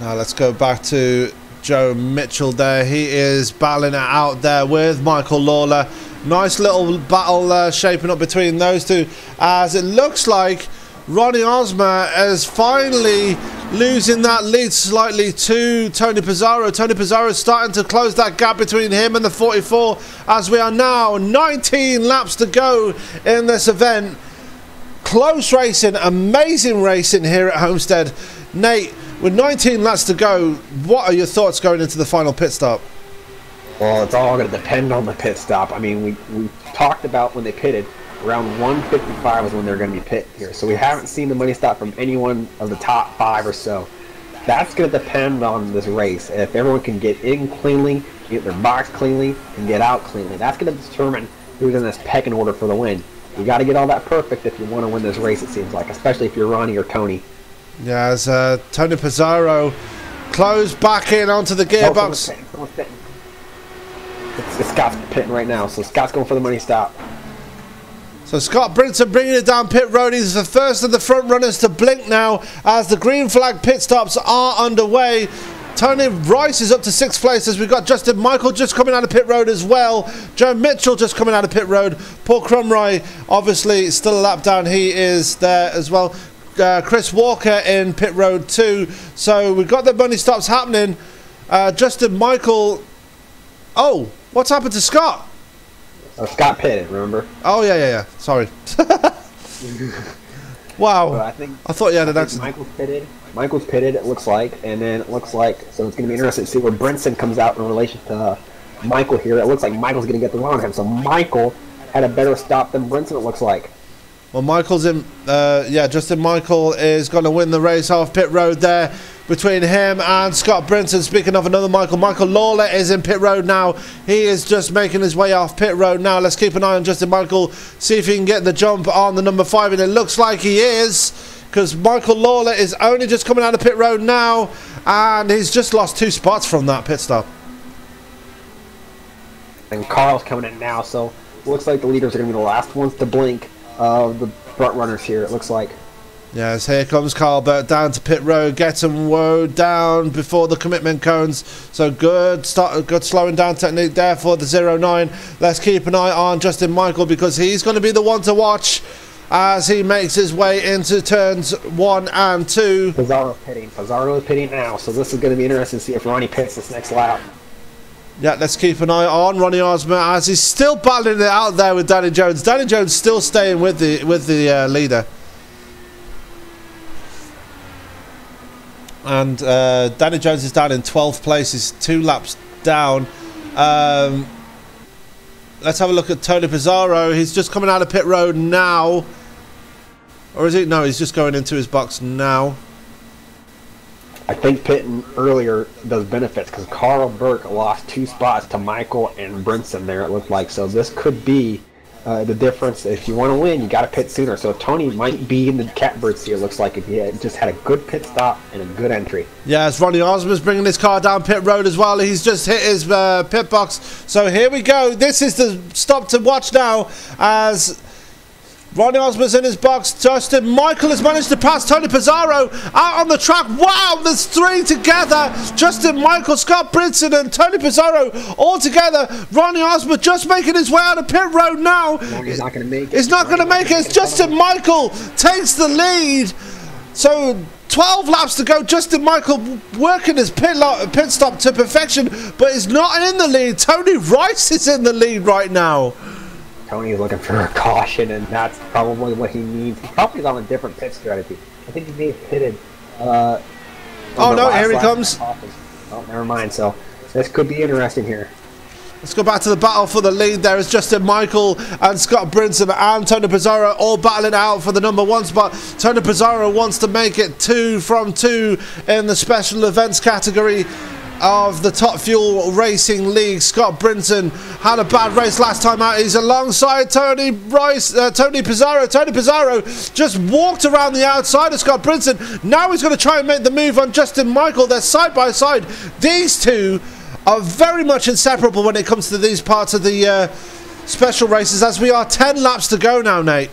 Now let's go back to Joe Mitchell there. He is battling it out there with Michael Lawler. Nice little battle shaping up between those two, as it looks like Ronnie Osmer is finally losing that lead slightly to Tony Pizarro. Tony Pizarro is starting to close that gap between him and the 44, as we are now 19 laps to go in this event. Close racing, amazing racing here at Homestead. Nate, with 19 laps to go, what are your thoughts going into the final pit stop? Well, it's all going to depend on the pit stop. I mean, we talked about when they pitted, around 155 is when they're going to be pit here. So we haven't seen the money stop from anyone of the top 5 or so. That's going to depend on this race. If everyone can get in cleanly, get their box cleanly, and get out cleanly, that's going to determine who's in this pecking order for the win. You got to get all that perfect if you want to win this race, it seems like, especially if you're Ronnie or Tony. Yeah, as Tony Pizarro closed back in onto the gearbox. It's Scott's pitting right now, so Scott's going for the money stop. So Scott Brinton bringing it down pit road. He's the first of the front runners to blink now as the green flag pit stops are underway. Tony Rice is up to 6th place, as we've got Justin Michael just coming out of pit road as well. Joe Mitchell just coming out of pit road. Paul Crumry obviously still a lap down. He is there as well. Chris Walker in pit road too. So we've got the money stops happening. Justin Michael. Oh, what's happened to Scott? Scott pitted, remember? Oh yeah. Sorry. Wow. Well, I thought you had an accident. Michael's pitted, it looks like, and then it looks like, so it's going to be interesting to see where Brinson comes out in relation to Michael here. It looks like Michael's going to get the run on him, so Michael had a better stop than Brinson, it looks like. Well, Michael's in, Justin Michael is going to win the race off pit road there between him and Scott Brinton. Speaking of another Michael Lawler is in pit road now. He is just making his way off pit road now. Let's keep an eye on Justin Michael, see if he can get the jump on the number 5, and it looks like he is, because Michael Lawler is only just coming out of pit road now, and he's just lost 2 spots from that pit stop. And Carl's coming in now, so it looks like the leaders are going to be the last ones to blink of the front runners here, it looks like. Yes, here comes Carl Burt down to pit road, gets him down before the commitment cones. So good slowing down technique there for the 09. Let's keep an eye on Justin Michael, because he's going to be the one to watch as he makes his way into turns 1 and 2. Pizarro is pitting now, so this is going to be interesting to see if Ronnie pits this next lap. Yeah, let's keep an eye on Ronnie Osmer, as he's still battling it out there with Danny Jones. Danny Jones still staying with the leader. And Danny Jones is down in 12th place. He's 2 laps down. Let's have a look at Tony Pizarro. He's just coming out of pit road now. Or is he? No, he's just going into his box now. I think pitting earlier does benefits, because Carl Burke lost 2 spots to Michael and Brinson there, it looked like. So this could be the difference. If you want to win, you got to pit sooner. So Tony might be in the catbirds here, looks like, if he had just had a good pit stop and a good entry. Yeah, as Ronnie Osmer's bringing his car down pit road as well. He's just hit his pit box. So here we go. This is the stop to watch now, as Ronnie Osmer's in his box. Justin Michael has managed to pass Tony Pizarro out on the track. Wow, there's 3 together. Justin Michael, Scott Brinson, and Tony Pizarro all together. Ronnie Osmer just making his way out of pit road now. No, he's not going to make it. He's not going to make it. It's Justin Michael takes the lead. So 12 laps to go. Justin Michael working his pit stop to perfection, but is not in the lead. Tony Rice is in the lead right now. Tony is looking for a caution, and that's probably what he needs. He probably is on a different pit strategy. I think he may have pitted Oh no, here he comes. Oh, never mind. So this could be interesting here. Let's go back to the battle for the lead. There is Justin Michael and Scott Brinson and Tony Pizarro all battling out for the #1 spot. Tony Pizarro wants to make it 2 from 2 in the special events category of the Top Fuel Racing League. Scott Brinson had a bad race last time out. He's alongside Tony Pizarro. Tony Pizarro just walked around the outside of Scott Brinson. Now he's going to try and make the move on Justin Michael. They're side by side. These two are very much inseparable when it comes to these parts of the special races, as we are 10 laps to go now, Nate.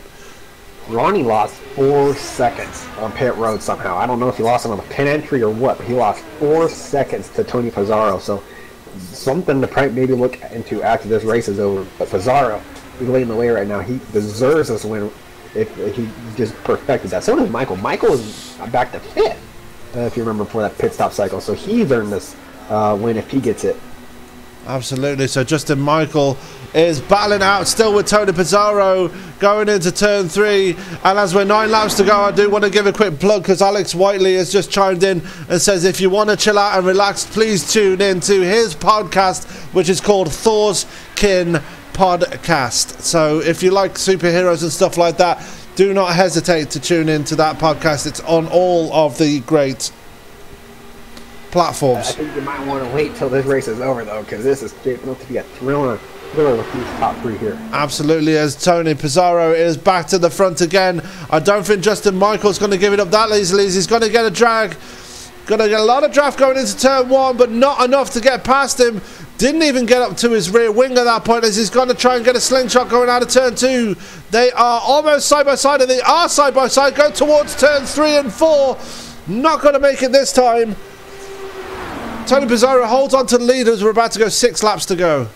Ronnie lost 4 seconds on pit road somehow. I don't know if he lost it on the pit entry or what, but he lost 4 seconds to Tony Pizarro. So something to maybe look into after this race is over. But Pizarro, he's leading the way right now. He deserves this win if he just perfected that. So does Michael. Michael is back to 5th, if you remember, before that pit stop cycle. So he's earned this win if he gets it. Absolutely. So Justin Michael is battling out still with Tony Pizarro going into turn 3, and as we're 9 laps to go, I do want to give a quick plug because Alex Whiteley has just chimed in and says if you want to chill out and relax, please tune in to his podcast, which is called Thor's Kin Podcast. So if you like superheroes and stuff like that, do not hesitate to tune in to that podcast. It's on all of the great platforms. I think you might want to wait till this race is over, though, because this is shaping up to be a thriller with these top 3 here. Absolutely, as Tony Pizarro is back to the front again. I don't think Justin Michael's going to give it up that easily. He's going to get a drag. Going to get a lot of draft going into turn 1, but not enough to get past him. Didn't even get up to his rear wing at that point, as he's going to try and get a slingshot going out of turn 2. They are almost side by side, and they are side by side. Go towards turns 3 and 4. Not going to make it this time. Tony Pizarro holds on to the lead as we're about to go 6 laps to go.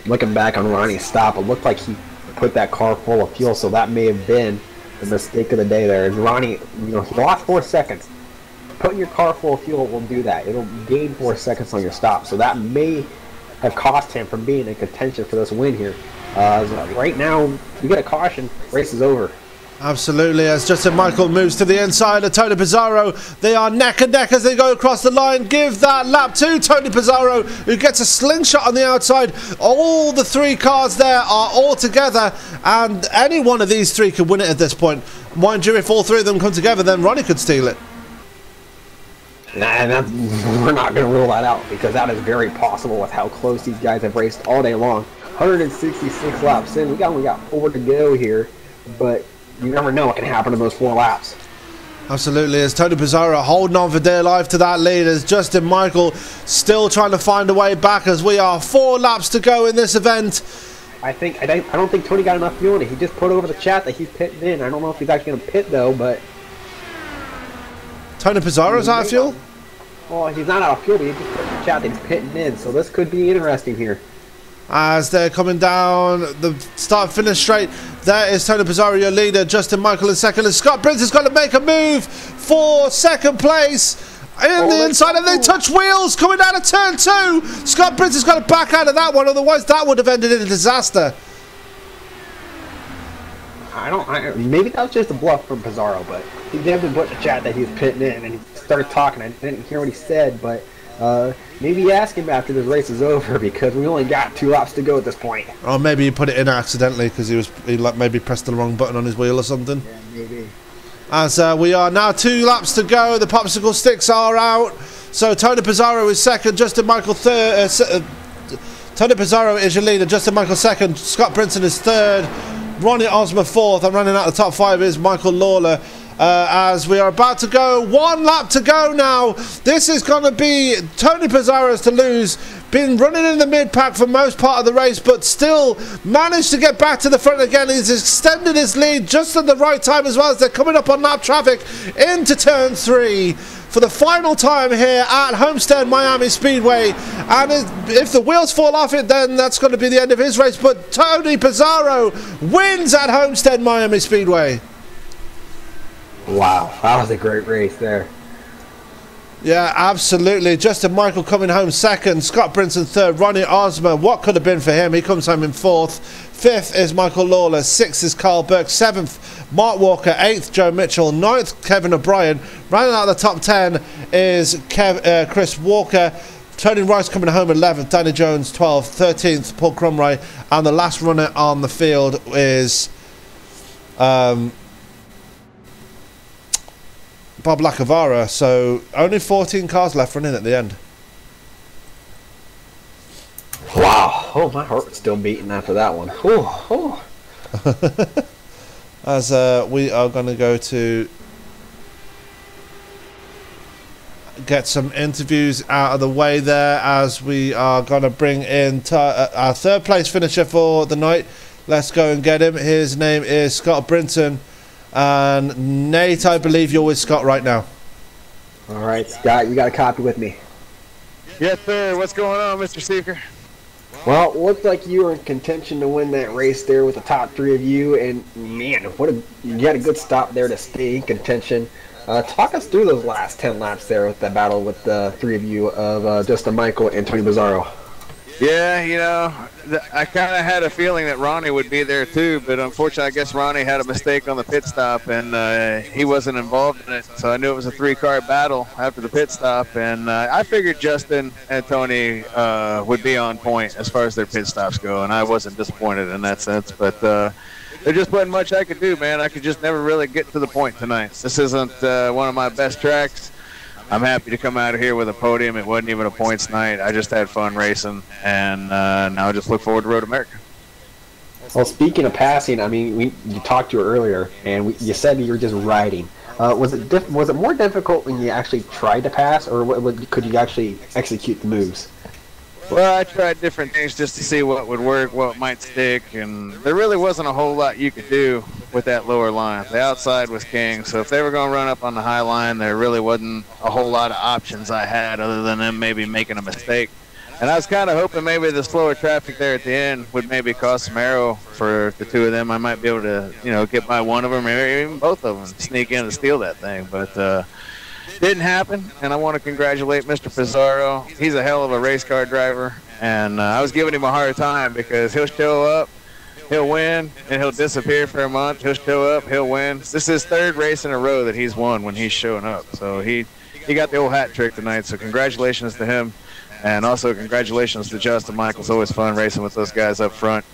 Looking back on Ronnie's stop, it looked like he put that car full of fuel, so that may have been the mistake of the day there. And Ronnie, he lost 4 seconds. Putting your car full of fuel will do that. It'll gain 4 seconds on your stop, so that may have cost him from being in contention for this win here. Right now, you get a caution, race is over. Absolutely, as Justin Michael moves to the inside of Tony Pizarro. They are neck and neck as they go across the line. Give that lap to Tony Pizarro, who gets a slingshot on the outside. All the 3 cars there are all together, and any one of these 3 could win it at this point. Mind you, if all 3 of them come together, then Ronnie could steal it. Nah, we're not going to rule that out, because that is very possible with how close these guys have raced all day long. 166 laps in. We only got 4 to go here, but you never know what can happen in those 4 laps. Absolutely, as Tony Pizarro holding on for dear life to that lead, as Justin Michael still trying to find a way back, as we are 4 laps to go in this event. I don't think Tony got enough fuel in it. He just put over the chat that he's pitting in. I don't know if he's actually going to pit, though, but Tony Pizarro's out of fuel? Well, he's not out of fuel, but he just put in the chat that he's pitting in, so this could be interesting here. As they're coming down the start-finish straight, there is Tony Pizarro, your leader. Justin Michael in second, and Scott Brinson's got to make a move for second place in the inside, and they touch wheels coming down of turn 2. Scott Brinson's got to back out of that one, otherwise that would have ended in a disaster. Maybe that was just a bluff from Pizarro, but he definitely put in the chat that he was pitting in, and he started talking. I didn't hear what he said, but maybe ask him after this race is over, because we only got 2 laps to go at this point. Or maybe he put it in accidentally because he maybe pressed the wrong button on his wheel or something. Yeah, maybe. As we are now 2 laps to go, the popsicle sticks are out. So Tony Pizarro is second, Justin Michael third. Tony Pizarro is your leader, Justin Michael second, Scott Brinson is third, Ronnie Osmer fourth. I'm running out the top 5 is Michael Lawler. As we are about to go 1 lap to go now. This is going to be Tony Pizarro's to lose. Been running in the mid-pack for most part of the race, but still managed to get back to the front again. He's extended his lead just at the right time, as well as they're coming up on lap traffic into turn 3 for the final time here at Homestead Miami Speedway. And if the wheels fall off it, then that's going to be the end of his race. But Tony Pizarro wins at Homestead Miami Speedway. Wow, that was a great race there. Yeah, absolutely. Justin Michael coming home second. Scott Brinson third. Ronnie Osmer, what could have been for him? He comes home in fourth. Fifth is Michael Lawler. Sixth is Carl Burke. Seventh, Mark Walker. Eighth, Joe Mitchell. Ninth, Kevin O'Brien. Rounding out the top 10 is Chris Walker. Tony Rice coming home 11th. Danny Jones 12th. 13th, Paul Crumray. And the last runner on the field is Bob Lacavara. So only 14 cars left running at the end. Wow. Oh, my heart's still beating after that one. Oh. As we are going to go to get some interviews out of the way there, as we are going to bring in our third place finisher for the night. Let's go and get him. His name is Scott Brinton. And Nate, I believe you're with Scott right now. All right, Scott, you got a copy with me. Yes, sir. What's going on, Mr. Seeker? Well, it looked like you were in contention to win that race there with the top three of you, and man, you had a good stop there to stay in contention. Talk us through those last 10 laps there with that battle with the three of you of Justin Michael and Tony Bizzarro. Yeah, you know, I kind of had a feeling that Ronnie would be there too, but unfortunately I guess Ronnie had a mistake on the pit stop, and he wasn't involved in it, so I knew it was a three-car battle after the pit stop, and I figured Justin and Tony would be on point as far as their pit stops go, and I wasn't disappointed in that sense, but there just wasn't much I could do, man. I could just never really get to the point tonight. This isn't one of my best tracks. I'm happy to come out of here with a podium. It wasn't even a points night. I just had fun racing, and now I just look forward to Road America. Well, speaking of passing, I mean, you talked to her earlier, and you said you were just riding. Was it more difficult when you actually tried to pass, or could you actually execute the moves? Well, I tried different things just to see what would work, what might stick, and there really wasn't a whole lot you could do with that lower line. The outside was king, so if they were going to run up on the high line, there really wasn't a whole lot of options I had other than them maybe making a mistake. And I was kind of hoping maybe the slower traffic there at the end would maybe cause some arrow for the two of them. I might be able to, get by one of them, or even both of them, sneak in and steal that thing. But didn't happen, and I want to congratulate Mr. Pizarro. He's a hell of a race car driver, and I was giving him a hard time because he'll show up, he'll win, and he'll disappear for a month. He'll show up, he'll win. This is his third race in a row that he's won when he's showing up. So he got the old hat trick tonight, so congratulations to him. And also congratulations to Justin Michael. It's always fun racing with those guys up front.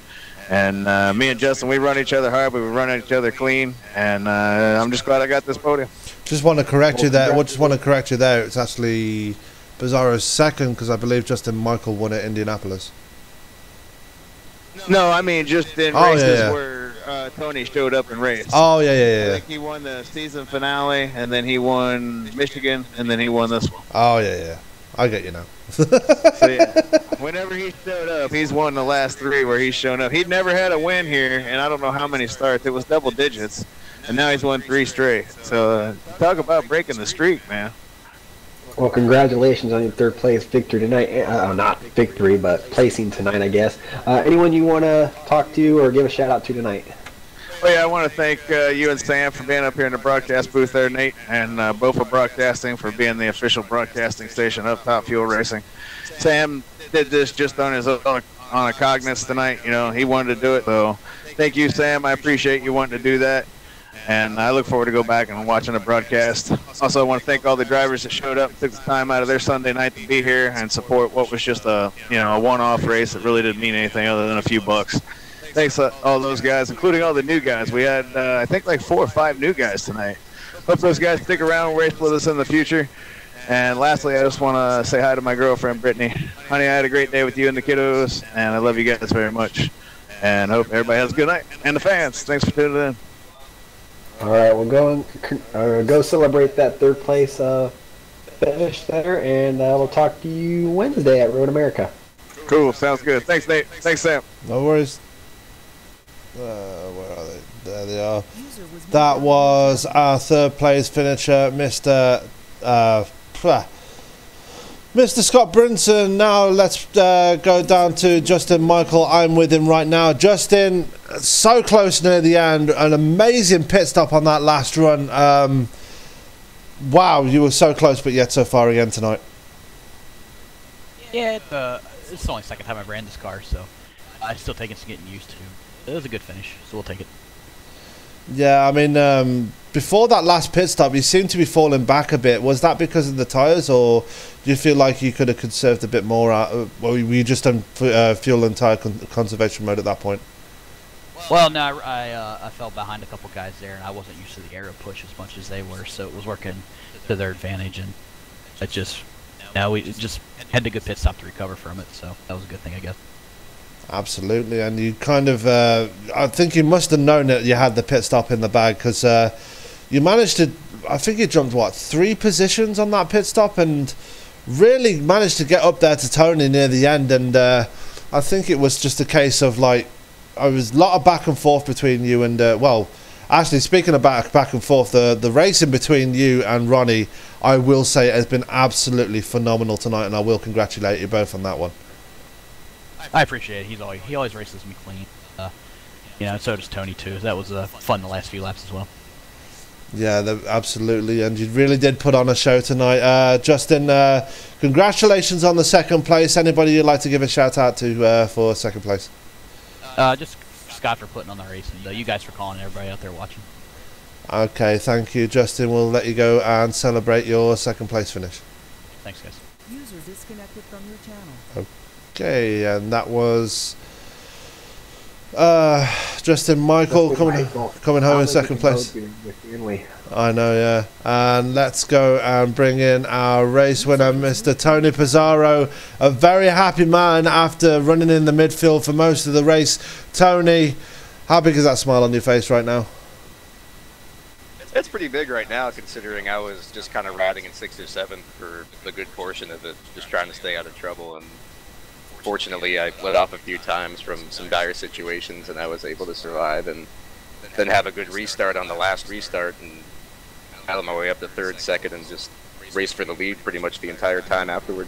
And me and Justin, we run each other hard, but we run each other clean. And I'm just glad I got this podium. Just want to correct you there. It's actually Bizzarro's second, because I believe Justin Michael won at Indianapolis. No, I mean just in races where Tony showed up and raced. Oh, yeah. I think he won the season finale, and then he won Michigan, and then he won this one. Oh, yeah. I get you now. So, yeah, whenever he showed up, he's won the last three where he's shown up. He'd never had a win here, and I don't know how many starts. It was double digits, and now he's won 3 straight. So talk about breaking the streak, man. Well, congratulations on your third place victory tonight. Not victory, but placing tonight, I guess. Anyone you want to talk to or give a shout-out to tonight? Well, yeah, I want to thank you and Sam for being up here in the broadcast booth there, Nate, and Bofa Broadcasting for being the official broadcasting station of Top Fuel Racing. Sam did this just on his own on a cognizance tonight. He wanted to do it. So thank you, Sam. I appreciate you wanting to do that. And I look forward to go back and watching the broadcast. Also, I want to thank all the drivers that showed up, took the time out of their Sunday night to be here and support what was just a one-off race that really didn't mean anything other than a few bucks. Thanks to all those guys, including all the new guys. We had, I think, like 4 or 5 new guys tonight. Hope those guys stick around and race with us in the future. And lastly, I just want to say hi to my girlfriend, Brittany. Honey, I had a great day with you and the kiddos, and I love you guys very much. And I hope everybody has a good night. And the fans, thanks for tuning in. All right, we'll go celebrate that third place finish there, and we'll talk to you Wednesday at Road America. Cool, sounds good. Thanks, Nate. Thanks, Sam. No worries. Where are they? There they are. That was our third place finisher, Mr. Scott Brinson. Now let's go down to Justin Michael. I'm with him right now. Justin, so close near the end. An amazing pit stop on that last run. wow, you were so close, but yet so far again tonight. Yeah, it's the only second time I've ran this car, so I still taking some getting used to. It was a good finish, so we'll take it. Yeah, I mean, before that last pit stop, you seemed to be falling back a bit. Was that because of the tyres, or do you feel like you could have conserved a bit more? Well, were you just on fuel and tyre conservation mode at that point? Well, no, I fell behind a couple guys there, and I wasn't used to the aero push as much as they were, so it was working to their advantage, and it just, we just had a good pit stop to recover from it, so that was a good thing, I guess. Absolutely, and you kind of, I think you must have known that you had the pit stop in the bag, because you managed to, I think you jumped, what, 3 positions on that pit stop, and really managed to get up there to Tony near the end, and I think it was just a case of, like, I was a lot of back and forth between you and, well, actually, speaking of back and forth, the racing between you and Ronnie, I will say, has been absolutely phenomenal tonight, and I will congratulate you both on that one. I appreciate it. He always races me clean. So does Tony too. That was fun the last few laps as well. Yeah, absolutely, and you really did put on a show tonight. Justin, congratulations on the second place. Anybody you'd like to give a shout out to for second place? Just Scott for putting on the race, and you guys for calling, everybody out there watching. Okay, thank you, Justin. We'll let you go and celebrate your second place finish. Thanks, guys. User disconnected from your channel. Okay, and that was Justin Michael coming home in second place. I know, yeah. And let's go and bring in our race winner, Mr. Tony Pizarro. A very happy man after running in the midfield for most of the race. Tony, how big is that smile on your face right now? It's pretty big right now, considering I was just kind of riding in 6th or 7th for a good portion of it, just trying to stay out of trouble. And fortunately, I let off a few times from some dire situations, and I was able to survive and then have a good restart on the last restart, and battle my way up to 3rd, 2nd, and just race for the lead pretty much the entire time afterward.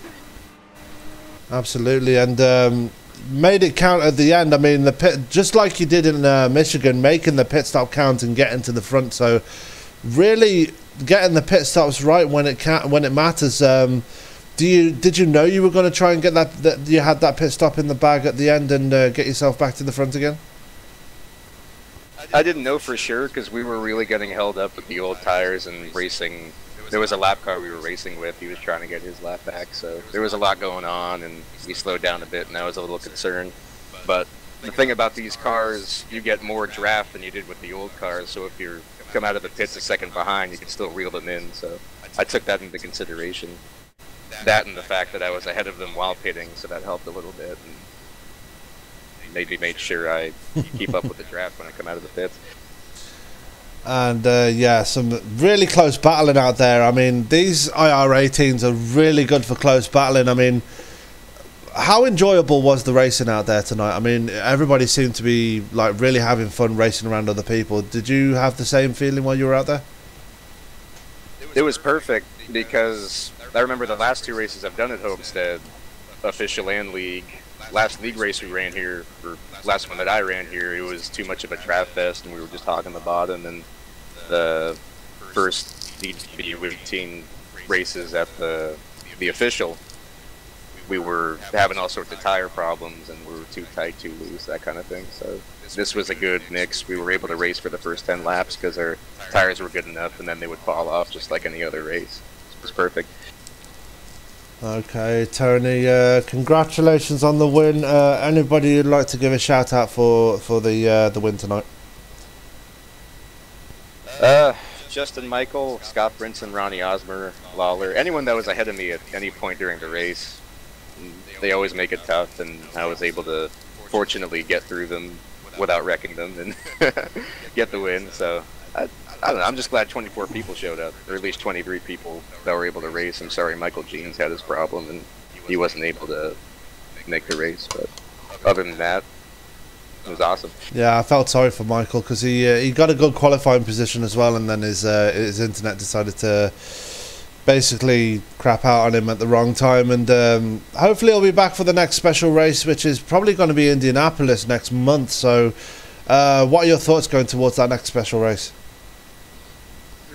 Absolutely, and made it count at the end. I mean, the pit, just like you did in Michigan, making the pit stop count and getting to the front. So, really getting the pit stops right when it matters. Did you know you were going to try and get that you had that pit stop in the bag at the end and get yourself back to the front again? I didn't know for sure, because we were really getting held up with the old tires and racing. There was a lap car we were racing with. He was trying to get his lap back, so there was a lot going on, and we slowed down a bit, and I was a little concerned. But the thing about these cars, you get more draft than you did with the old cars, so if you come out of the pits a second behind, you can still reel them in, so I took that into consideration. That and the fact that I was ahead of them while pitting, so that helped a little bit, and maybe made sure I keep up with the draft when I come out of the pits. And yeah, some really close battling out there. I mean, these IR18s are really good for close battling. I mean, how enjoyable was the racing out there tonight? I mean, everybody seemed to be like really having fun racing around other people. Did you have the same feeling while you were out there? It was perfect, because I remember the last 2 races I've done at Homestead, official and league. Last league race we ran here, or last one that I ran here, it was too much of a draft fest, and we were just hogging the bottom. And the first DB routine races at the official, we were having all sorts of tire problems, and we were too tight, too loose, that kind of thing. So this was a good mix. We were able to race for the first 10 laps because our tires were good enough, and then they would fall off just like any other race. It was perfect. Okay, Tony, congratulations on the win. Anybody you'd like to give a shout out for the win tonight? Justin Michael, Scott Brinson, Ronnie Osmer, Lawler, anyone that was ahead of me at any point during the race. They always make it tough, and I was able to fortunately get through them without wrecking them and get the win. So I don't know, I'm just glad 24 people showed up, or at least 23 people that were able to race. I'm sorry Michael Jeans had his problem and he wasn't able to make the race, but other than that, it was awesome. Yeah, I felt sorry for Michael, because he got a good qualifying position as well, and then his internet decided to basically crap out on him at the wrong time, and hopefully he'll be back for the next special race, which is probably going to be Indianapolis next month. So what are your thoughts going towards that next special race?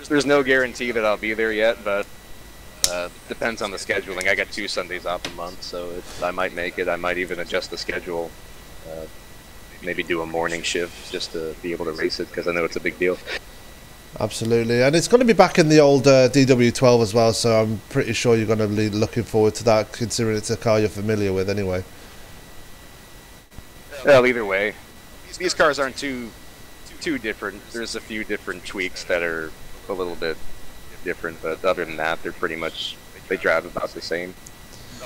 there's no guarantee that I'll be there yet, but depends on the scheduling. I got 2 Sundays off a month, so I might make it. I might even adjust the schedule, maybe do a morning shift just to be able to race it, because I know it's a big deal. Absolutely, and it's going to be back in the old DW12 as well, so I'm pretty sure you're going to be looking forward to that, considering it's a car you're familiar with anyway. Well, either way, these cars aren't too different. There's a few different tweaks that are a little bit different, but other than that, they're pretty much, they drive about the same.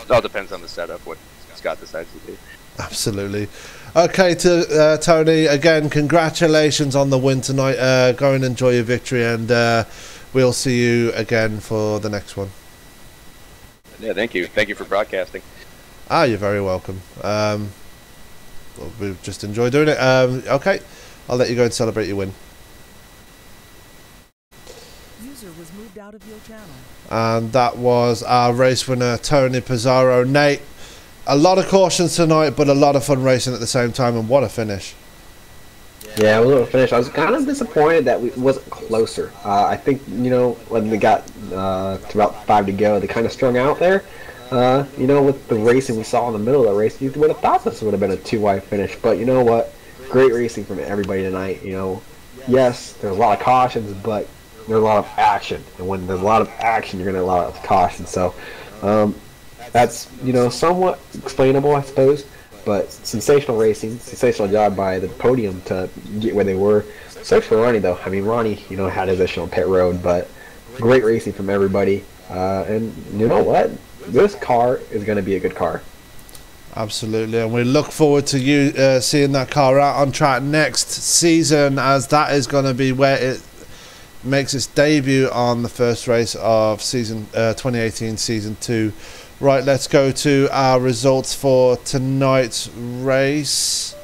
It all depends on the setup, what Scott decides to do. Absolutely. Okay, to Tony, again, congratulations on the win tonight. Go and enjoy your victory, and we'll see you again for the next one. Yeah, thank you. Thank you for broadcasting. You're very welcome. Well, we've just enjoyed doing it. Okay, I'll let you go and celebrate your win. User was moved out of your channel. And that was our race winner, Tony Pizarro. Nate, a lot of cautions tonight, but a lot of fun racing at the same time, and what a finish. Yeah, it was a finish. I was kind of disappointed that we wasn't closer. I think, you know, when they got to about 5 to go, they kind of strung out there. You know, with the racing we saw in the middle of the race, you would have thought this would have been a 2-wide finish. But you know what? Great racing from everybody tonight. You know, yes, there's a lot of cautions, but there's a lot of action. And when there's a lot of action, you're going to get a lot of caution. So that's, you know, somewhat explainable, I suppose. But sensational racing, sensational job by the podium to get where they were. Sucks for Ronnie, though. I mean, Ronnie, you know, had his issue on pit road, but great racing from everybody. And you know what? This car is going to be a good car. Absolutely, and we look forward to you seeing that car out on track next season, as that is going to be where it makes its debut on the first race of season 2018 season 2. Right, let's go to our results for tonight's race,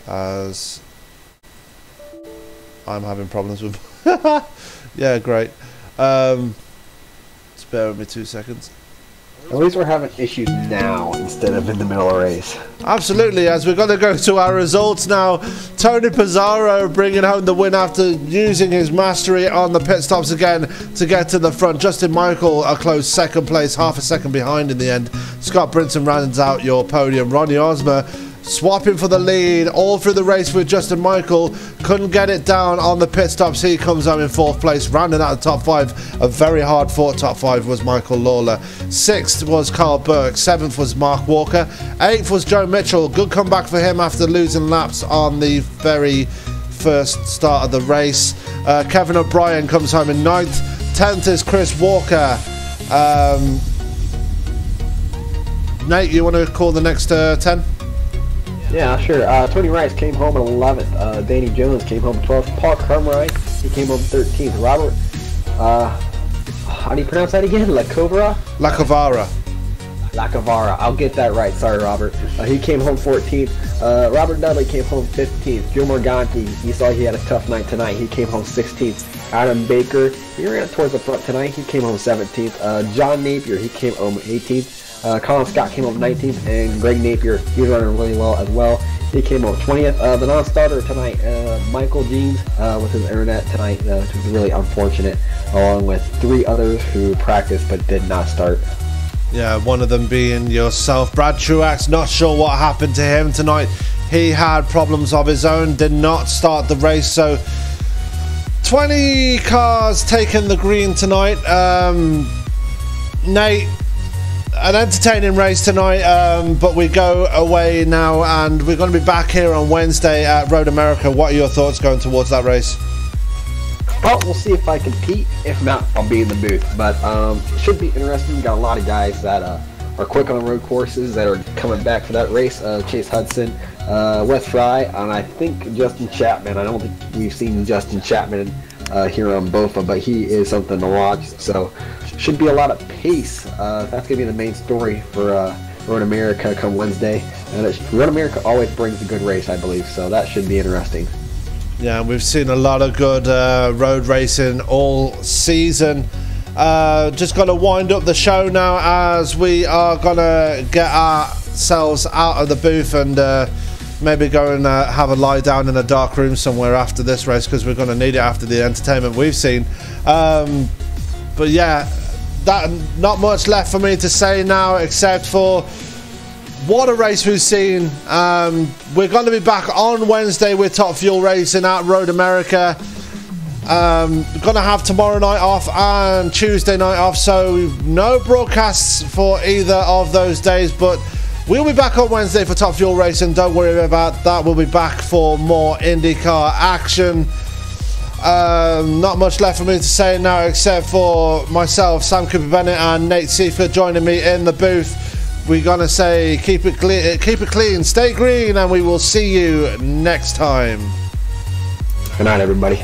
as I'm having problems with yeah, great. Just bear with me 2 seconds. At least we're having issues now instead of in the middle of the race. Absolutely, as we're going to go to our results now. Tony Pizarro bringing home the win after using his mastery on the pit stops again to get to the front. Justin Michael a close second place, half a second behind in the end. Scott Brinson rounds out your podium. Ronnie Osmer swapping for the lead all through the race with Justin Michael. Couldn't get it down on the pit stops. He comes home in 4th place, rounding out the top 5. A very hard fought top 5 was Michael Lawler. 6th was Carl Burke. 7th was Mark Walker. 8th was Joe Mitchell. Good comeback for him after losing laps on the very first start of the race. Kevin O'Brien comes home in 9th. 10th is Chris Walker. Nate, you want to call the next 10? Yeah, sure. Tony Rice came home at 11th. Danny Jones came home 12th. Paul Cartwright, he came home 13th. Robert, how do you pronounce that again? Lacovara? Lacovara. Lacovara. I'll get that right. Sorry, Robert. He came home 14th. Robert Dudley came home 15th. Joe Morganti, you saw he had a tough night tonight. He came home 16th. Adam Baker, he ran towards the front tonight. He came home 17th. John Napier, he came home 18th. Colin Scott came home 19th, and Greg Napier, he's running really well as well. He came home 20th. The non-starter tonight, Michael Jeans, with his internet tonight, which was really unfortunate, along with 3 others who practiced but did not start. Yeah, one of them being yourself. Brad Truax, not sure what happened to him tonight. He had problems of his own, did not start the race, so 20 cars taking the green tonight. Nate, an entertaining race tonight, but we go away now, and we're going to be back here on Wednesday at Road America. What are your thoughts going towards that race? Well, we'll see if I compete. If not, I'll be in the booth. But it should be interesting. We got a lot of guys that are quick on the road courses that are coming back for that race. Chase Hudson, Wes Fry, and I think Justin Chapman. I don't think we've seen Justin Chapman here on BOFA, but he is something to watch. So should be a lot of pace. That's going to be the main story for Road America come Wednesday. And Road America always brings a good race, I believe. So that should be interesting. Yeah, we've seen a lot of good road racing all season. Just going to wind up the show now, as we are going to get ourselves out of the booth and maybe go and have a lie down in a dark room somewhere after this race, because we're going to need it after the entertainment we've seen. But yeah, not much left for me to say now, except for what a race we've seen. We're going to be back on Wednesday with Top Fuel Racing at Road America. We're going to have tomorrow night off and Tuesday night off, so no broadcasts for either of those days, but we'll be back on Wednesday for Top Fuel Racing. Don't worry about that. We'll be back for more IndyCar action. Not much left for me to say now, except for myself, Sam Cooper Bennett, and Nate Seifert joining me in the booth. We're going to say keep it clean, stay green, and we will see you next time. Good night, everybody.